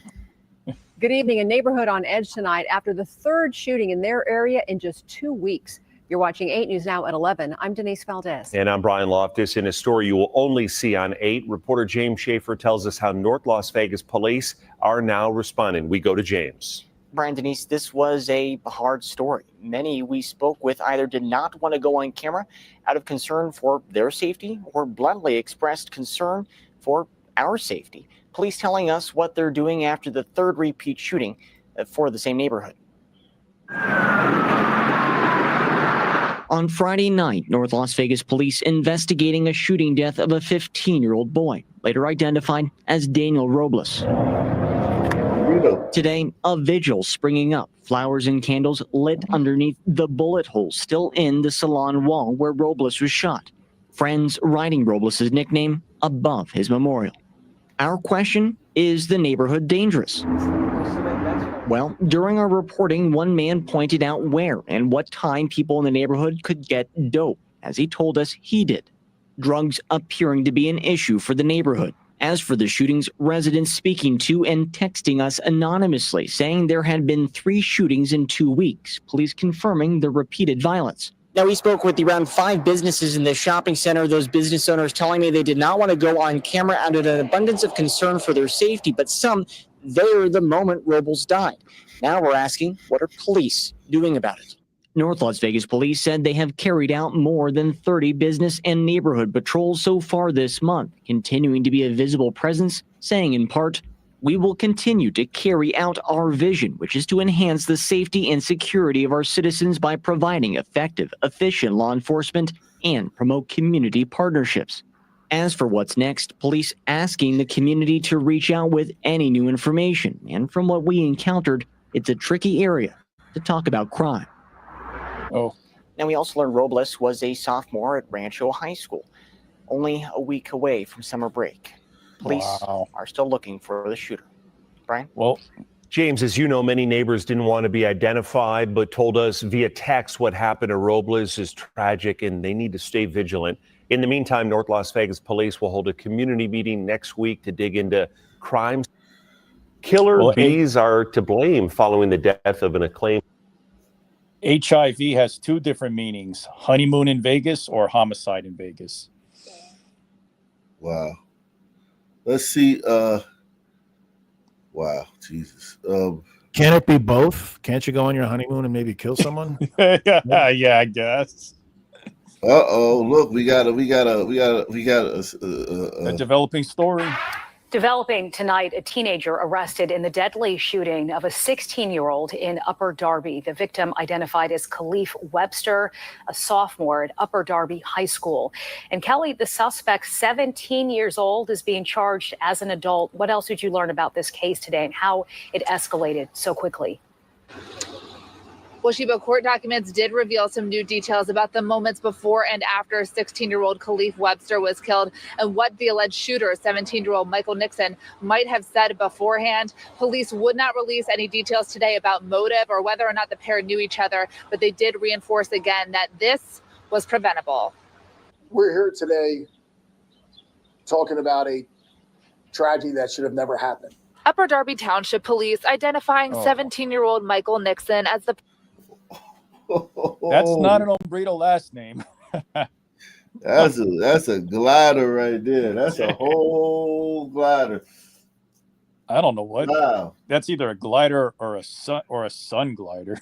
S9: Good evening. A neighborhood on edge tonight after the third shooting in their area in just 2 weeks. You're watching 8 News Now at 11. I'm Denise Valdez.
S4: And I'm Brian Loftus. In a story you will only see on 8, reporter James Schaefer tells us how North Las Vegas police are now responding. We go to James.
S24: Brian, Denise, this was a hard story. Many we spoke with either did not want to go on camera out of concern for their safety or bluntly expressed concern for our safety. Police telling us what they're doing after the third repeat shooting for the same neighborhood. On Friday night, North Las Vegas police investigating a shooting death of a 15-year-old boy, later identified as Daniel Robles. Today, a vigil springing up, flowers and candles lit underneath the bullet holes still in the salon wall where Robles was shot. Friends writing Robles' nickname above his memorial. Our question, is the neighborhood dangerous? Well, during our reporting, one man pointed out where and what time people in the neighborhood could get dope, as he told us he did. Drugs appearing to be an issue for the neighborhood. As for the shootings, residents speaking to and texting us anonymously, saying there had been 3 shootings in 2 weeks, police confirming the repeated violence. Now, we spoke with around 5 businesses in the shopping center. Those business owners telling me they did not want to go on camera out of an abundance of concern for their safety, but some there the moment Robles died. Now we're asking, what are police doing about it? North Las Vegas police said they have carried out more than 30 business and neighborhood patrols so far this month, continuing to be a visible presence, saying in part, we will continue to carry out our vision, which is to enhance the safety and security of our citizens by providing effective, efficient law enforcement and promote community partnerships. As for what's next, police asking the community to reach out with any new information. And from what we encountered, it's a tricky area to talk about crime.
S10: Oh.
S24: Now, we also learned Robles was a sophomore at Rancho High School, only a week away from summer break. Police are still looking for the shooter. Brian?
S4: Well, James, as you know, many neighbors didn't want to be identified, but told us via text what happened to Robles is tragic and they need to stay vigilant. In the meantime, North Las Vegas police will hold a community meeting next week to dig into crimes. Killer bees are to blame following the death of an acclaimed.
S10: HIV has 2 different meanings: honeymoon in Vegas or homicide in Vegas.
S1: Wow. Let's see. Wow, Jesus.
S11: Can it be both? Can't you go on your honeymoon and maybe kill someone?
S10: Yeah, I guess.
S1: Look, we got a
S10: developing story.
S22: Developing tonight, a teenager arrested in the deadly shooting of a 16-year-old in Upper Darby. The victim identified as Khalif Webster, a sophomore at Upper Darby High School. And Kelly, the suspect, 17 years old, is being charged as an adult. What else did you learn about this case today and how it escalated so quickly?
S6: Well, Sheba, court documents did reveal some new details about the moments before and after 16-year-old Khalif Webster was killed and what the alleged shooter, 17-year-old Michael Nixon, might have said beforehand. Police would not release any details today about motive or whether or not the pair knew each other, but they did reinforce again that this was preventable.
S8: We're here today talking about a tragedy that should have never happened.
S6: Upper Darby Township Police identifying 17-year-old Michael Nixon as the...
S10: That's not an Ombrito last name.
S1: That's a glider right there. That's a whole glider.
S10: I don't know what.
S1: Wow.
S10: That's either a glider or a sun glider.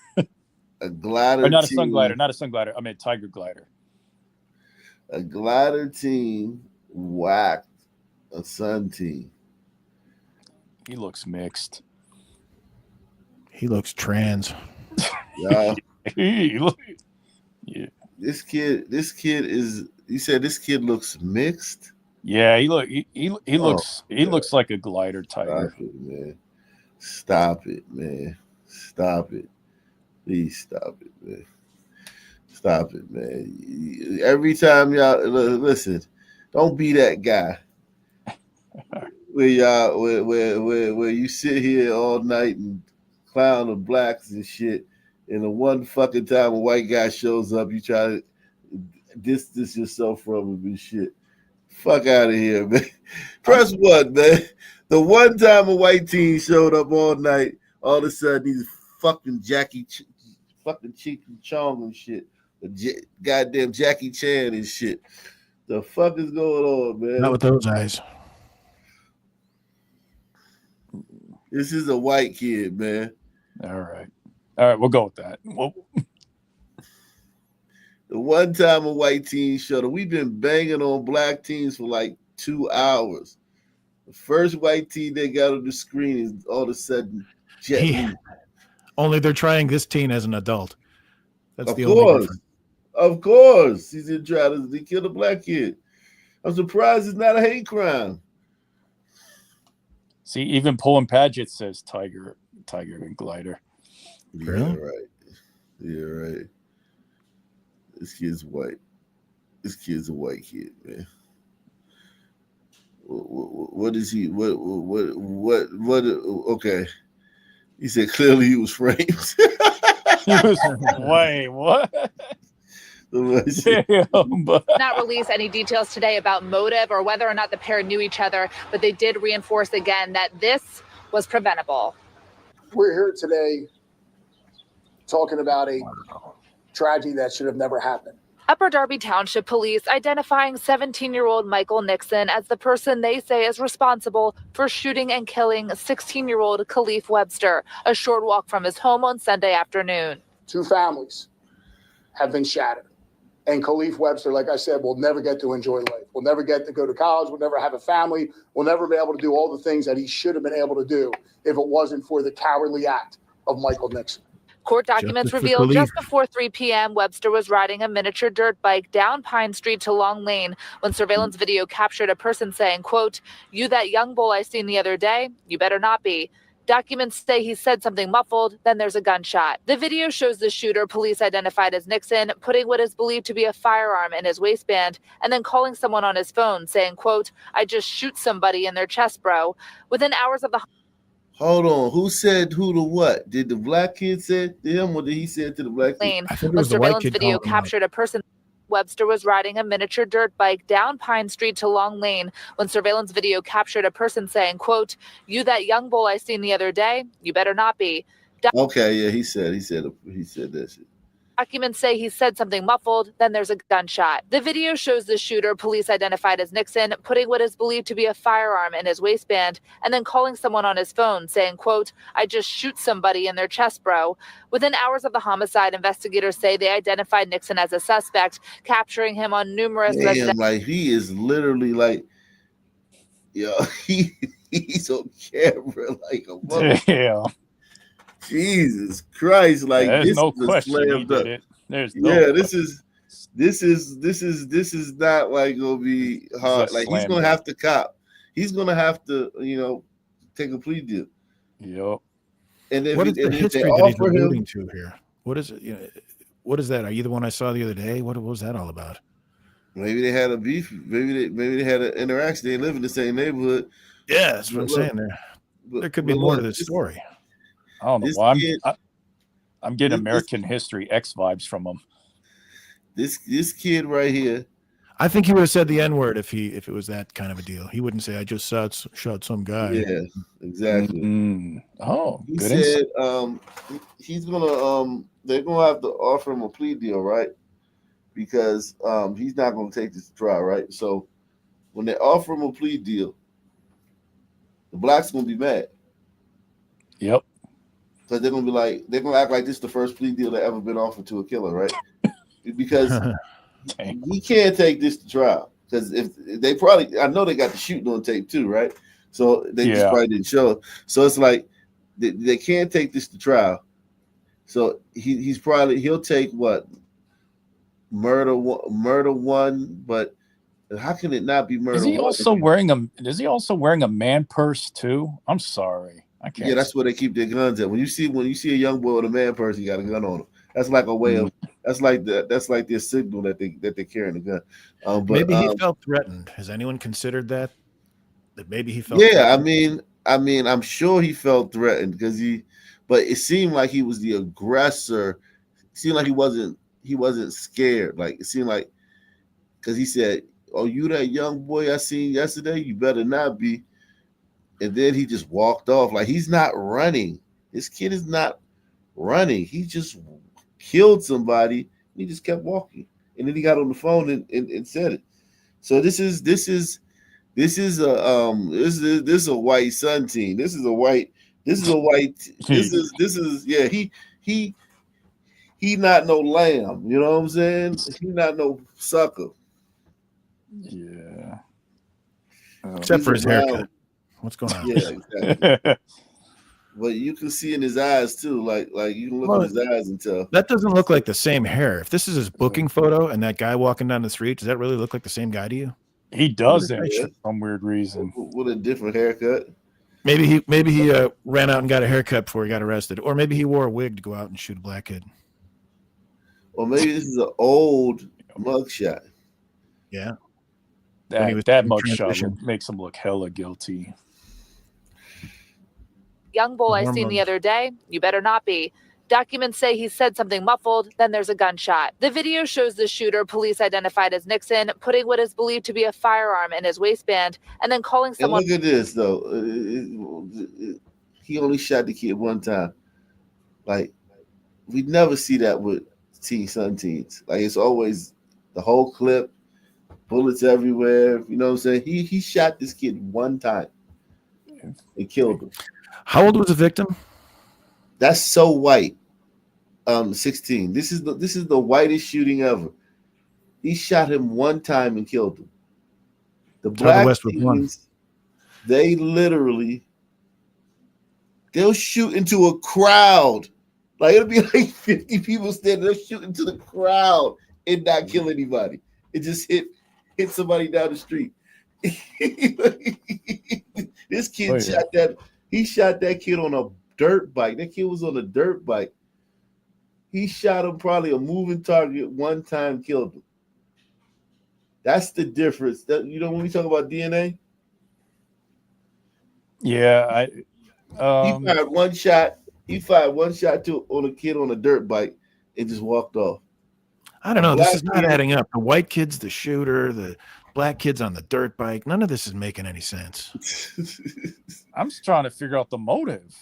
S1: A glider.
S10: Or not
S1: team.
S10: A sun glider. Not a sun glider. I mean a tiger glider.
S1: A glider team whacked a sun team.
S10: He looks mixed.
S11: He looks trans.
S1: Yeah.
S10: Yeah.
S1: This kid is. You said this kid looks mixed.
S10: Yeah, he looks like a glider tiger.
S1: Stop it, man. Stop it, man. Stop it. Please stop it, man. Stop it, man. Every time y'all listen, don't be that guy. Where y'all where you sit here all night and clown the blacks and shit. And the one fucking time a white guy shows up, you try to distance yourself from him and shit. Fuck out of here, man. Press one, man. The one time a white teen showed up all night, all of a sudden he's fucking fucking Cheech and Chong and shit. Goddamn Jackie Chan and shit. The fuck is going on, man?
S11: Not with those eyes.
S1: This is a white kid, man.
S10: All right, we'll go with that.
S1: The one time a white teen showed up, we've been banging on black teens for like 2 hours. The first white teen they got on the screen is all of a sudden Jet Li.
S11: Only they're trying this teen as an adult. That's the
S1: course.
S11: only difference.
S1: Of course. He's in trying to kill a black kid. I'm surprised it's not a hate crime.
S10: See, even Pullen Padgett says tiger and glider.
S1: Really? Yeah, right. Yeah, right. This kid's white. This kid's a white kid, man. What is he? What? Okay. He said clearly he was framed.
S10: Wait, what?
S6: Not release any details today about motive or whether or not the pair knew each other, but they did reinforce again that this was preventable.
S8: We're here today talking about a tragedy that should have never happened.
S6: Upper Darby Township Police identifying 17-year-old Michael Nixon as the person they say is responsible for shooting and killing 16-year-old Khalif Webster, a short walk from his home on Sunday afternoon.
S8: 2 families have been shattered. And Khalif Webster, like I said, will never get to enjoy life. Will never get to go to college. Will never have a family. Will never be able to do all the things that he should have been able to do if it wasn't for the cowardly act of Michael Nixon.
S6: Court documents reveal just before 3 p.m., Webster was riding a miniature dirt bike down Pine Street to Long Lane when surveillance video captured a person saying, quote, "You that young bull I seen the other day, you better not be." Documents say he said something muffled, then there's a gunshot. The video shows the shooter, police identified as Nixon, putting what is believed to be a firearm in his waistband and then calling someone on his phone saying, quote, "I just shoot somebody in their chest, bro." Within hours of the...
S1: Hold on. Who said who to what? Did the black kid say to him or did he say it to the black kid?
S11: I think it was the white kid
S6: video
S11: calling him out.
S6: captured a person... Webster was riding a miniature dirt bike down Pine Street to Long Lane when surveillance video captured a person saying, quote, "You that young bull I seen the other day, you better not be."
S1: Okay, yeah, he said that shit.
S6: Documents say he said something muffled, then there's a gunshot. The video shows the shooter, police identified as Nixon, putting what is believed to be a firearm in his waistband and then calling someone on his phone saying, quote, "I just shoot somebody in their chest, bro." Within hours of the homicide, investigators say they identified Nixon as a suspect, capturing him on numerous
S1: Damn, like he is literally like, yo, He's on camera like a mother.
S10: Yeah.
S1: Jesus Christ! Like
S10: There's
S1: this
S10: no
S1: is a
S10: question he
S1: slam
S10: did
S1: dunk.
S10: it. There's
S1: Yeah,
S10: no
S1: this
S10: question.
S1: is not like gonna be hard.
S10: Just
S1: Like he's
S10: slam
S1: gonna
S10: dunk.
S1: have to cop. He's gonna have to, take a plea deal.
S10: Yep.
S1: And if,
S11: What is the
S1: and if they
S11: history that he's
S1: offer him,
S11: alluding to here? What is it? What is that? Are you the one I saw the other day? What was that all about?
S1: maybe they had a beef. Maybe they had an interaction. They live in the same neighborhood.
S11: Yeah, that's what I'm saying. There could be more to this story.
S10: I don't know.
S1: This
S10: Well,
S1: kid-
S10: I'm getting
S1: this-
S10: American History X vibes from him.
S1: This kid right here.
S11: I think he would have said the N-word if it was that kind of a deal. He wouldn't say, "I just shot some guy."
S1: Yeah, exactly.
S10: Oh,
S1: He
S10: good
S1: said
S10: insight.
S1: he's gonna they're gonna have to offer him a plea deal, right? Because he's not gonna take this to trial, right? So when they offer him a plea deal, the blacks gonna be mad.
S10: Yep.
S1: Because they're gonna act like this is the first plea deal that ever been offered to a killer, right? Because he can't take this to trial. Because if they probably, I know they got the shooting on tape too, right? So they just
S10: Yeah.
S1: probably didn't show it. So it's like they can't take this to trial. So he'll take what? Murder one, but how can it not be murder?
S10: Is he
S1: one?
S10: also wearing a man purse too? I'm sorry. I can't.
S1: Yeah, that's where they keep their guns at. When you see a young boy with a man purse, he got a gun on him. That's like a way of that's like their signal that they're carrying a gun. But
S11: Maybe he felt threatened. Has anyone considered that? That maybe he felt.
S1: Yeah,
S11: threatened?
S1: I mean, I'm sure he felt threatened but it seemed like he was the aggressor. It seemed like he wasn't scared. Like it seemed like because he said, "Oh, you that young boy I seen yesterday? You better not be." And then he just walked off. Like he's not running. This kid is not running. He just killed somebody. He just kept walking, and then he got on the phone and said it. So this is a white Sun team. This is he not no lamb. You know what I'm saying? He not no sucker.
S10: Yeah.
S11: Except for his
S1: around.
S11: haircut. What's going on?
S1: Yeah, exactly. But you can see in his eyes too. Like you can look in his eyes and tell.
S11: That doesn't look like the same hair. If this is his booking photo and that guy walking down the street, does that really look like the same guy to you?
S10: He doesn't for some weird reason.
S1: With a different haircut.
S11: Maybe he ran out and got a haircut before he got arrested, or maybe he wore a wig to go out and shoot a black kid.
S1: Or maybe this is an old mugshot.
S11: Yeah.
S10: That
S11: was
S10: mugshot makes him look hella guilty.
S6: Young bull I seen the other day, you better not be. Documents say he said something muffled, then there's a gunshot. The video shows the shooter, police identified as Nixon, putting what is believed to be a firearm in his waistband, and then calling someone.
S1: And look at this, though. He only shot the kid one time. Like, we never see that with Sun teens. Like, it's always the whole clip, bullets everywhere. You know what I'm saying? He shot this kid one time and killed him.
S11: How old was the victim?
S1: That's so white. 16. This is the whitest shooting ever. He shot him one time and killed him. The black teens, they'll shoot into a crowd. Like it'll be like 50 people standing, they'll shoot into the crowd and not kill anybody. It just hit somebody down the street. This kid shot that kid on a dirt bike. That kid was on a dirt bike. He shot him probably a moving target one time, killed him. That's the difference. When we talk about DNA,
S10: yeah,
S1: he fired one shot. He fired one shot on a kid on a dirt bike and just walked off.
S11: I don't know. This is not adding up. The white kid's the shooter. The black kid's on the dirt bike. None of this is making any sense.
S10: I'm just trying to figure out the motive.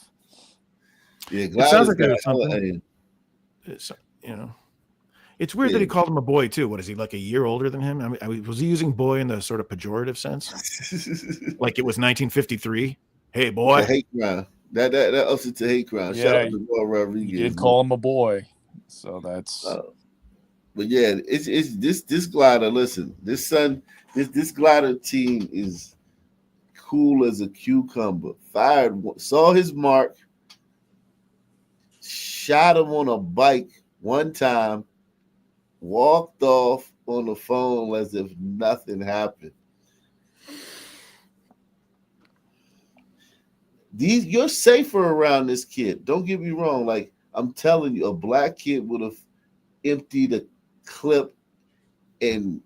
S1: Yeah,
S11: it sounds like there's something. It's weird that he called him a boy too. What is he, like a year older than him? I mean, was he using boy in the sort of pejorative sense? Like it was 1953? Hey, boy.
S1: Hate crime. That ups it to hate crime.
S10: Yeah,
S1: shout out to Roy Rodriguez.
S10: You did call him a boy, so that's.
S1: But yeah, it's this glider. Listen, this glider team is cool as a cucumber. Fired, saw his mark, shot him on a bike one time, walked off on the phone as if nothing happened. You're safer around this kid. Don't get me wrong. Like, I'm telling you, a black kid would have emptied a clip and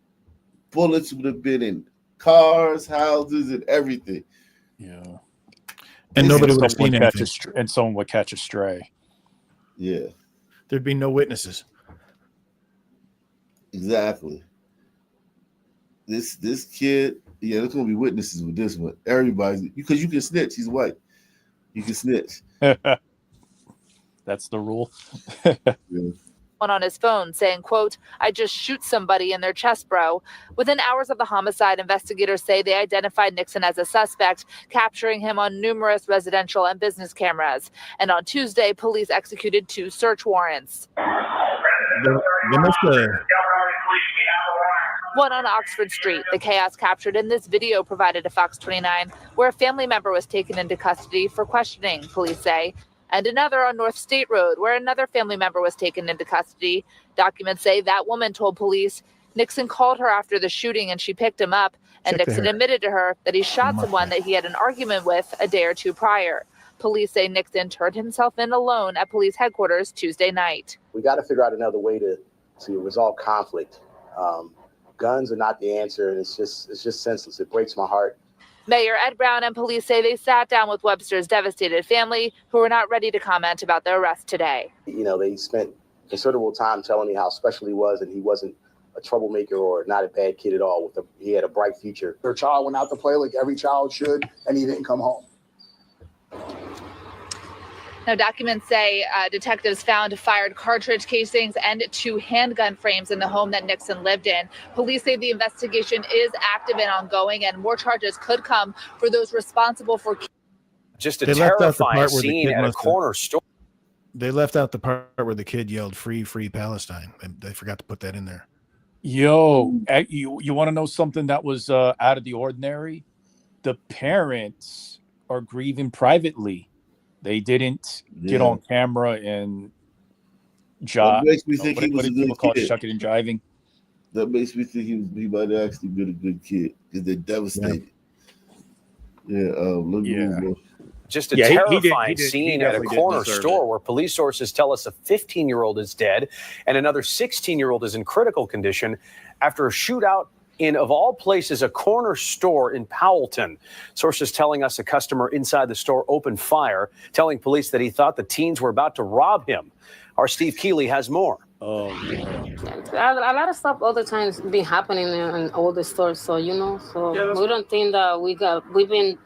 S1: bullets would have been in cars, houses, and everything.
S10: Yeah.
S11: And nobody would have seen anything.
S10: And someone would catch a stray.
S1: Yeah.
S11: There'd be no witnesses.
S1: Exactly. This kid, yeah, there's gonna be witnesses with this one. Everybody's because you can snitch. He's white. You can snitch.
S10: That's the rule.
S1: Yeah.
S6: On his phone saying, quote, "I just shoot somebody in their chest, bro." Within hours of the homicide, investigators say they identified Nixon as a suspect, capturing him on numerous residential and business cameras. And on Tuesday, police executed 2 search warrants. One on Oxford Street. The chaos captured in this video provided to Fox 29, where a family member was taken into custody for questioning, police say. And another on North State Road, where another family member was taken into custody. Documents say that woman told police Nixon called her after the shooting and she picked him up. And Nixon admitted to her that he shot someone that he had an argument with a day or two prior. Police say Nixon turned himself in alone at police headquarters Tuesday night.
S13: We got to figure out another way to resolve conflict. Guns are not the answer, and it's just senseless. It breaks my heart.
S6: Mayor Ed Brown and police say they sat down with Webster's devastated family, who were not ready to comment about the arrest today.
S13: You know, they spent considerable time telling me how special he was, and he wasn't a troublemaker or not a bad kid at all. He had a bright future.
S8: Their child went out to play like every child should, and he didn't come home.
S6: Now, documents say detectives found fired cartridge casings and 2 handgun frames in the home that Nixon lived in. Police say the investigation is active and ongoing, and more charges could come for those responsible for.
S14: Just a terrifying scene at a corner store.
S11: They left out the part where the kid yelled "Free, free Palestine." They forgot to put that in there.
S10: Yo, you want to know something that was out of the ordinary? The parents are grieving privately. They didn't get on camera and
S1: That makes me think he was a good kid.
S10: Shucking and jiving.
S1: That makes me think he might have actually been a good kid because they're devastated.
S14: Just a terrifying scene at a corner store where police sources tell us a 15-year-old is dead and another 16-year-old is in critical condition after a shootout in, of all places, a corner store in Powellton. Sources telling us a customer inside the store opened fire, telling police that he thought the teens were about to rob him. Our Steve Keeley has more.
S15: A lot of stuff all the time been happening in all the stores, so we don't think that we've been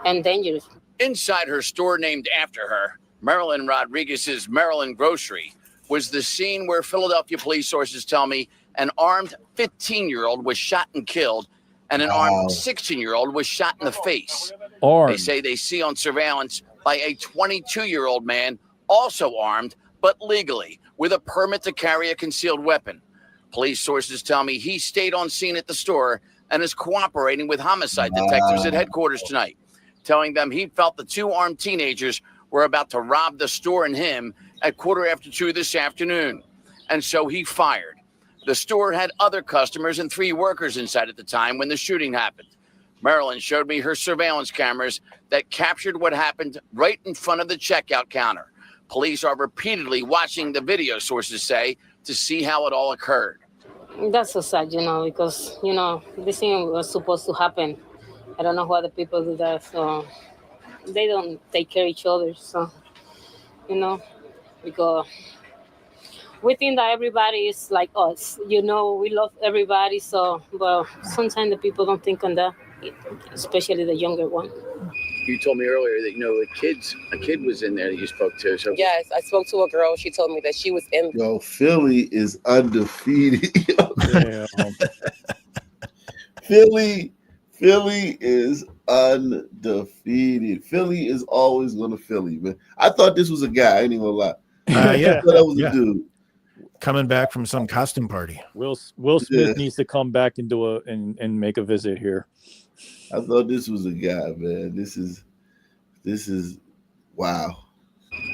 S15: endangered.
S16: Inside her store named after her, Marilyn Rodriguez's Maryland Grocery, was the scene where Philadelphia police sources tell me an armed 15-year-old was shot and killed, and an armed 16-year-old was shot in the face. They say they see on surveillance by a 22-year-old man, also armed, but legally, with a permit to carry a concealed weapon. Police sources tell me he stayed on scene at the store and is cooperating with homicide detectives at headquarters tonight, telling them he felt the 2 armed teenagers were about to rob the store and him at 2:15 this afternoon. And so he fired. The store had other customers and 3 workers inside at the time when the shooting happened. Marilyn showed me her surveillance cameras that captured what happened right in front of the checkout counter. Police are repeatedly watching the video, sources say, to see how it all occurred.
S15: That's so sad, because, this thing was supposed to happen. I don't know why the people do that, so they don't take care of each other, so, because we think that everybody is like us, we love everybody, but sometimes the people don't think on that, especially the younger one.
S16: You told me earlier that, a kid was in there that you spoke to. So
S25: yes, I spoke to a girl. She told me that she was in.
S1: Yo, Philly is undefeated. Philly is undefeated. Philly is always going to Philly, man. I thought this was a guy. I ain't even gonna lie. I thought that was a dude.
S11: Coming back from some costume party.
S10: Will Smith needs to come back and make a visit here.
S1: I thought this was a guy, man. This is wow.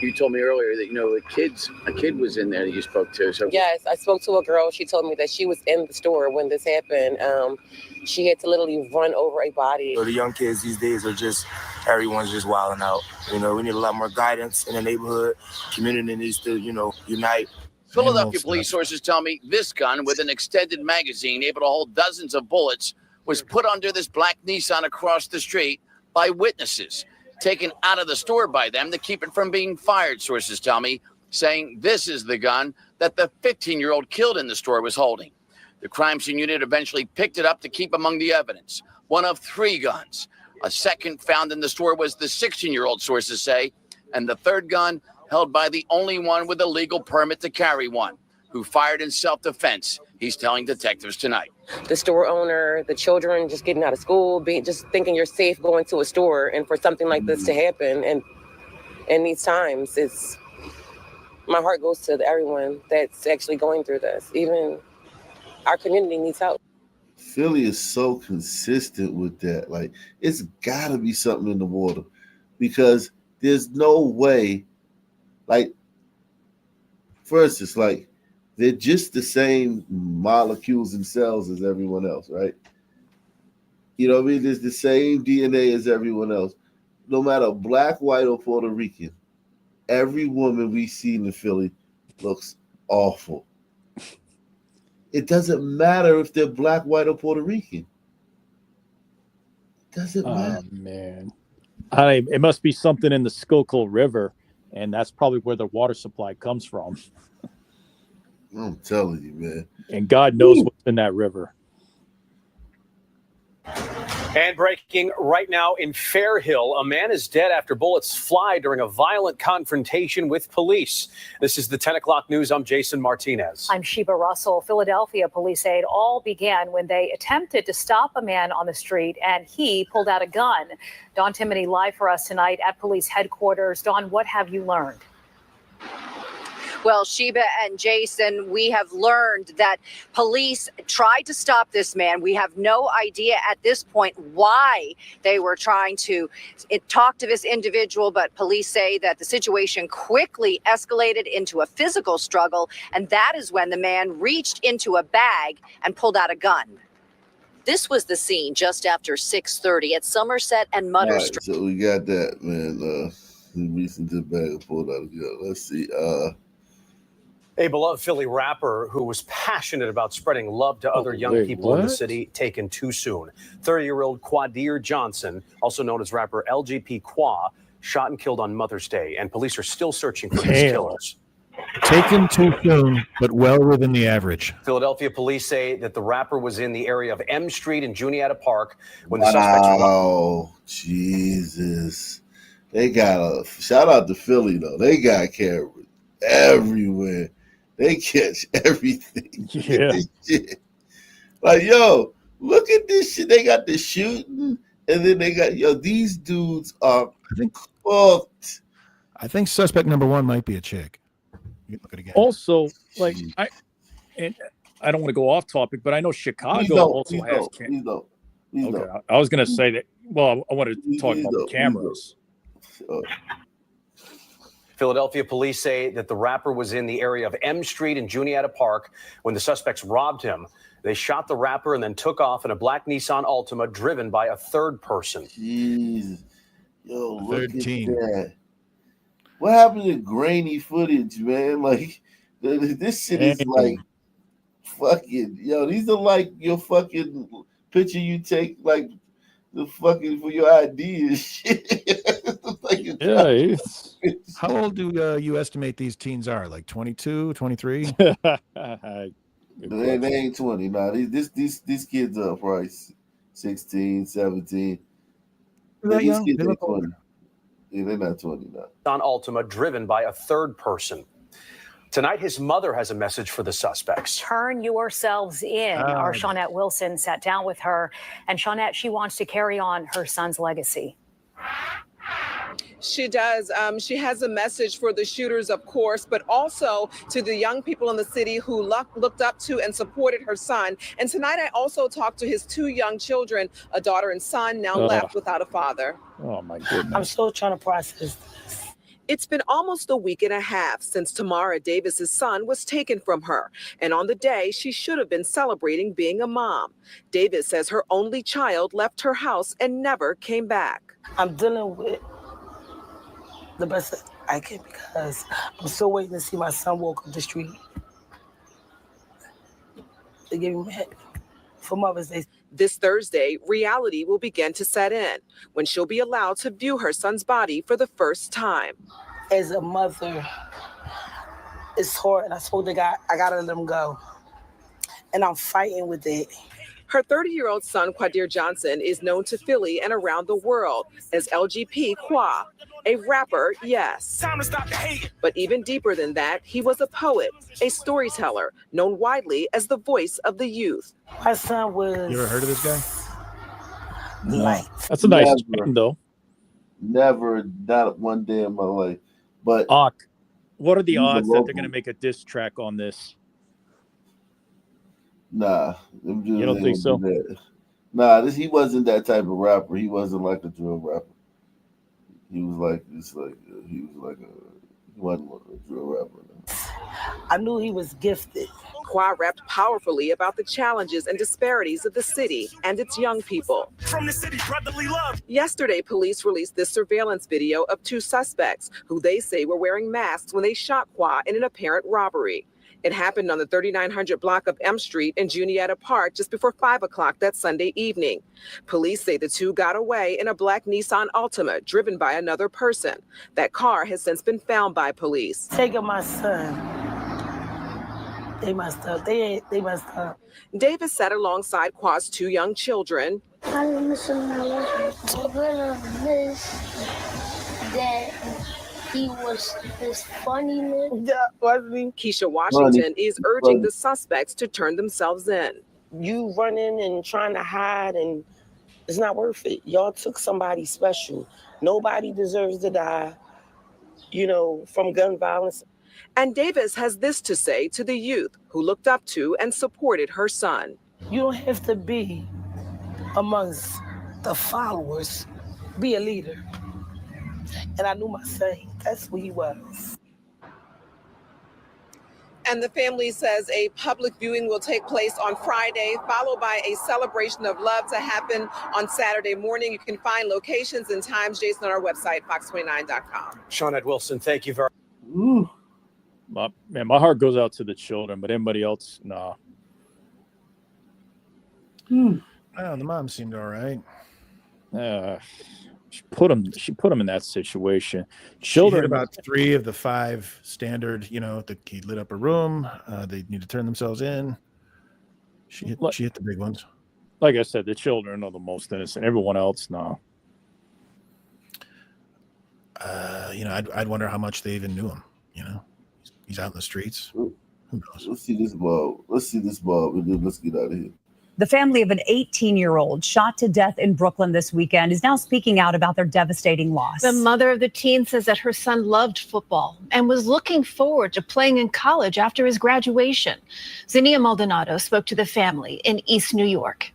S16: You told me earlier that a kid was in there that you spoke to. So
S25: yes, I spoke to a girl. She told me that she was in the store when this happened. She had to literally run over a body.
S7: So the young kids these days are just, everyone's just wilding out. We need a lot more guidance in the neighborhood. Community needs to, unite.
S16: Philadelphia police sources tell me this gun with an extended magazine able to hold dozens of bullets was put under this black Nissan across the street by witnesses, taken out of the store by them to keep it from being fired, sources tell me, saying this is the gun that the 15-year-old killed in the store was holding. The crime scene unit eventually picked it up to keep among the evidence, one of 3 guns. A second found in the store was the 16-year-old, sources say, and the third gun held by the only one with a legal permit to carry one, who fired in self-defense, he's telling detectives tonight.
S25: The store owner, the children just getting out of school, just thinking you're safe going to a store, and for something like this to happen, and in these times, my heart goes to everyone that's actually going through this. Even our community needs help.
S1: Philly is so consistent with that. Like, it's got to be something in the water, because there's no way. Like, first, it's like they're just the same molecules and cells as everyone else, right? You know what I mean? There's the same DNA as everyone else. No matter black, white, or Puerto Rican, every woman we see in Philly looks awful. It doesn't matter if they're black, white, or Puerto Rican. It doesn't matter.
S10: Oh, man. It must be something in the Schuylkill River, and that's probably where the water supply comes from.
S1: I'm telling you, man.
S10: And God knows what's in that river.
S14: And breaking right now in Fairhill, a man is dead after bullets fly during a violent confrontation with police. This is the 10 o'clock news. I'm Jason Martinez.
S17: I'm Sheba Russell. Philadelphia police say it all began when they attempted to stop a man on the street and he pulled out a gun. Dawn Timoney live for us tonight at police headquarters. Dawn, what have you learned?
S18: Well, Sheba and Jason, we have learned that police tried to stop this man. We have no idea at this point why they were trying to talk to this individual, but police say that the situation quickly escalated into a physical struggle, and that is when the man reached into a bag and pulled out a gun. This was the scene just after 6:30 at Somerset and Mutter Street.
S1: So we got that, man. He reached into the bag and pulled out a gun. Let's see.
S14: A beloved Philly rapper who was passionate about spreading love to other young people in the city, taken too soon. 30-year-old Quadir Johnson, also known as rapper LGP Qua, shot and killed on Mother's Day, and police are still searching for his killers.
S11: Taken too soon, but well within the average.
S14: Philadelphia police say that the rapper was in the area of M Street and Juniata Park when the suspects were...
S1: Oh, Jesus. They got a... Shout out to Philly, though. They got cameras everywhere. They catch everything.
S10: Yeah.
S1: Like, yo, look at this shit. They got the shooting, and then they got, these dudes are fucked.
S11: I think suspect number 1 might be a chick. You look at it again.
S10: Also, like, I don't want to go off topic, but I know Chicago also has cameras. Okay, I was going to say that. Well, I wanted to talk about the cameras.
S14: Philadelphia police say that the rapper was in the area of M Street and Juniata Park when the suspects robbed him. They shot the rapper and then took off in a black Nissan Altima driven by a third person.
S1: Jesus. Yo, look at that. What happened to grainy footage, man? Like, this shit is like fucking, these are like your fucking picture you take, like, the fucking for your ID and shit.
S11: Yeah. How old do you estimate these teens are? Like 22, 23?
S1: They ain't 20. Nah, these kids are probably 16, 17. These kids ain't 20. Yeah, they're not 20 now.
S14: On Altima, driven by a third person. Tonight, his mother has a message for the suspects.
S17: Turn yourselves in. Our Shawnette Wilson sat down with her, and Shawnette, she wants to carry on her son's legacy.
S3: She does. She has a message for the shooters, of course, but also to the young people in the city who looked up to and supported her son. And tonight I also talked to his 2 young children, a daughter and son, now left without a father.
S10: Oh, my goodness.
S25: I'm still trying to process.
S3: It's been almost a week and a half since Tamara Davis's son was taken from her. And on the day she should have been celebrating being a mom. Davis says her only child left her house and never came back.
S25: I'm dealing with the best I can because I'm still waiting to see my son walk up the street. They gave him head for Mother's Day.
S3: This Thursday, reality will begin to set in when she'll be allowed to view her son's body for the first time.
S25: As a mother, it's hard, and I told the guy, I gotta let him go. And I'm fighting with it.
S3: Her 30-year-old son, Quadir Johnson, is known to Philly and around the world as LGP Qua, a rapper, yes.
S25: Time to stop the hate.
S3: But even deeper than that, he was a poet, a storyteller, known widely as the voice of the youth.
S25: My son was...
S11: You ever heard of this guy?
S10: No. That's a nice name, though.
S1: Never, not one day in my life. But
S10: what are the odds that they're going to make a diss track on this?
S1: Nah.
S10: You don't think so?
S1: Nah, he wasn't that type of rapper. He wasn't like a drill rapper. He was he wasn't a drill rapper.
S25: I knew he was gifted.
S3: Qua rapped powerfully about the challenges and disparities of the city and its young people.
S25: From the city, brotherly love.
S3: Yesterday, police released this surveillance video of 2 suspects who they say were wearing masks when they shot Qua in an apparent robbery. It happened on the 3900 block of M Street in Juniata Park just before 5 o'clock that Sunday evening. Police say the 2 got away in a black Nissan Altima driven by another person. That car has since been found by police.
S25: Taking my son. They messed up. They messed up.
S3: Davis sat alongside Qua's 2 young children.
S12: I miss that he was this funny man.
S25: Yeah, wasn't he?
S3: Keisha Washington is urging the suspects to turn themselves in.
S25: You running and trying to hide, and it's not worth it. Y'all took somebody special. Nobody deserves to die, from gun violence.
S3: And Davis has this to say to the youth who looked up to and supported her son.
S25: You don't have to be amongst the followers. Be a leader. And I knew my son. That's who he was.
S3: And the family says a public viewing will take place on Friday, followed by a celebration of love to happen on Saturday morning. You can find locations and times, Jason, on our website, fox29.com.
S14: Shawnette Wilson, thank you very
S10: much. My heart goes out to the children, but anybody else, nah.
S11: Oh, the mom seemed all right.
S10: She put him in that situation. Children,
S11: about 3 of the 5 standard. He lit up a room. They need to turn themselves in. She hit the big ones.
S10: Like I said, the children are the most innocent. Everyone else, no.
S11: I'd wonder how much they even knew him. He's out in the streets. Who knows?
S1: Let's see this ball. Let's get out of here.
S19: The family of an 18-year-old shot to death in Brooklyn this weekend is now speaking out about their devastating loss.
S20: The mother of the teen says that her son loved football and was looking forward to playing in college after his graduation. Zinnia Maldonado spoke to the family in East New York.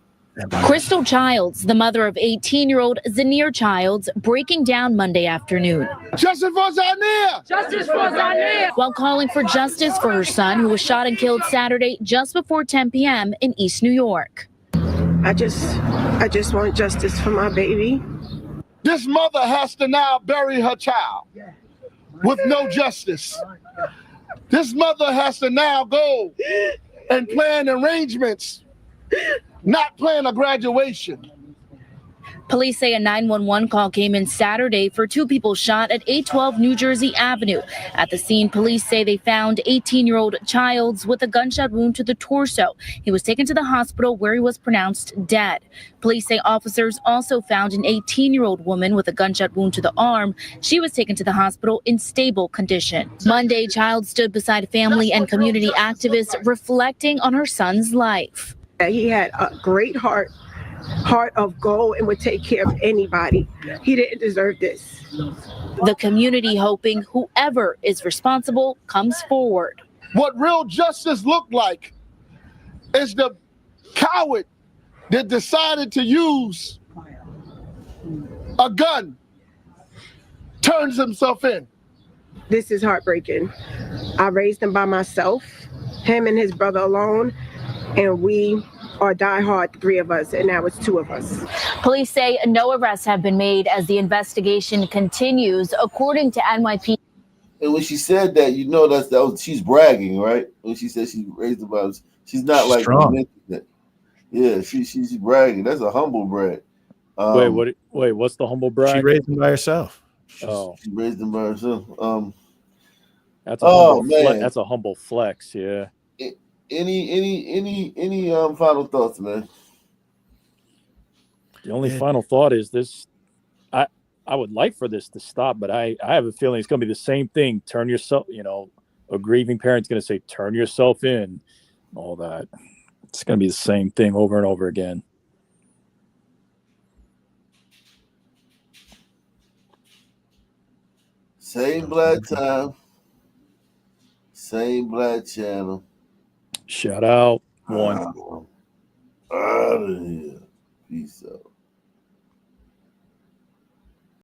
S21: Crystal Childs, the mother of 18-year-old Zanir Childs, breaking down Monday afternoon.
S26: Justice for Zanir! Justice for Zanir!
S21: While calling for justice for her son, who was shot and killed Saturday just before 10 p.m. in East New York.
S27: I just want justice for my baby.
S26: This mother has to now bury her child with no justice. This mother has to now go and plan arrangements, not plan a graduation.
S21: Police say a 911 call came in Saturday for 2 people shot at 812 New Jersey Avenue. At the scene, police say they found 18-year-old Childs with a gunshot wound to the torso. He was taken to the hospital where he was pronounced dead. Police say officers also found an 18-year-old woman with a gunshot wound to the arm. She was taken to the hospital in stable condition. Monday, Childs stood beside family and community activists reflecting on her son's life.
S27: He had a great heart, heart of gold and would take care of anybody. He didn't deserve this.
S21: The community hoping whoever is responsible comes forward.
S26: What real justice looked like is the coward that decided to use a gun, turns himself in.
S27: This is heartbreaking. I raised him by myself, him and his brother alone, and we are diehard, 3 of us, and now it's 2 of us.
S21: Police say no arrests have been made as the investigation continues, according to NYPD.
S1: And when she said that, you know that was she's bragging, right? When she said she raised him by, she's not like
S11: strong.
S1: Yeah, she's bragging. That's a humble brag.
S10: Wait, what's the humble brag?
S11: She raised him by herself.
S1: She raised him by herself.
S10: That's a humble flex. Yeah.
S1: Any final thoughts, man?
S10: The only final thought is this. I would like for this to stop, but I have a feeling it's going to be the same thing. Turn yourself, a grieving parent's going to say, turn yourself in, all that. It's going to be the same thing over and over again.
S1: Same black time, same black channel.
S10: Shout out one.
S1: Out of here. Peace out.